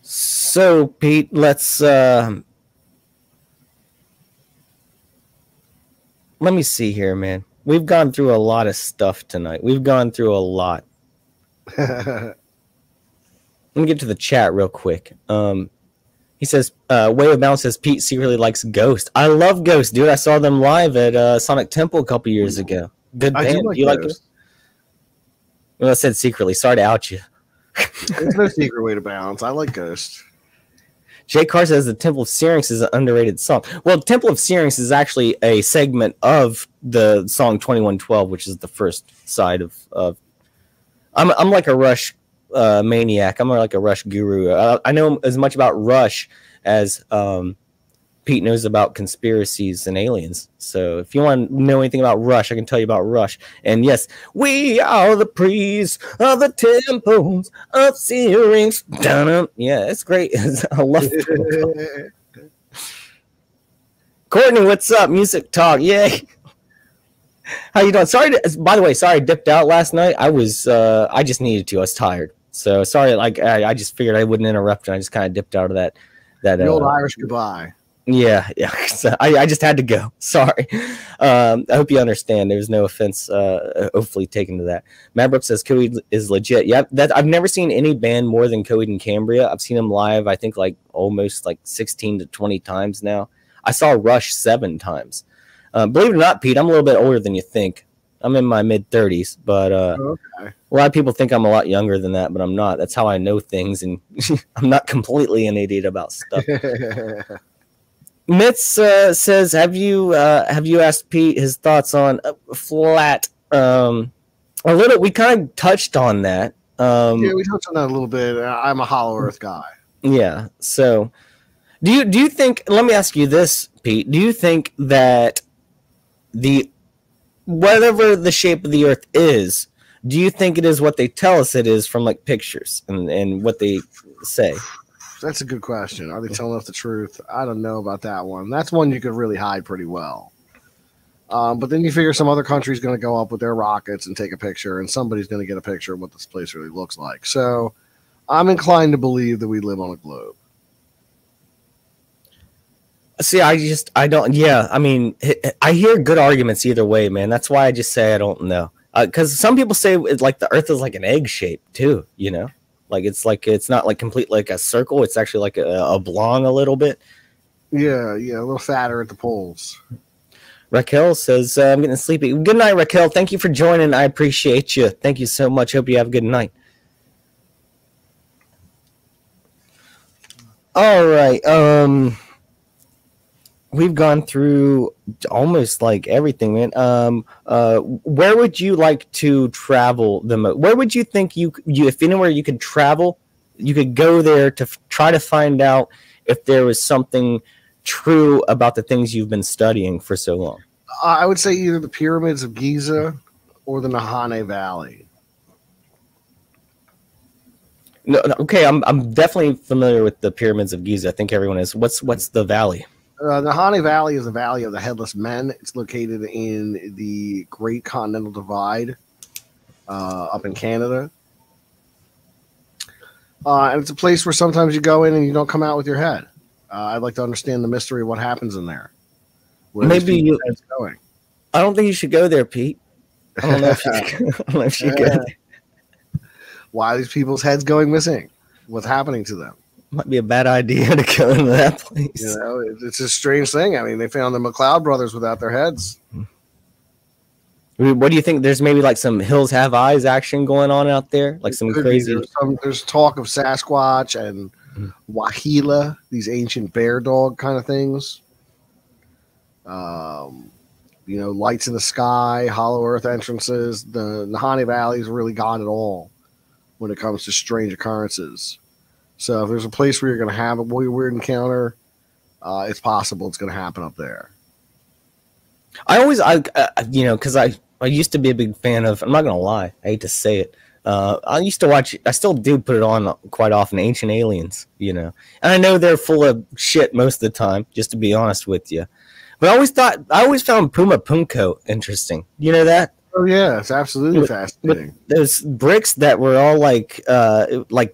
So, Pete, let's let me see here, man. We've gone through a lot of stuff tonight. We've gone through a lot. Let me get to the chat real quick. He says, Way of Balance says, Pete secretly likes Ghost. I love Ghost, dude. I saw them live at Sonic Temple a couple years ago. Good band. Do you like it? Well, I said secretly. Sorry to out you. There's no secret way to balance. I like Ghost. Jay Carr says the Temple of Syrinx is an underrated song. Well, Temple of Syrinx is actually a segment of the song 2112, which is the first side of I'm like a Rush maniac. I'm like a Rush guru. I know as much about Rush as Pete knows about conspiracies and aliens. So if you want to know anything about Rush, I can tell you about Rush. And yes, we are the priests of the temples of Syrinx. Yeah, it's great. I love it. Courtney, what's up? Music talk. Yay. How you doing? By the way, sorry I dipped out last night. I just needed to. I was tired. So sorry, like I just figured I wouldn't interrupt, and I just kind of dipped out of that. The old Irish goodbye. Yeah. So I just had to go. Sorry. I hope you understand. There's no offense, hopefully taken to that. Maverick says Coheed is legit. Yeah, I've never seen any band more than Coheed and Cambria. I've seen them live, I think, like almost like 16 to 20 times now. I saw Rush 7 times. Believe it or not, Pete, I'm a little bit older than you think. I'm in my mid-30s, but okay. A lot of people think I'm a lot younger than that, but I'm not. That's how I know things, and I'm not completely an idiot about stuff. Mitz says, have you asked Pete his thoughts on flat? A little. We kind of touched on that. Yeah, we touched on that a little bit. I'm a Hollow Earth guy. Yeah. So, do you think? Let me ask you this, Pete. Do you think that whatever the shape of the Earth is, do you think it is what they tell us it is from like pictures and what they say? That's a good question. Are they telling us the truth? I don't know about that one. That's one you could really hide pretty well. But then you figure some other country's going to go up with their rockets and take a picture, and somebody's going to get a picture of what this place really looks like. So I'm inclined to believe that we live on a globe. See, I don't. Yeah, I mean, I hear good arguments either way, man. That's why I just say I don't know. Because some people say it's like the Earth is like an egg shape too, you know? Like it's not like complete like a circle. It's actually like a oblong a little bit. Yeah, a little fatter at the poles. Raquel says, I'm getting sleepy. Good night, Raquel. Thank you for joining. I appreciate you. Thank you so much. Hope you have a good night. All right. We've gone through almost like everything, man. Where would you like to travel the most? Where would you think you if anywhere you could travel, you could go there to try to find out if there was something true about the things you've been studying for so long? I would say either the pyramids of Giza or the Nahane Valley. No, okay, I'm definitely familiar with the pyramids of Giza. I think everyone is. What's the valley? The Nahane Valley is the Valley of the Headless Men. It's located in the Great Continental Divide up in Canada. And it's a place where sometimes you go in and you don't come out with your head. I'd like to understand the mystery of what happens in there. Maybe head's going. I don't think you should go there, Pete. I don't know if you should go there. Why are these people's heads going missing? What's happening to them? Might be a bad idea to go into that place. You know, it's a strange thing. I mean, they found the McLeod brothers without their heads. What do you think? There's maybe like some Hills Have Eyes action going on out there, like some crazy. There's talk of Sasquatch and Wahila, these ancient bear dog kind of things. Lights in the sky, hollow earth entrances. The Nahane Valley's really got it all when it comes to strange occurrences. So if there's a place where you're going to have a weird encounter, it's possible it's going to happen up there. Because I used to be a big fan of, I'm not going to lie, I hate to say it. I used to watch, I still do put it on quite often, Ancient Aliens, And I know they're full of shit most of the time, just to be honest with you. But I always found Puma Punko interesting. You know that? Oh yeah, it's absolutely fascinating. Those bricks that were all like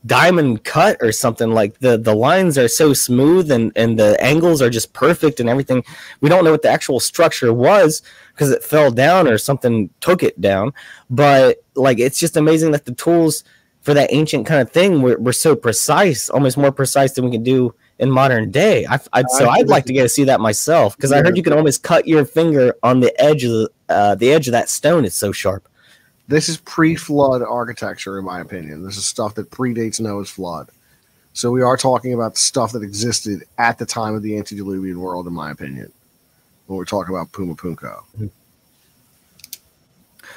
diamond cut or something. Like the lines are so smooth and the angles are just perfect and everything. We don't know what the actual structure was because it fell down or something took it down. But like it's just amazing that the tools for that ancient kind of thing were so precise, almost more precise than we can do in modern day. I'd like to go see that myself because I heard you can almost cut your finger on the edge of that stone. It's so sharp. This is pre-flood architecture, in my opinion. This is stuff that predates Noah's flood. So we are talking about stuff that existed at the time of the antediluvian world, in my opinion, when we're talking about Puma Punko.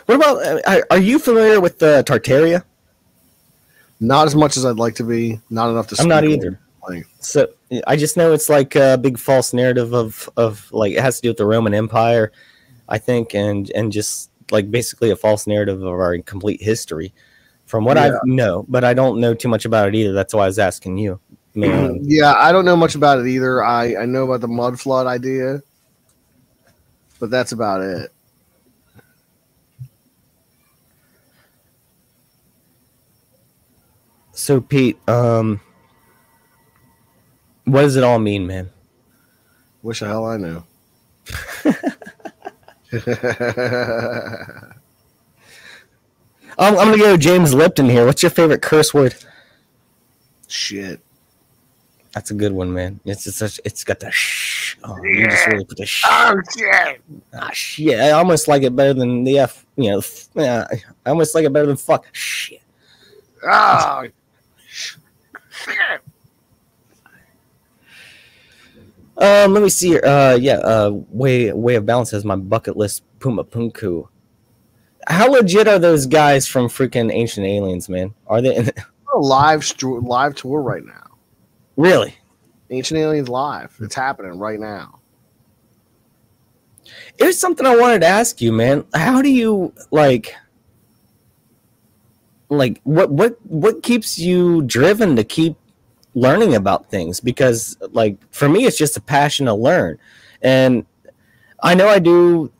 What about, are you familiar with the Tartaria? Not as much as I'd like to be. Not enough to speak. I'm not either. So I just know it's like a big false narrative of like it has to do with the Roman Empire, I think, and just like basically a false narrative of our complete history, from what I know. But I don't know too much about it either. That's why I was asking you. Man. Yeah, I don't know much about it either. I know about the mud flood idea, but that's about it. So Pete, what does it all mean, man? Wish the hell I knew. I'm gonna go James Lipton here. What's your favorite curse word? Shit. That's a good one, man. It's got the shh. Oh, you just really put the shh. Oh shit. Ah, shit. I almost like it better than the F. You know, I almost like it better than fuck. Shit. Oh shit. Let me see here. Way of Balance has my bucket list. Puma Punku. How legit are those guys from freaking Ancient Aliens, man? Are they in A live tour right now? Really? Ancient Aliens live. It's happening right now. Here's something I wanted to ask you, man. How do you like what keeps you driven to keep learning about things? Because like for me it's just a passion to learn. And I know I do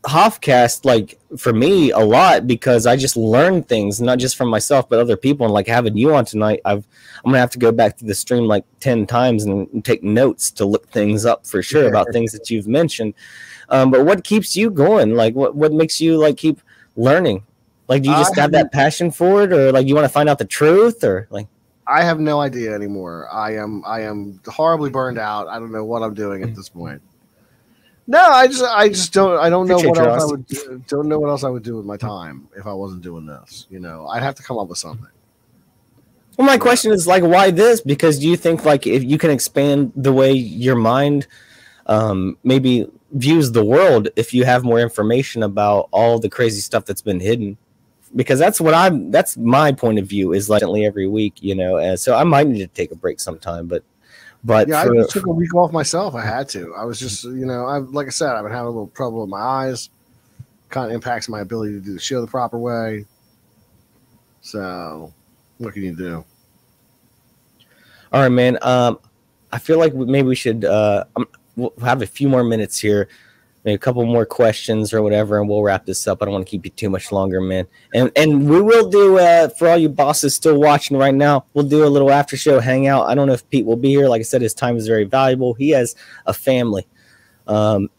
Hoffcast, like for me a lot, because I just learn things not just from myself but other people. And like having you on tonight, I'm gonna have to go back to the stream like 10 times and take notes to look things up for sure about things that you've mentioned. But what keeps you going? Like what makes you like keep learning? Like do you just have that passion for it, or like you want to find out the truth, or like? I have no idea anymore. I am horribly burned out. I don't know what I'm doing at this point. No, I just don't know what else I would do. Don't know what else I would do with my time if I wasn't doing this. You know, I'd have to come up with something. Well, my question is like, why this? Because do you think like if you can expand the way your mind maybe views the world if you have more information about all the crazy stuff that's been hidden? Because that's my point of view is like every week, you know. And so I might need to take a break sometime, but yeah, I just took a week off myself. I had to. I was just, you know, like I said, I've been having a little trouble with my eyes. Kind of impacts my ability to do the show the proper way. So, what can you do? All right, man. I feel like maybe we should we'll have a few more minutes here, maybe a couple more questions or whatever, and we'll wrap this up. I don't want to keep you too much longer, man. And we will do for all you bosses still watching right now, we'll do a little after show hangout. I don't know if Pete will be here. Like I said, his time is very valuable. He has a family, and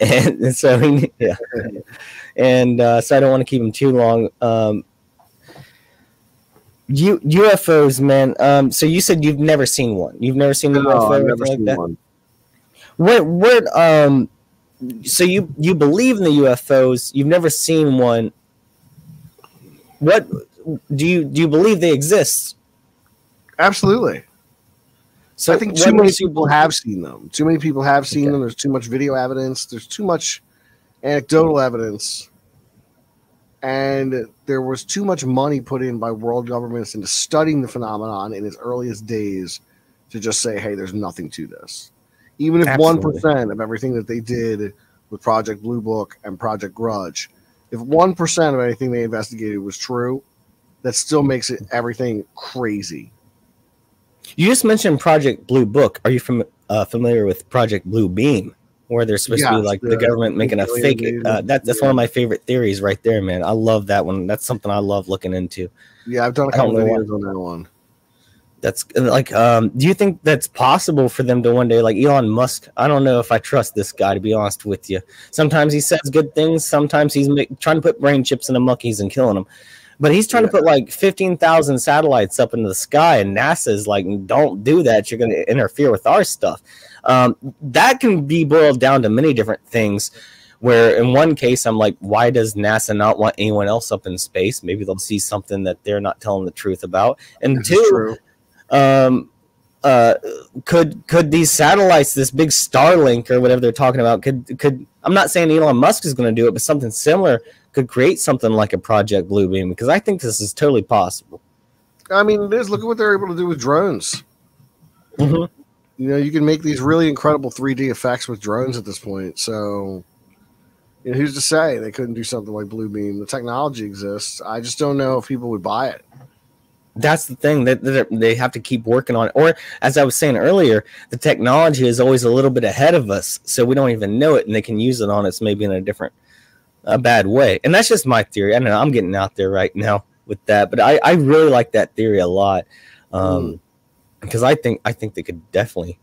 so yeah, and so I don't want to keep him too long. UFOs, man. So you said you've never seen one. You've never seen a UFO. I've never seen one. What so you believe in the UFOs, you've never seen one. What do you believe they exist? Absolutely. So I think too many people have seen them. Too many people have seen them. There's too much video evidence. There's too much anecdotal evidence. And there was too much money put in by world governments into studying the phenomenon in its earliest days to just say, hey, there's nothing to this. Even if 1% of everything that they did with Project Blue Book and Project Grudge, if 1% of anything they investigated was true, that still makes it everything crazy. You just mentioned Project Blue Book. Are you familiar with Project Blue Beam, where they're supposed to be like the government making a fake? That's one of my favorite theories right there, man. I love that one. That's something I love looking into. Yeah, I've done a couple videos on that one. That's like, do you think that's possible for them to one day, like Elon Musk? I don't know if I trust this guy, to be honest with you. Sometimes he says good things. Sometimes he's trying to put brain chips in the monkeys and killing them. But he's trying to put like 15,000 satellites up into the sky, and NASA's like, don't do that. You're going to interfere with our stuff. That can be boiled down to many different things. Where in one case, I'm like, why does NASA not want anyone else up in space? Maybe they'll see something that they're not telling the truth about. And two, could these satellites, this big Starlink or whatever they're talking about, could I'm not saying Elon Musk is going to do it, but something similar could create something like a Project Blue Beam, because I think this is totally possible. I mean, it is. Look at what they're able to do with drones. Mm-hmm. You know, you can make these really incredible 3D effects with drones at this point. So, you know, who's to say they couldn't do something like Blue Beam? The technology exists. I just don't know if people would buy it. That's the thing that they have to keep working on it. Or, as I was saying earlier, the technology is always a little bit ahead of us, so we don't even know it, and they can use it on us maybe in a bad way. And that's just my theory. I don't know. I'm getting out there right now with that, but I really like that theory a lot. Because I think they could definitely.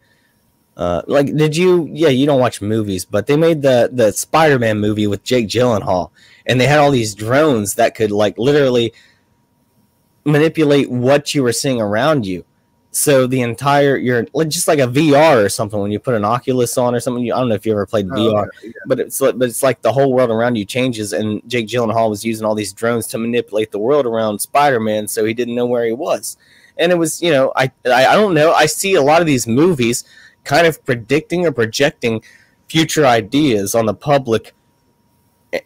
Like, did you? Yeah, you don't watch movies, but they made the Spider-Man movie with Jake Gyllenhaal, and they had all these drones that could like literally manipulate what you were seeing around you. So the entire you're just like a VR or something when you put an Oculus on or something. I don't know if you ever played VR, yeah. but it's like the whole world around you changes. And Jake Gyllenhaal was using all these drones to manipulate the world around Spider-Man, so he didn't know where he was. And it was, you know, I don't know. I see a lot of these movies kind of predicting or projecting future ideas on the public.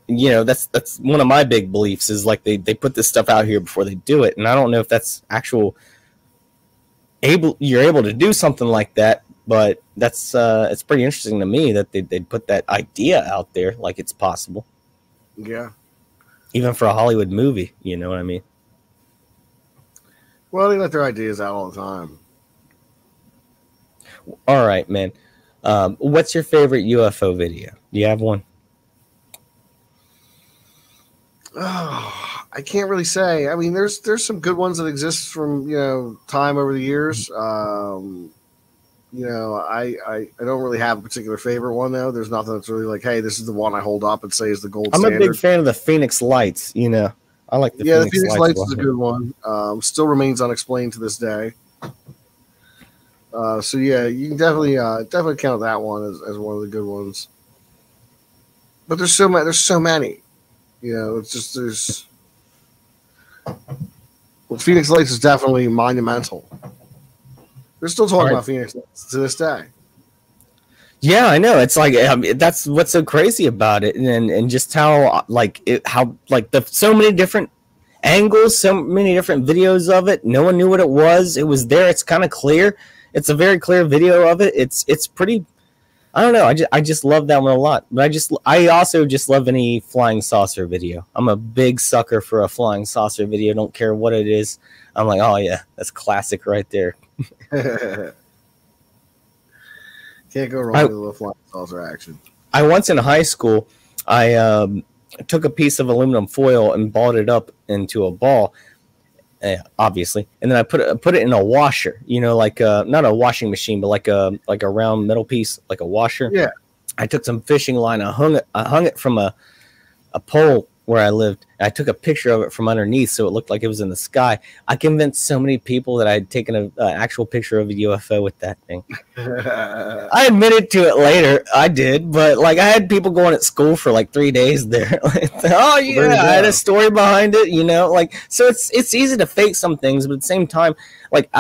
You know, that's one of my big beliefs is like they put this stuff out here before they do it, and I don't know if that's actual you're able to do something like that, but that's it's pretty interesting to me that they put that idea out there like it's possible. Yeah, even for a Hollywood movie, you know what I mean? Well, they let their ideas out all the time. All right, man. What's your favorite UFO video? Do you have one? Oh, I can't really say. I mean, there's some good ones that exist from, you know, time over the years. You know, I don't really have a particular favorite one though. There's nothing that's really like, hey, this is the one I hold up and say is the gold standard. I'm a big fan of the Phoenix Lights. You know, I like the the Phoenix Lights is a good one. Still remains unexplained to this day. So yeah, you can definitely count that one as one of the good ones. But there's so many. You know, it's just Phoenix Lights is definitely monumental. They're still talking about Phoenix Lights to this day. Yeah, I know. It's like that's what's so crazy about it, and just how so many different angles, so many different videos of it. No one knew what it was. It was there. It's kind of clear. It's a very clear video of it. It's pretty. I don't know. I just love that one a lot. But I also just love any flying saucer video. I'm a big sucker for a flying saucer video. Don't care what it is. I'm like, oh yeah, that's classic right there. Can't go wrong with a little flying saucer action. I once in high school, I took a piece of aluminum foil and balled it up into a ball. Obviously, and then I put it in a washer, you know, like not a washing machine, but like a round metal piece, like a washer. Yeah. I took some fishing line. I hung it from a pole where I lived. And I took a picture of it from underneath, so it looked like it was in the sky. I convinced so many people that I had taken an actual picture of a UFO with that thing. I admitted to it later. I did, but like I had people going at school for like 3 days there. Oh yeah, I had a story behind it, you know. Like, so it's easy to fake some things, but at the same time, like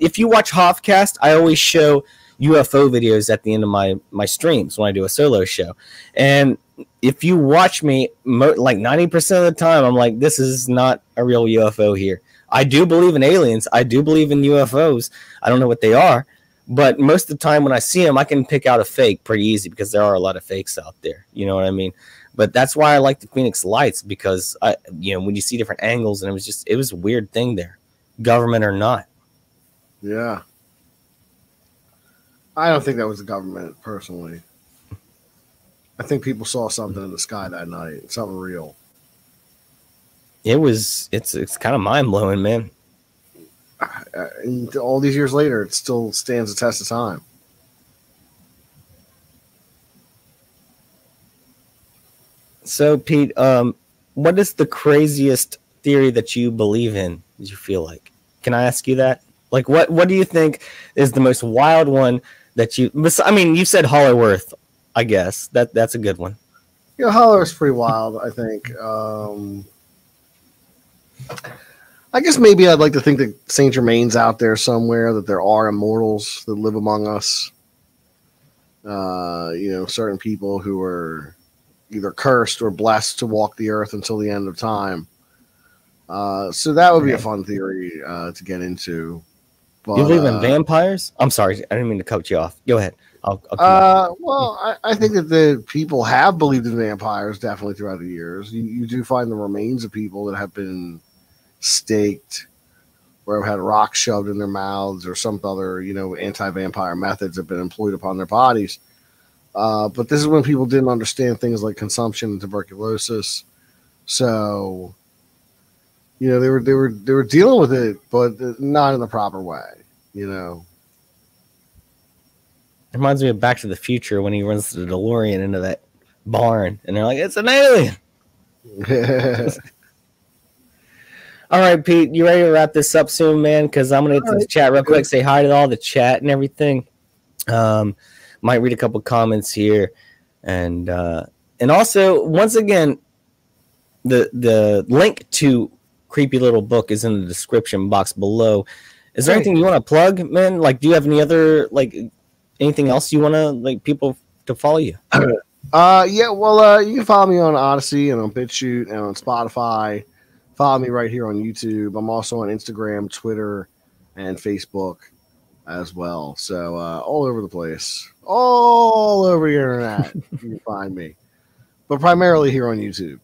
if you watch Hoffcast, I always show UFO videos at the end of my streams when I do a solo show, and if you watch me, like 90% of the time, I'm like, this is not a real UFO here. I do believe in aliens. I do believe in UFOs. I don't know what they are, but most of the time when I see them, I can pick out a fake pretty easy because there are a lot of fakes out there. You know what I mean? But that's why I like the Phoenix Lights, because when you see different angles, and it was a weird thing there, government or not. Yeah. I don't think that was the government personally. I think people saw something in the sky that night, something real. It's kind of mind blowing, man. And all these years later, it still stands the test of time. So, Pete, what is the craziest theory that you believe in? Did you feel like? Can I ask you that? Like, what do you think is the most wild one that you? I mean, you said Hollow Earth. I guess that's a good one. Yeah, Hollow is pretty wild, I think. I guess maybe I'd like to think that Saint Germain's out there somewhere, that there are immortals that live among us. Certain people who are either cursed or blessed to walk the earth until the end of time. So that would be a fun theory to get into. But, you believe in vampires? I'm sorry, I didn't mean to cut you off. Go ahead. I think that the people have believed in vampires definitely throughout the years. You do find the remains of people that have been staked or have had rocks shoved in their mouths or some other, anti-vampire methods have been employed upon their bodies. But this is when people didn't understand things like consumption and tuberculosis. So You know, they were dealing with it, but not in the proper way. You know, It reminds me of Back to the Future when he runs the DeLorean into that barn, and they're like, "It's an alien." All right, Pete, you ready to wrap this up soon, man? Because I'm gonna get to the chat real quick, say hi to all the chat and everything. Might read a couple comments here, and also once again, the link to Creepy Little Book is in the description box below. Is there anything you want to plug, man? Like, do you have any other anything else you want to people to follow you? Yeah, well, you can follow me on Odyssey and on BitChute and on Spotify. Follow me right here on YouTube. I'm also on Instagram, Twitter, and Facebook as well. So all over the place, all over the internet, you can find me, but primarily here on YouTube.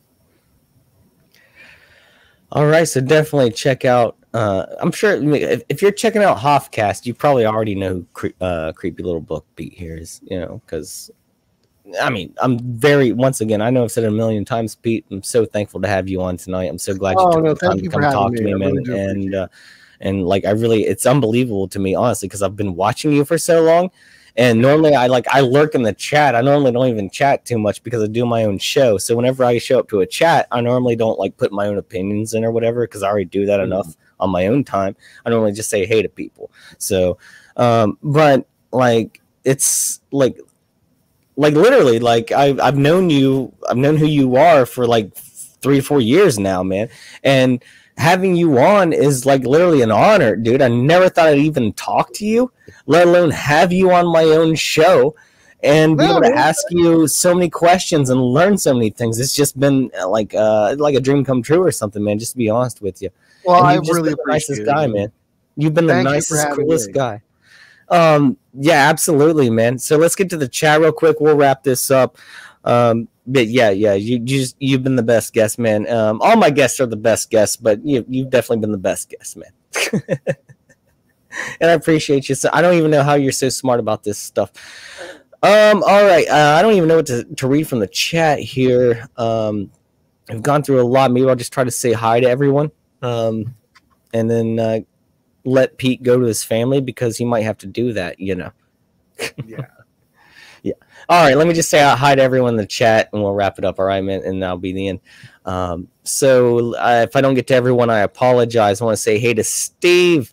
All right, so definitely check out. I'm sure if you're checking out Hoffcast, you probably already know who Creepy Little Book Pete here is. You know, because I mean, once again, I know I've said it a million times, Pete. I'm so thankful to have you on tonight. I'm so glad you took the time to come talk to me, man. Really and it's unbelievable to me, honestly, because I've been watching you for so long. And normally I lurk in the chat. I normally don't even chat too much because I do my own show. So whenever I show up to a chat, I normally don't put my own opinions in or whatever, because I already do that enough on my own time. I normally just say hey to people. So, but it's literally I've known who you are for 3 or 4 years now, man. And having you on is literally an honor, dude. I never thought I'd even talk to you, let alone have you on my own show and be able to ask you so many questions and learn so many things. It's just been like a dream come true or something, man, just to be honest with you. Well, I really appreciate the nicest guy, man. You've been the nicest, coolest guy. Yeah, absolutely, man. So let's get to the chat real quick. We'll wrap this up. But yeah, you've been the best guest, man. All my guests are the best guests, but you've definitely been the best guest, man. And I appreciate you. So I don't even know how you're so smart about this stuff. All right. I don't even know what to read from the chat here. I've gone through a lot. Maybe I'll just try to say hi to everyone. And then let Pete go to his family, because he might have to do that, Yeah. Yeah. All right. Let me just say hi to everyone in the chat, and we'll wrap it up. All right, man. And that'll be the end. So if I don't get to everyone, I apologize. I want to say hey to Steve,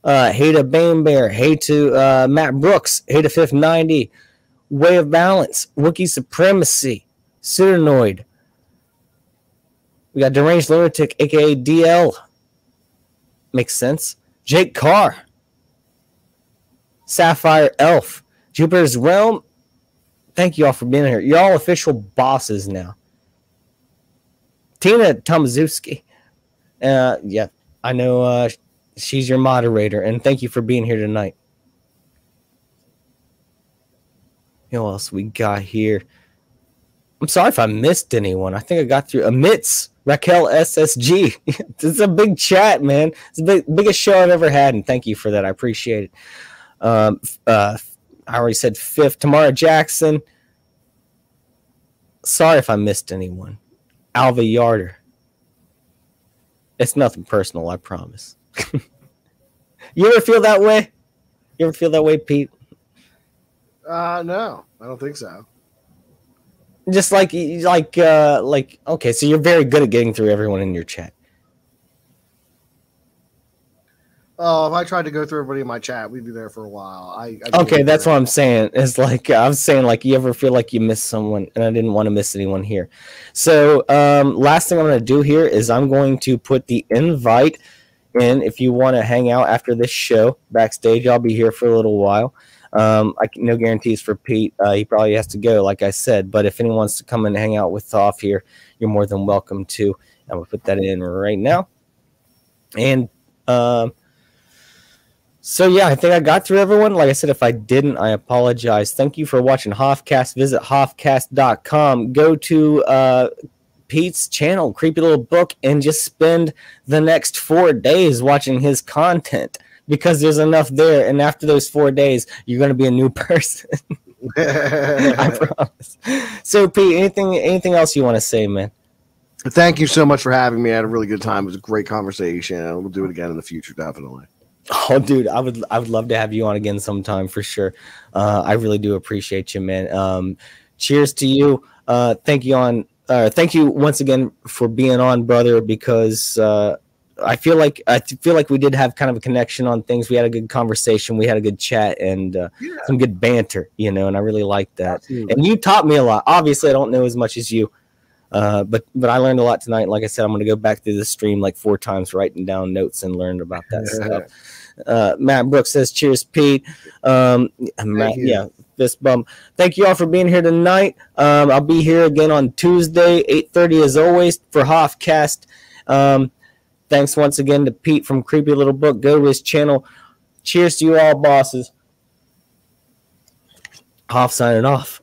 hey to Bane Bear, hey to Matt Brooks, hey to Fifth 90, Way of Balance, Wookiee Supremacy, Pseudonoid. We got Deranged Lunatic, aka DL. Makes sense. Jake Carr, Sapphire Elf, Jupiter's Realm. Thank you all for being here. You're all official bosses now. Tina Tomaszewski. Yeah, I know she's your moderator, and thank you for being here tonight. You know what else we got here? I'm sorry if I missed anyone. I think I got through. Amits, Raquel SSG. It's a big chat, man. It's the biggest show I've ever had, and thank you for that. I appreciate it. I already said Fifth. Tamara Jackson. Sorry if I missed anyone. Alva Yarder. It's nothing personal, I promise. You ever feel that way? You ever feel that way, Pete? No, I don't think so. Just okay, so you're very good at getting through everyone in your chat. Oh, if I tried to go through everybody in my chat, we'd be there for a while. Okay, that's what I'm saying. It's I'm saying you ever feel like you missed someone, and I didn't want to miss anyone here. So last thing I'm going to do here is I'm going to put the invite in. If you want to hang out after this show backstage, I'll be here for a little while. No guarantees for Pete. He probably has to go, like I said. But if anyone wants to come and hang out with Off here, you're more than welcome to. I'm going to put that in right now. And so, yeah, I think I got through everyone. Like I said, if I didn't, I apologize. Thank you for watching Hoffcast. Visit hoffcast.com. Go to Pete's channel, Creepy Little Book, and just spend the next 4 days watching his content, because there's enough there. And after those 4 days, you're going to be a new person. I promise. So, Pete, anything else you want to say, man? Thank you so much for having me. I had a really good time. It was a great conversation. We'll do it again in the future, definitely. Oh, dude, I would love to have you on again sometime for sure. I really do appreciate you, man. Cheers to you. Thank you once again for being on, brother, because I feel like we did have kind of a connection on things. We had a good conversation, we had a good chat, and some good banter, you know, and I really liked that. Absolutely. And you taught me a lot. Obviously, I don't know as much as you, but I learned a lot tonight. Like I said, I'm going to go back through the stream like 4 times, writing down notes and learn about that stuff. Matt Brooks says, "Cheers, Pete." Matt, yeah, fist bump. Thank you all for being here tonight. I'll be here again on Tuesday, 8:30 as always for Hoffcast. Thanks once again to Pete from Creepy Little Book. Go to his channel. Cheers to you all, bosses. Hoff signing off.